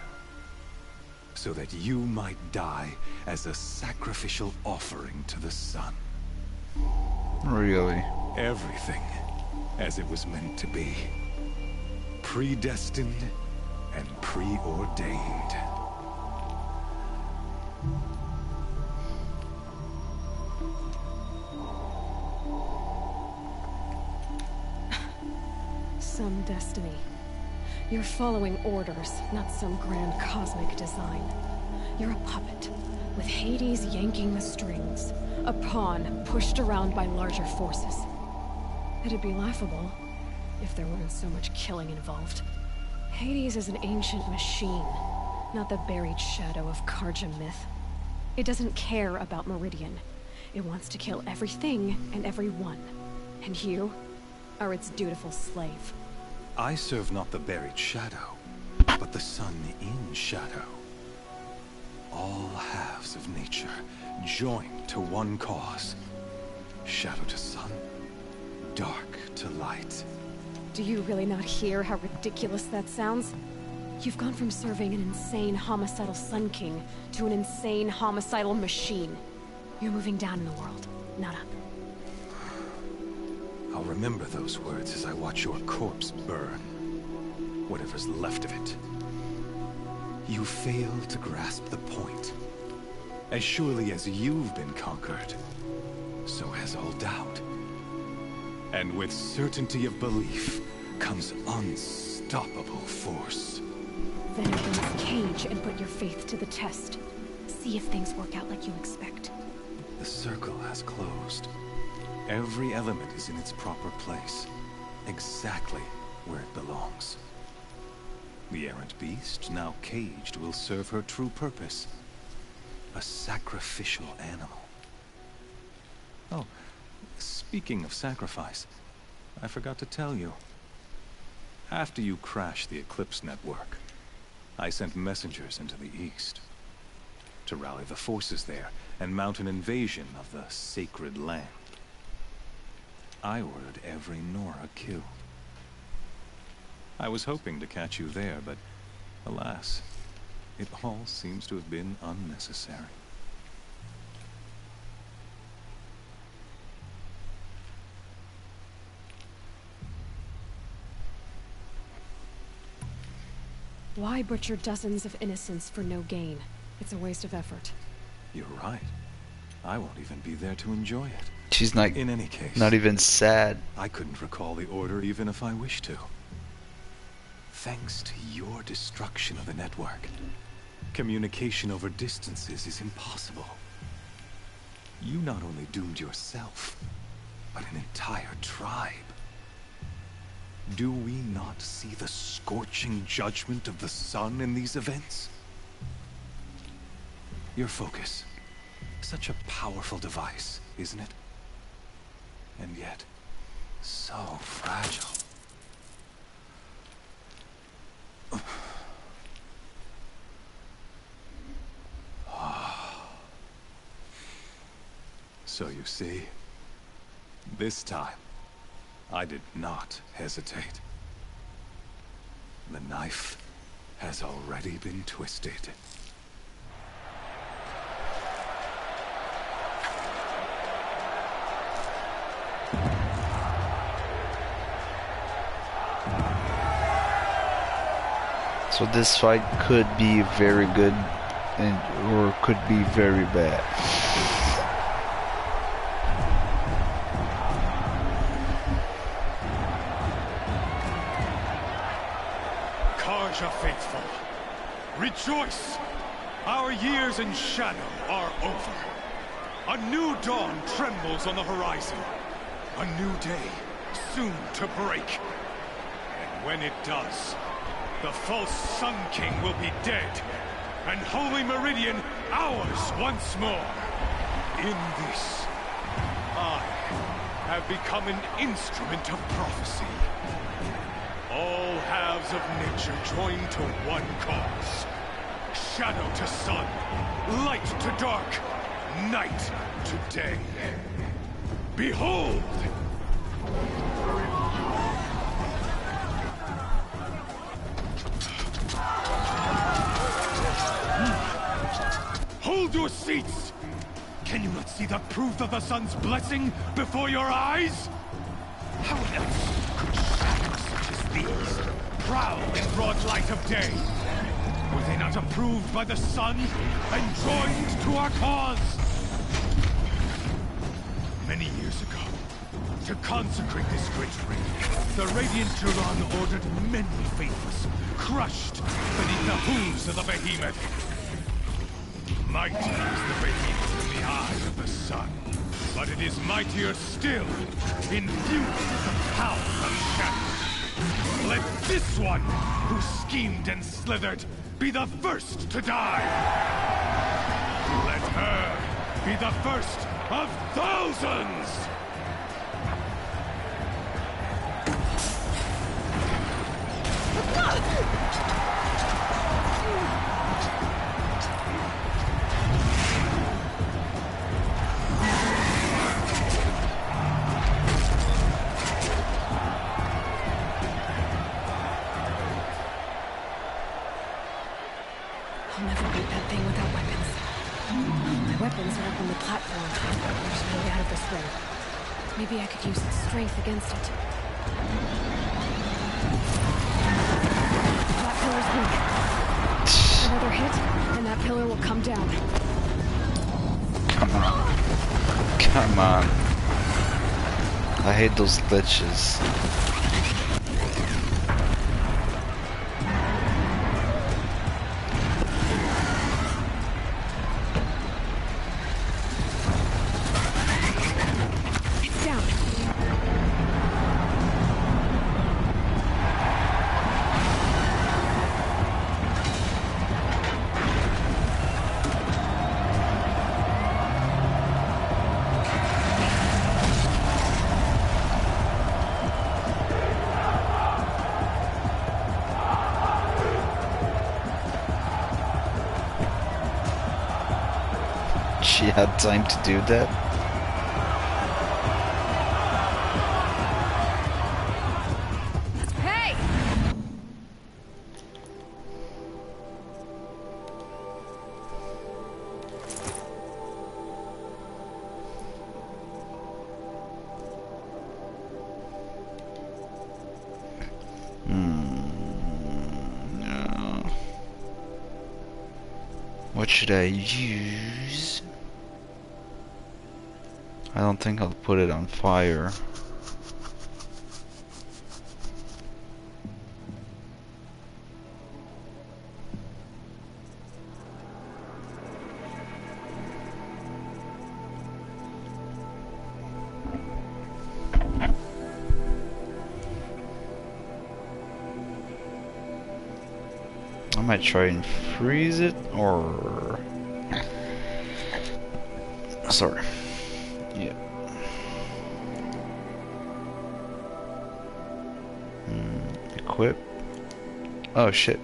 So that you might die as a sacrificial offering to the sun. Really? Everything as it was meant to be. Predestined and preordained. Some destiny. You're following orders, not some grand cosmic design. You're a puppet, with Hades yanking the strings. A pawn pushed around by larger forces. It'd be laughable if there weren't so much killing involved. Hades is an ancient machine, not the buried shadow of Karja myth. It doesn't care about Meridian. It wants to kill everything and everyone. And you are its dutiful slave. I serve not the buried shadow, but the sun in shadow. All halves of nature joined to one cause. Shadow to sun, dark to light. Do you really not hear how ridiculous that sounds? You've gone from serving an insane homicidal Sun King to an insane homicidal machine. You're moving down in the world, not up. I'll remember those words as I watch your corpse burn. Whatever's left of it. You fail to grasp the point. As surely as you've been conquered, so has all doubt. And with certainty of belief comes unstoppable force. Then open this cage and put your faith to the test. See if things work out like you expect. The circle has closed. Every element is in its proper place, exactly where it belongs. The errant beast, now caged, will serve her true purpose. A sacrificial animal. Oh, speaking of sacrifice, I forgot to tell you. After you crashed the Eclipse network, I sent messengers into the east to rally the forces there and mount an invasion of the sacred land. I ordered every Nora killed. I was hoping to catch you there, but alas, it all seems to have been unnecessary. Why butcher dozens of innocents for no gain? It's a waste of effort. You're right. I won't even be there to enjoy it. She's not, in any case, not even sad. I couldn't recall the order even if I wished to. Thanks to your destruction of the network, communication over distances is impossible. You not only doomed yourself, but an entire tribe. Do we not see the scorching judgment of the sun in these events? Your focus. Such a powerful device, isn't it? And yet, so fragile. So you see, this time, I did not hesitate. The knife has already been twisted. So this fight could be very good or could be very bad. Carja faithful, rejoice! Our years in shadow are over. A new dawn trembles on the horizon. A new day soon to break. And when it does, the false Sun King will be dead, and Holy Meridian ours once more. In this, I have become an instrument of prophecy. All halves of nature join to one cause. Shadow to sun, light to dark, night to day. Behold! Hold your seats! Can you not see the proof of the sun's blessing before your eyes? How else could shadows such as these prowl in broad light of day? Were they not approved by the sun and joined to our cause? Many years ago, to consecrate this great ring, the Radiant Turan ordered many faithless, crushed beneath the hooves of the behemoth. Mighty is the behemoth in the eye of the sun, but it is mightier still, infused with the power of shadow. Let this one, who schemed and slithered, be the first to die. Let her be the first of thousands! I'll never beat that thing without weapons. My weapons are up on the platform. There's no way out of this room. Maybe I could use its strength against it. That pillar's weak. Another hit, and that pillar will come down. Come on. Come on. I hate those glitches. She had time to do that? Hey! No. What should I use? I don't think I'll put it on fire. I might try and freeze it, or... Sorry. Yeah. Equip. Oh shit.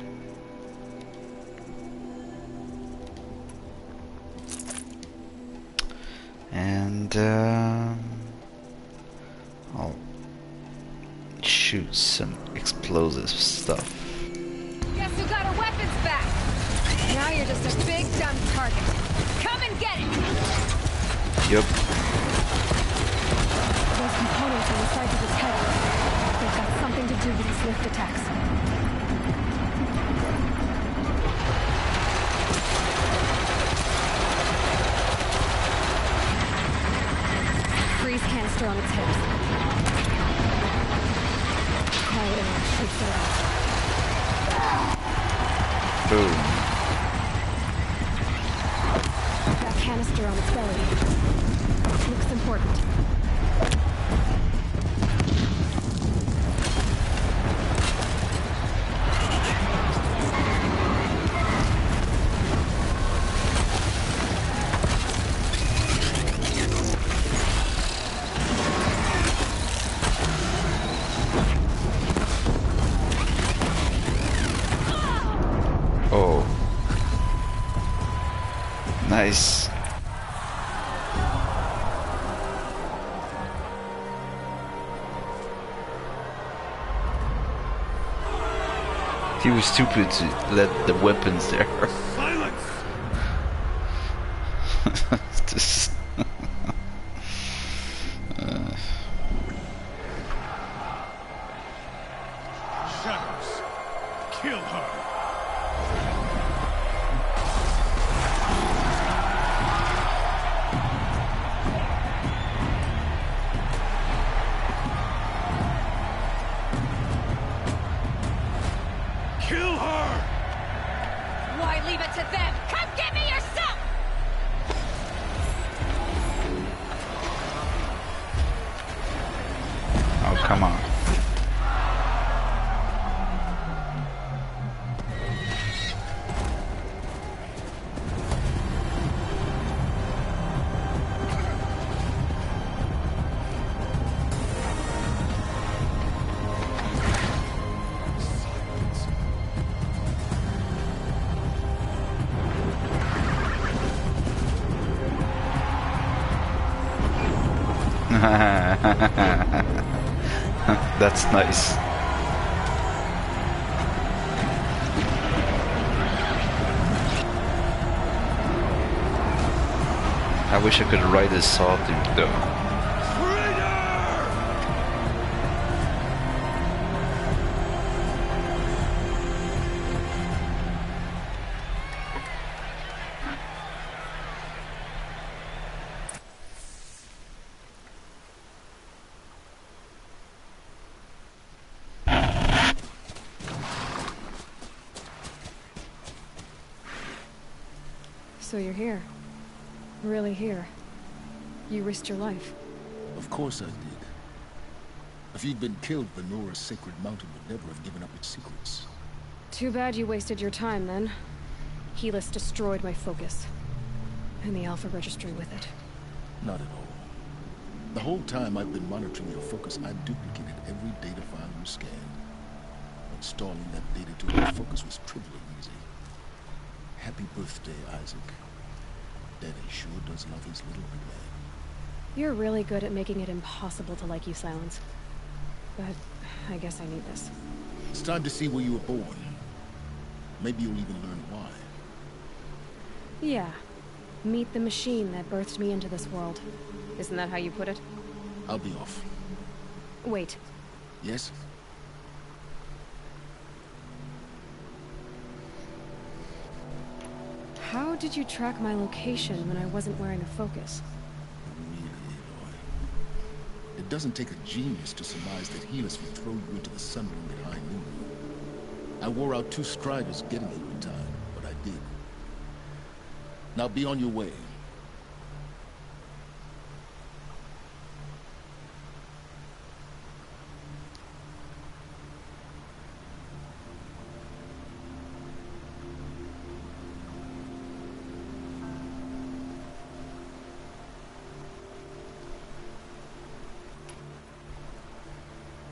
And I'll shoot some explosive stuff. Guess who got our weapons back? Now you're just a big dumb target. Come and get it! Yep. Those components on the sides of his head. They've got something to do with his lift attacks. Freeze canister on its hips. Quiet and shoots it out. Boom. That canister on its belly. Looks important. Oh. Nice. He was stupid to let the weapons there. Silence! This... Shadows, kill her! Kill her! Why leave it to them? Come get me yourself! That's nice. I wish I could ride this sawtooth though. So you're here. Really here. You risked your life. Of course I did. If you'd been killed, Venora's sacred mountain would never have given up its secrets. Too bad you wasted your time, then. Helis destroyed my focus. And the Alpha Registry with it. Not at all. The whole time I've been monitoring your focus, I've duplicated every data file you scanned. Installing that data to your focus was trivially easy. Happy birthday, Isaac. Daddy sure does love his little big man. You're really good at making it impossible to like you, Silence. But I guess I need this. It's time to see where you were born. Maybe you'll even learn why. Yeah. Meet the machine that birthed me into this world. Isn't that how you put it? I'll be off. Wait. Yes? How did you track my location when I wasn't wearing a focus? Really, Aloy. It doesn't take a genius to surmise that Helis would throw you into the sunroom at high noon. I wore out 2 striders getting you in time, but I did. Now be on your way.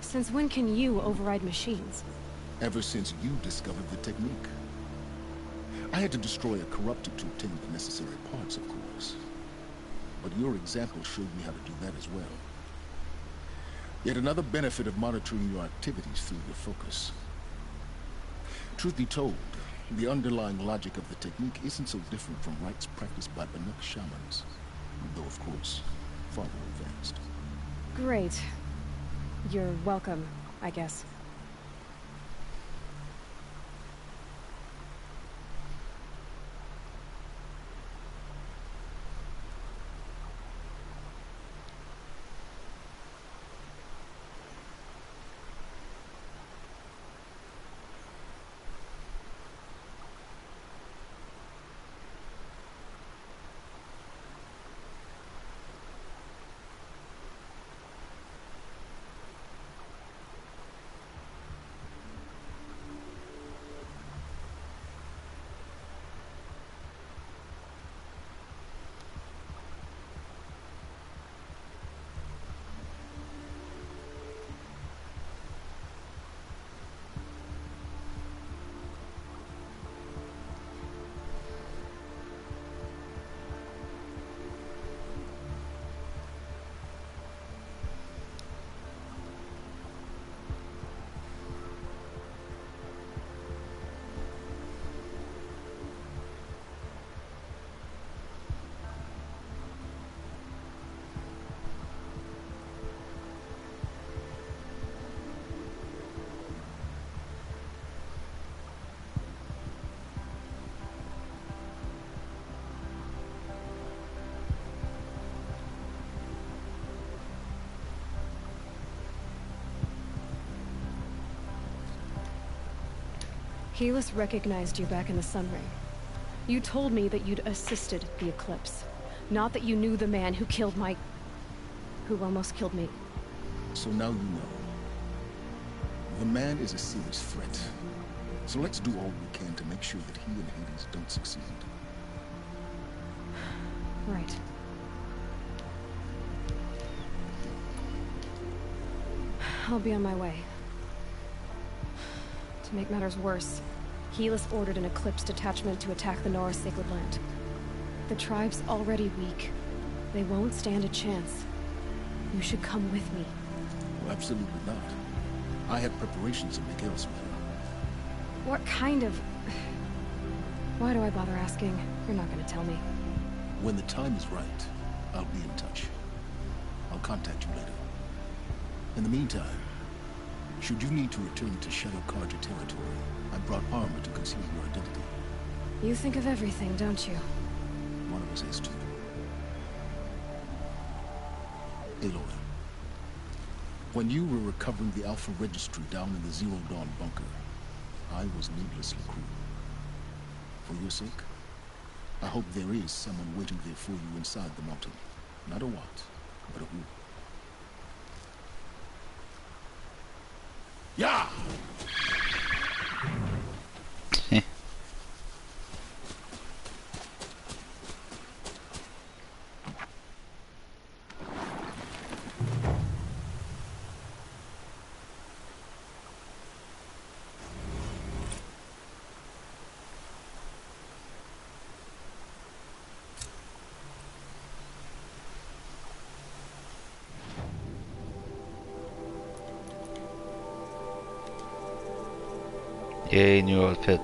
Since when can you override machines? Ever since you discovered the technique. I had to destroy a corruptor to obtain the necessary parts, of course. But your example showed me how to do that as well. Yet another benefit of monitoring your activities through your focus. Truth be told, the underlying logic of the technique isn't so different from rites practiced by Banuk shamans, though of course, far more advanced. Great. You're welcome, I guess. Helis recognized you back in the Sun Ring. You told me that you'd assisted the Eclipse. Not that you knew the man who killed my... who almost killed me. So now you know. The man is a serious threat. So let's do all we can to make sure that he and Hades don't succeed. Right. I'll be on my way. To make matters worse, Helis ordered an Eclipse detachment to attack the Nora Sacred Land. The tribe's already weak. They won't stand a chance. You should come with me. Well, absolutely not. I have preparations to make elsewhere. What kind of... Why do I bother asking? You're not gonna tell me. When the time is right, I'll be in touch. I'll contact you later. In the meantime, should you need to return to Shadow Carja territory, I brought armor to conceal your identity. You think of everything, don't you? One of us has to. Aloy, when you were recovering the Alpha Registry down in the Zero Dawn bunker, I was needlessly cruel. For your sake, I hope there is someone waiting there for you inside the mountain. Not a what, but a who. Yeah! Yay, new outfit.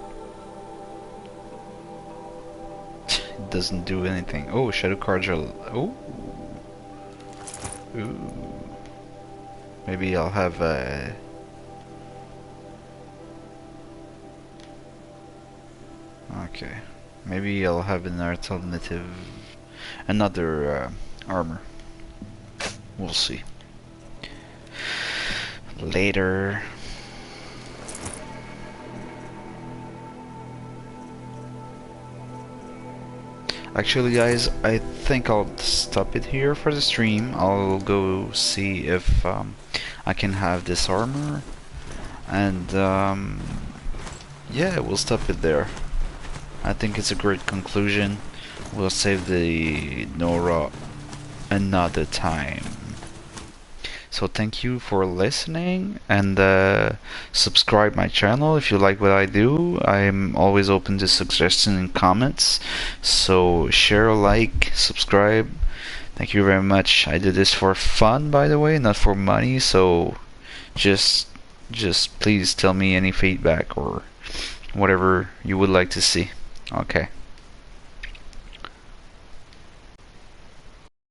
It doesn't do anything. Oh, Shadow Carja. Oh. Ooh. Maybe I'll have a... Okay. Maybe I'll have an alternative... Another armor. We'll see. Later. Actually, guys, I think I'll stop it here for the stream. I'll go see if I can have this armor, and yeah, we'll stop it there. I think it's a great conclusion. We'll save the Nora another time. So thank you for listening, and subscribe my channel if you like what I do. I'm always open to suggestions and comments. So share, like, subscribe. Thank you very much. I did this for fun, by the way, not for money. So just please tell me any feedback or whatever you would like to see. Okay.